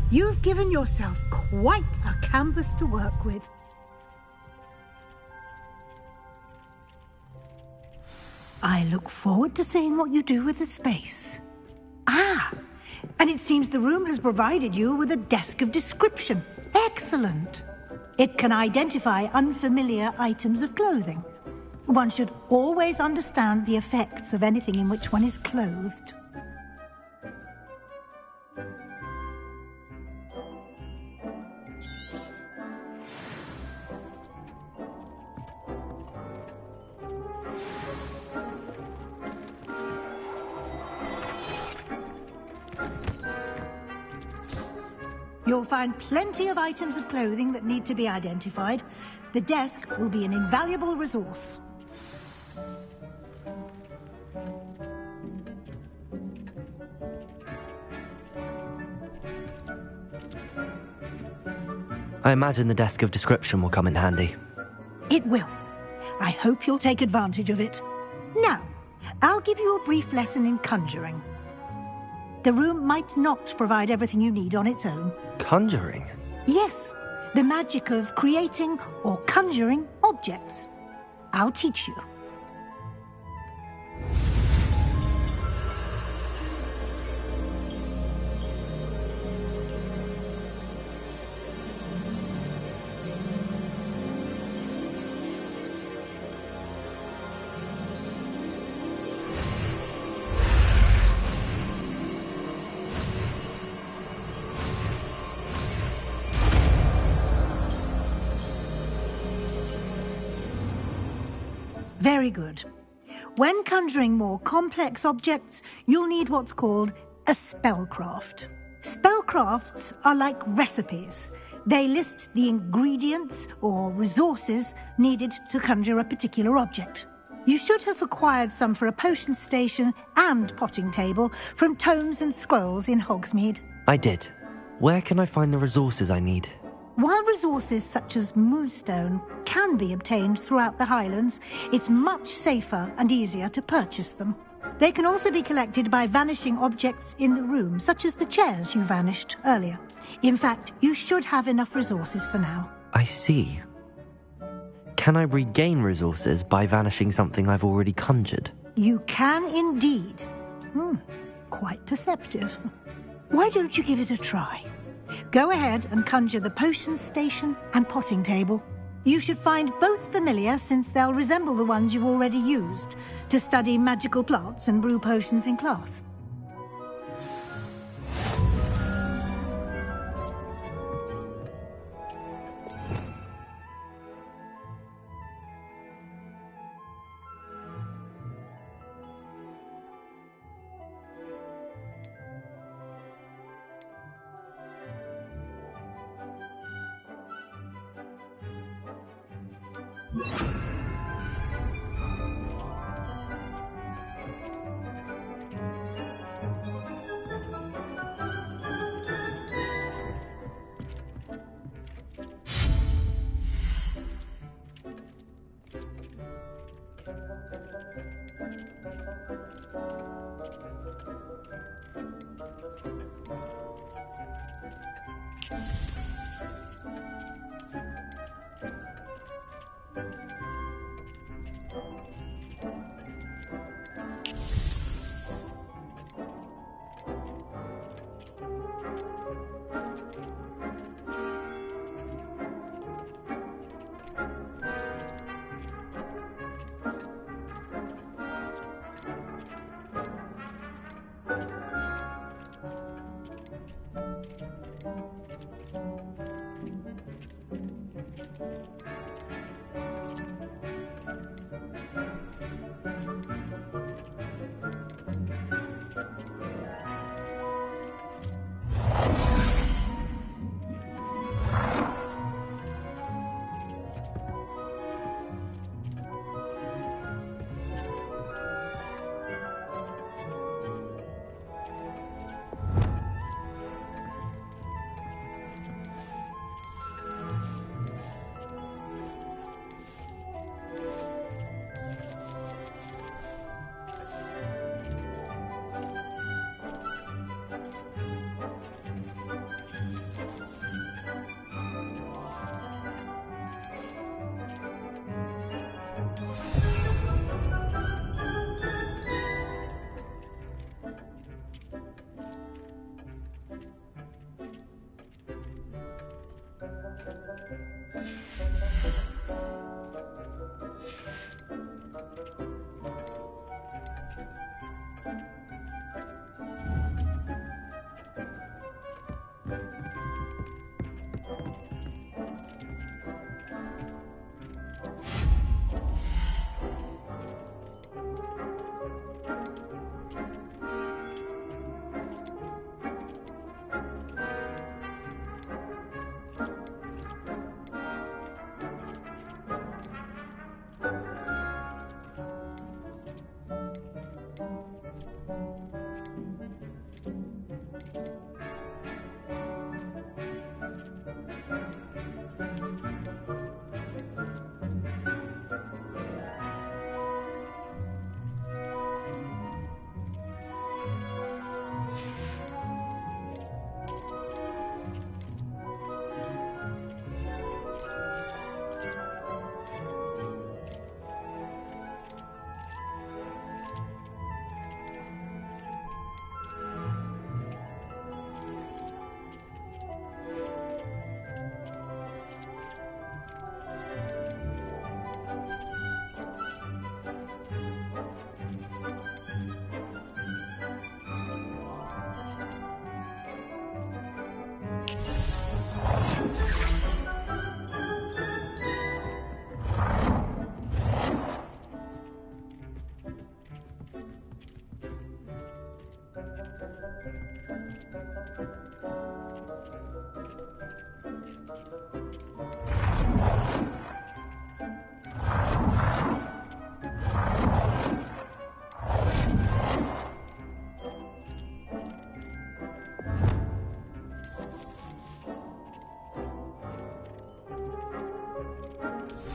You've given yourself quite a canvas to work with. I look forward to seeing what you do with the space. Ah, and it seems the room has provided you with a desk of description. Excellent. It can identify unfamiliar items of clothing. One should always understand the effects of anything in which one is clothed. You'll find plenty of items of clothing that need to be identified. The desk will be an invaluable resource. I imagine the desk of description will come in handy. It will. I hope you'll take advantage of it. Now, I'll give you a brief lesson in conjuring. The room might not provide everything you need on its own. Conjuring? Yes, the magic of creating or conjuring objects. I'll teach you. Very good. When conjuring more complex objects, you'll need what's called a spellcraft. Spellcrafts are like recipes. They list the ingredients or resources needed to conjure a particular object. You should have acquired some for a potion station and potting table from tomes and scrolls in Hogsmeade. I did. Where can I find the resources I need? While resources such as moonstone can be obtained throughout the Highlands, it's much safer and easier to purchase them. They can also be collected by vanishing objects in the room, such as the chairs you vanished earlier. In fact, you should have enough resources for now. I see. Can I regain resources by vanishing something I've already conjured? You can indeed. Quite perceptive. Why don't you give it a try? Go ahead and conjure the potion station and potting table. You should find both familiar, since they'll resemble the ones you've already used to study magical plants and brew potions in class.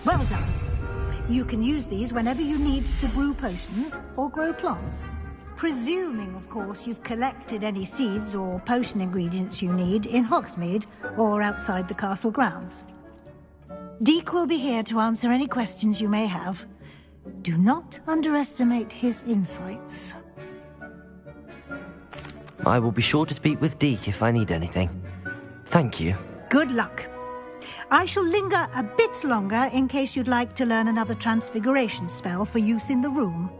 Well done. You can use these whenever you need to brew potions or grow plants. Presuming, of course, you've collected any seeds or potion ingredients you need in Hogsmeade or outside the castle grounds. Deke will be here to answer any questions you may have. Do not underestimate his insights. I will be sure to speak with Deke if I need anything. Thank you. Good luck. I shall linger a bit longer in case you'd like to learn another transfiguration spell for use in the room.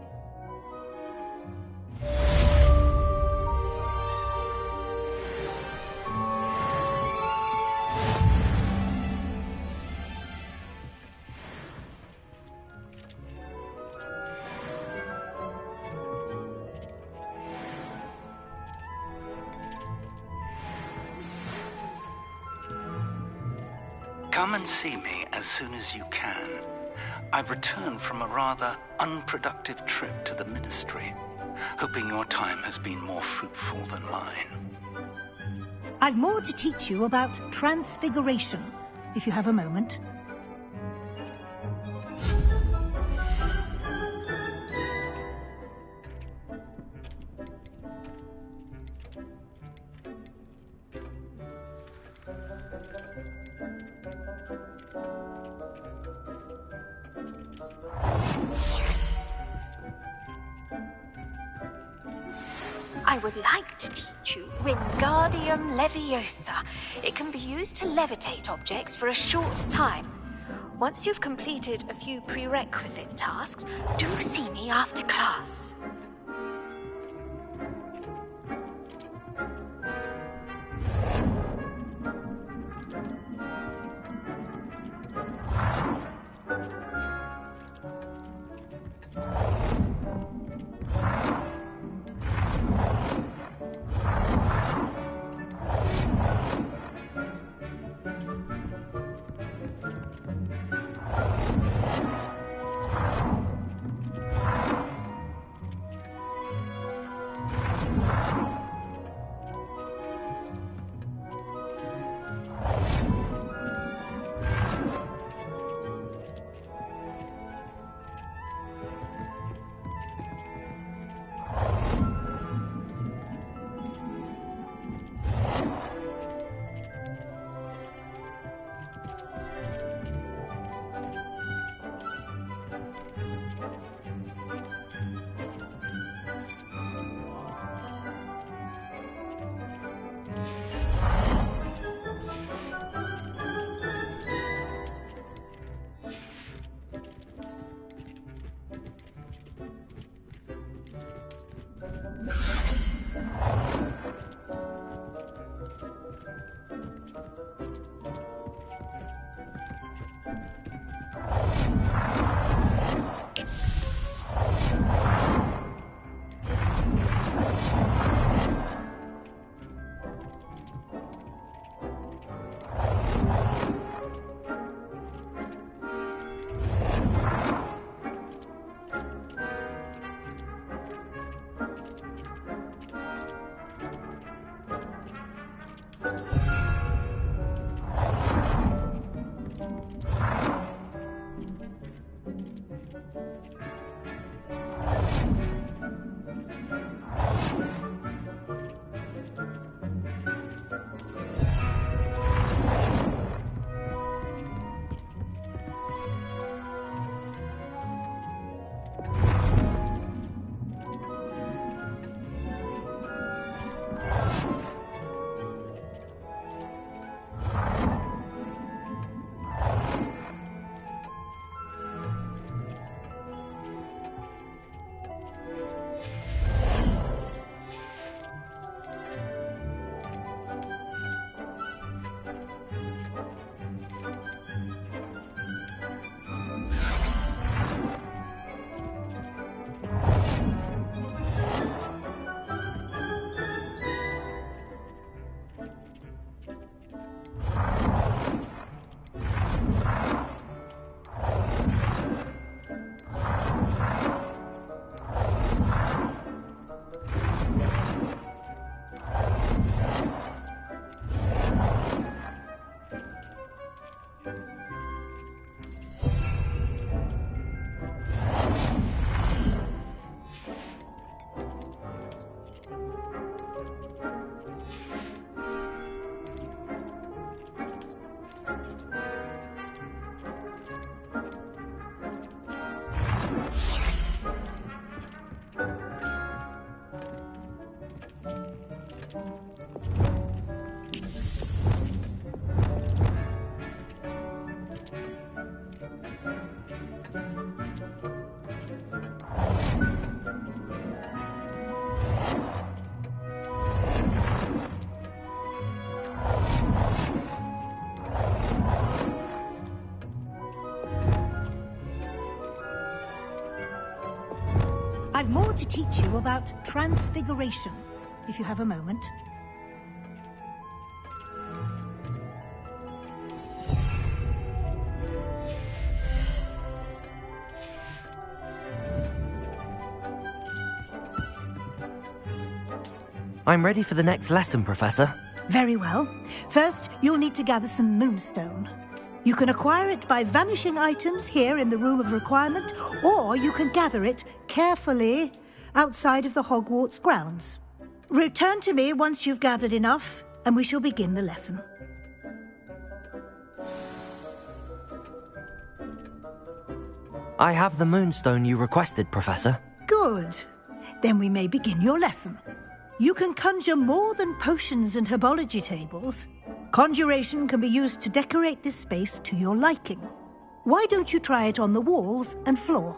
Come and see me as soon as you can. I've returned from a rather unproductive trip to the Ministry, hoping your time has been more fruitful than mine. I've more to teach you about transfiguration, if you have a moment. I would like to teach you Wingardium Leviosa. It can be used to levitate objects for a short time. Once you've completed a few prerequisite tasks, do see me after class. I've more to teach you about transfiguration, if you have a moment. I'm ready for the next lesson, Professor. Very well. First, you'll need to gather some moonstone. You can acquire it by vanishing items here in the Room of Requirement, or you can gather it carefully outside of the Hogwarts grounds. Return to me once you've gathered enough, and we shall begin the lesson. I have the moonstone you requested, Professor. Good. Then we may begin your lesson. You can conjure more than potions and herbology tables. Conjuration can be used to decorate this space to your liking. Why don't you try it on the walls and floor?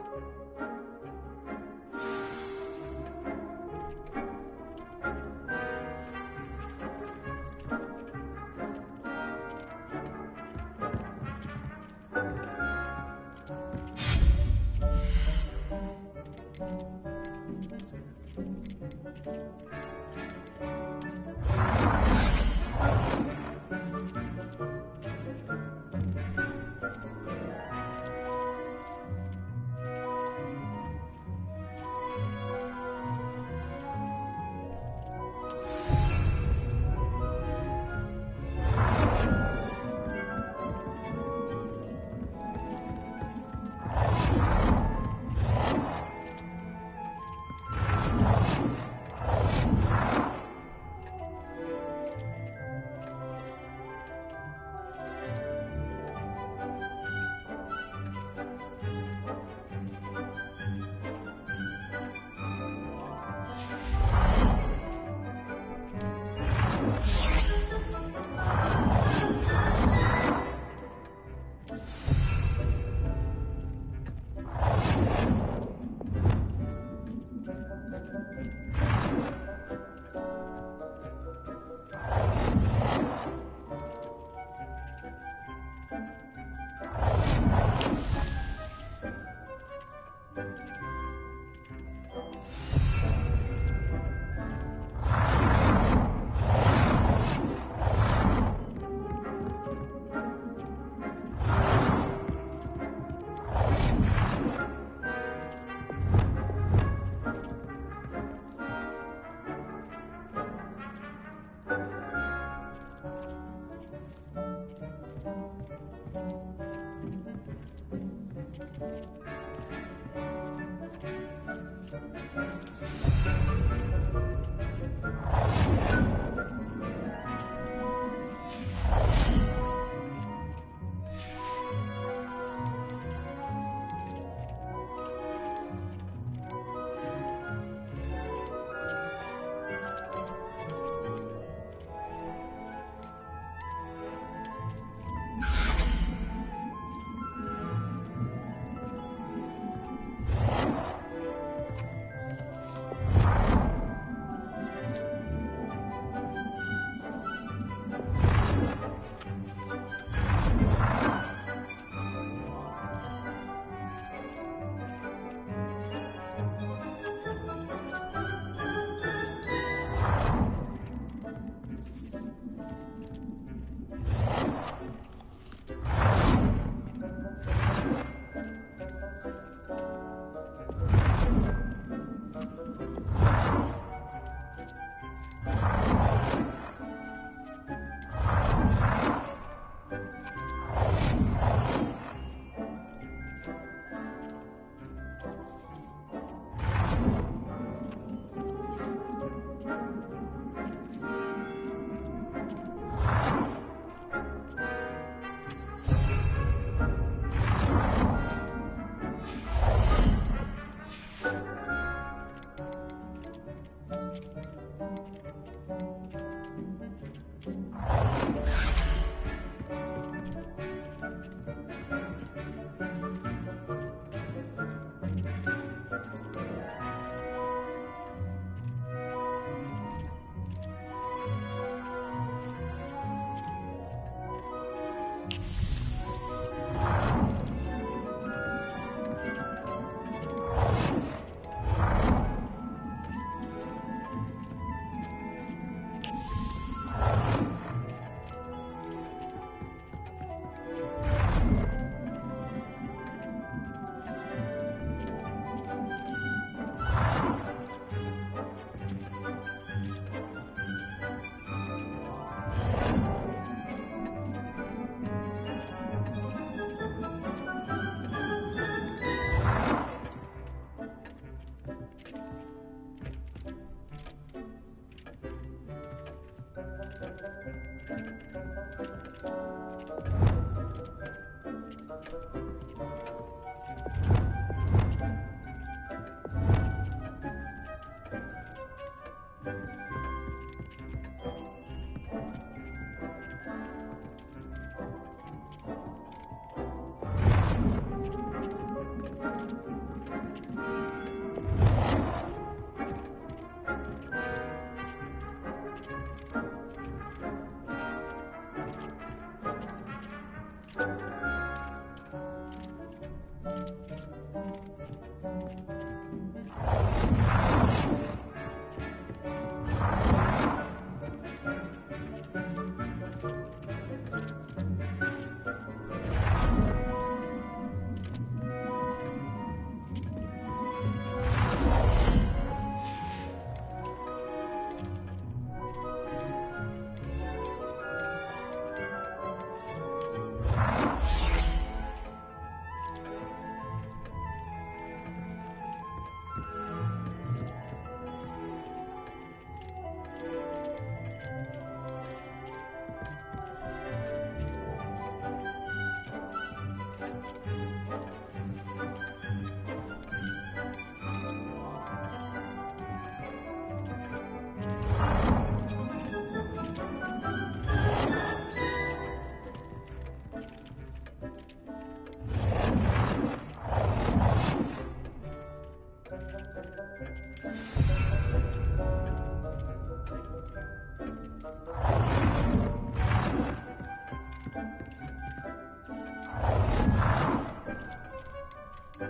Good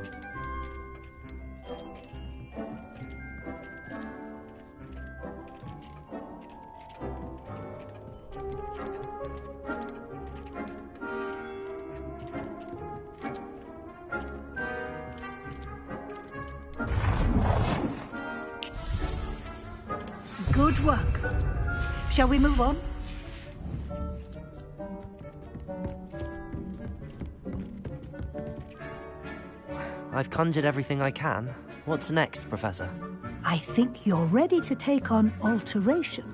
work. Shall we move on? I've conjured everything I can. What's next, Professor? I think you're ready to take on alteration.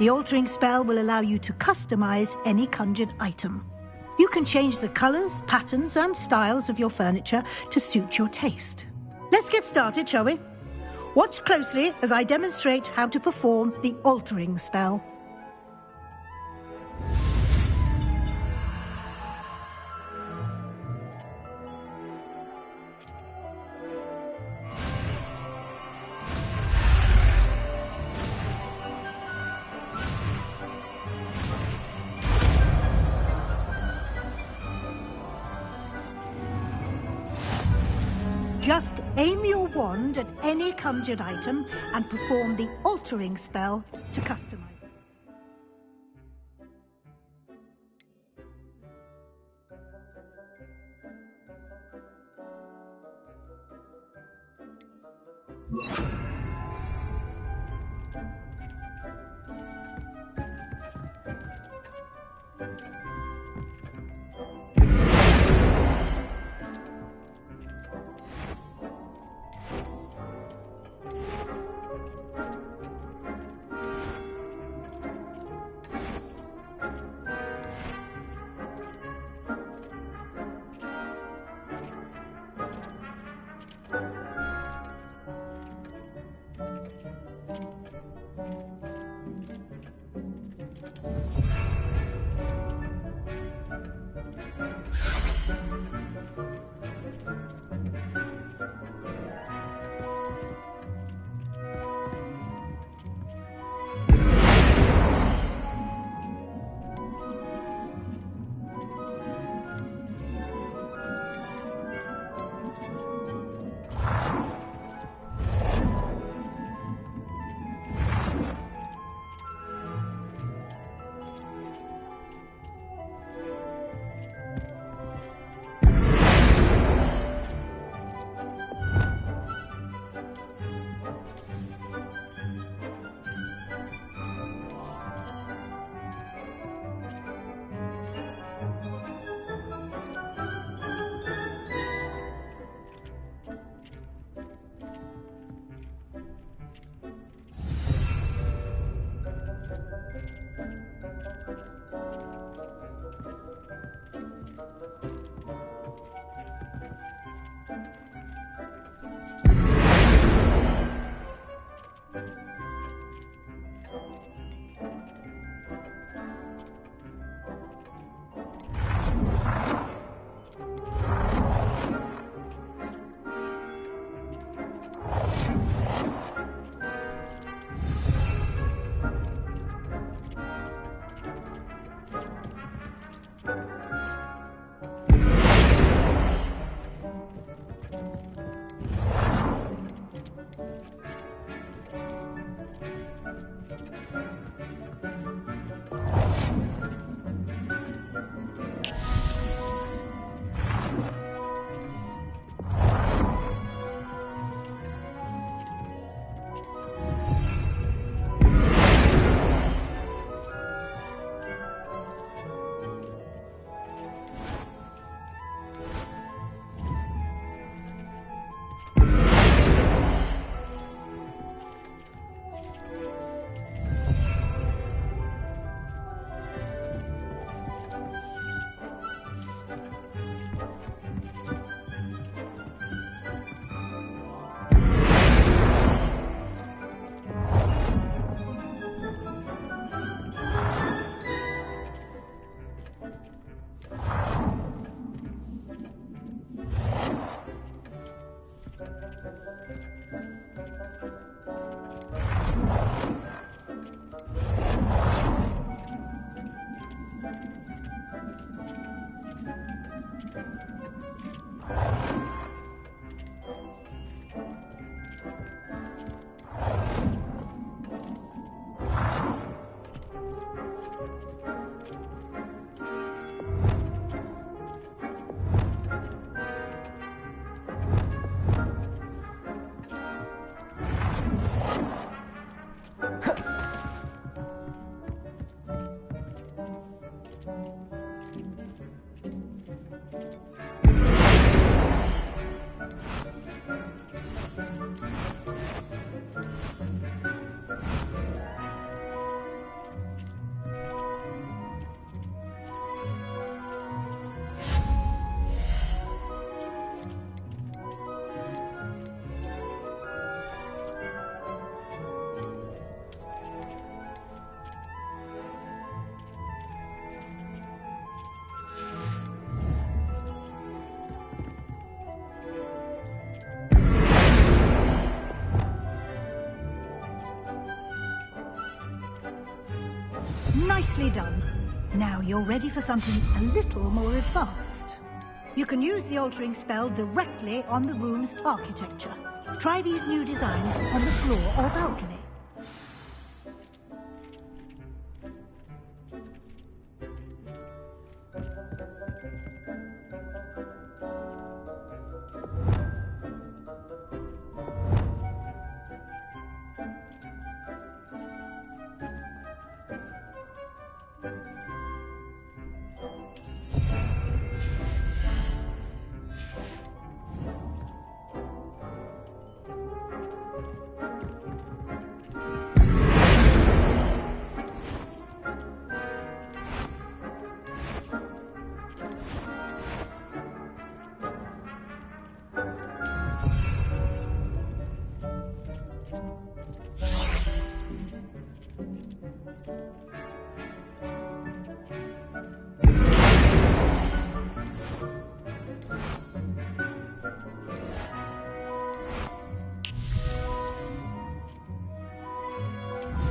The altering spell will allow you to customize any conjured item. You can change the colors, patterns, and styles of your furniture to suit your taste. Let's get started, shall we? Watch closely as I demonstrate how to perform the altering spell. Just aim your wand at any conjured item and perform the altering spell to customize it. Nicely done. Now you're ready for something a little more advanced. You can use the altering spell directly on the room's architecture. Try these new designs on the floor or balcony.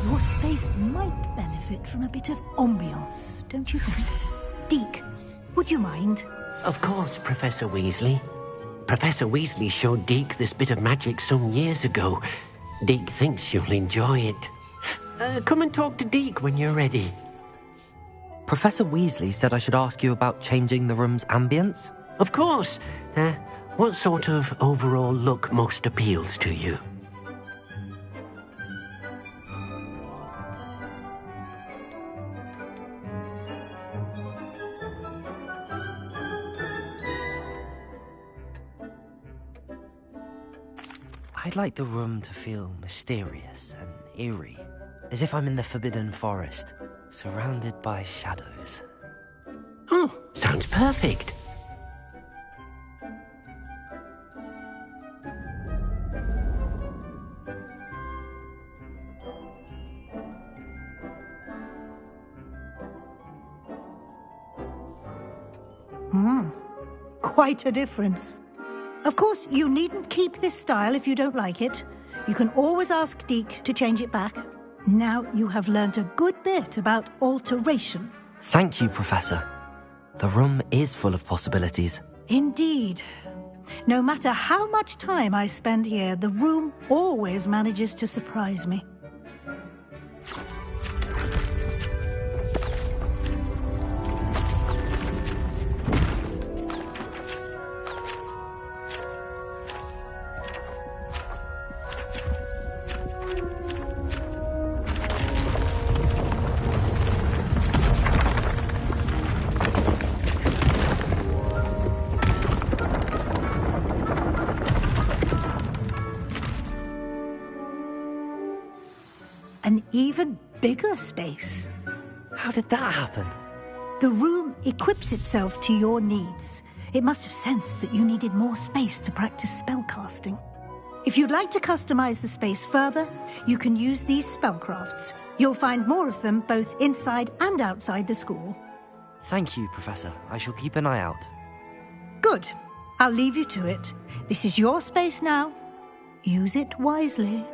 Your space might benefit from a bit of ambiance, don't you think? Deke, would you mind? Of course, Professor Weasley. Professor Weasley showed Deke this bit of magic some years ago. Deke thinks you'll enjoy it. Come and talk to Deke when you're ready. Professor Weasley said I should ask you about changing the room's ambience? Of course. What sort of overall look most appeals to you? I'd like the room to feel mysterious and eerie, as if I'm in the Forbidden Forest, surrounded by shadows. Oh, sounds perfect. Quite a difference. Of course, you needn't keep this style if you don't like it. You can always ask Deke to change it back. Now you have learnt a good bit about alteration. Thank you, Professor. The room is full of possibilities. Indeed. No matter how much time I spend here, the room always manages to surprise me. An even bigger space. How did that happen? The room equips itself to your needs. It must have sensed that you needed more space to practice spellcasting. If you'd like to customize the space further, you can use these spellcrafts. You'll find more of them both inside and outside the school. Thank you, Professor. I shall keep an eye out. Good. I'll leave you to it. This is your space now. Use it wisely.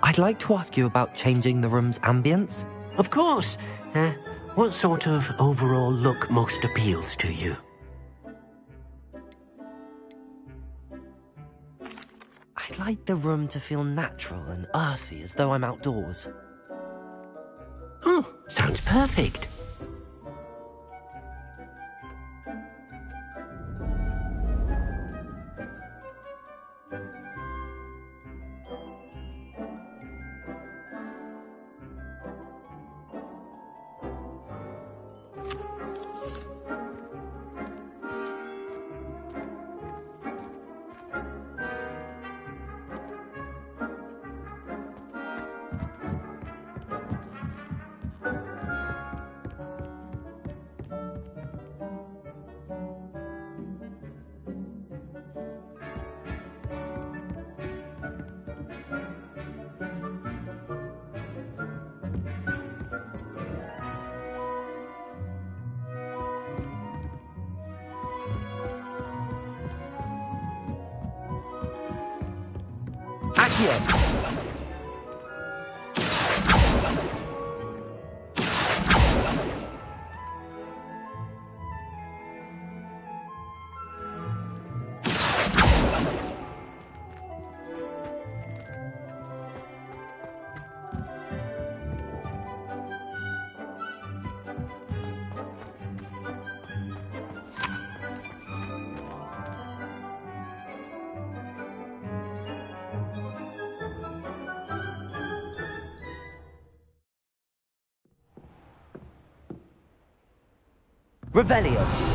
I'd like to ask you about changing the room's ambience. Of course. What sort of overall look most appeals to you? I'd like the room to feel natural and earthy, as though I'm outdoors. Oh, sounds perfect. Accio! Revelio.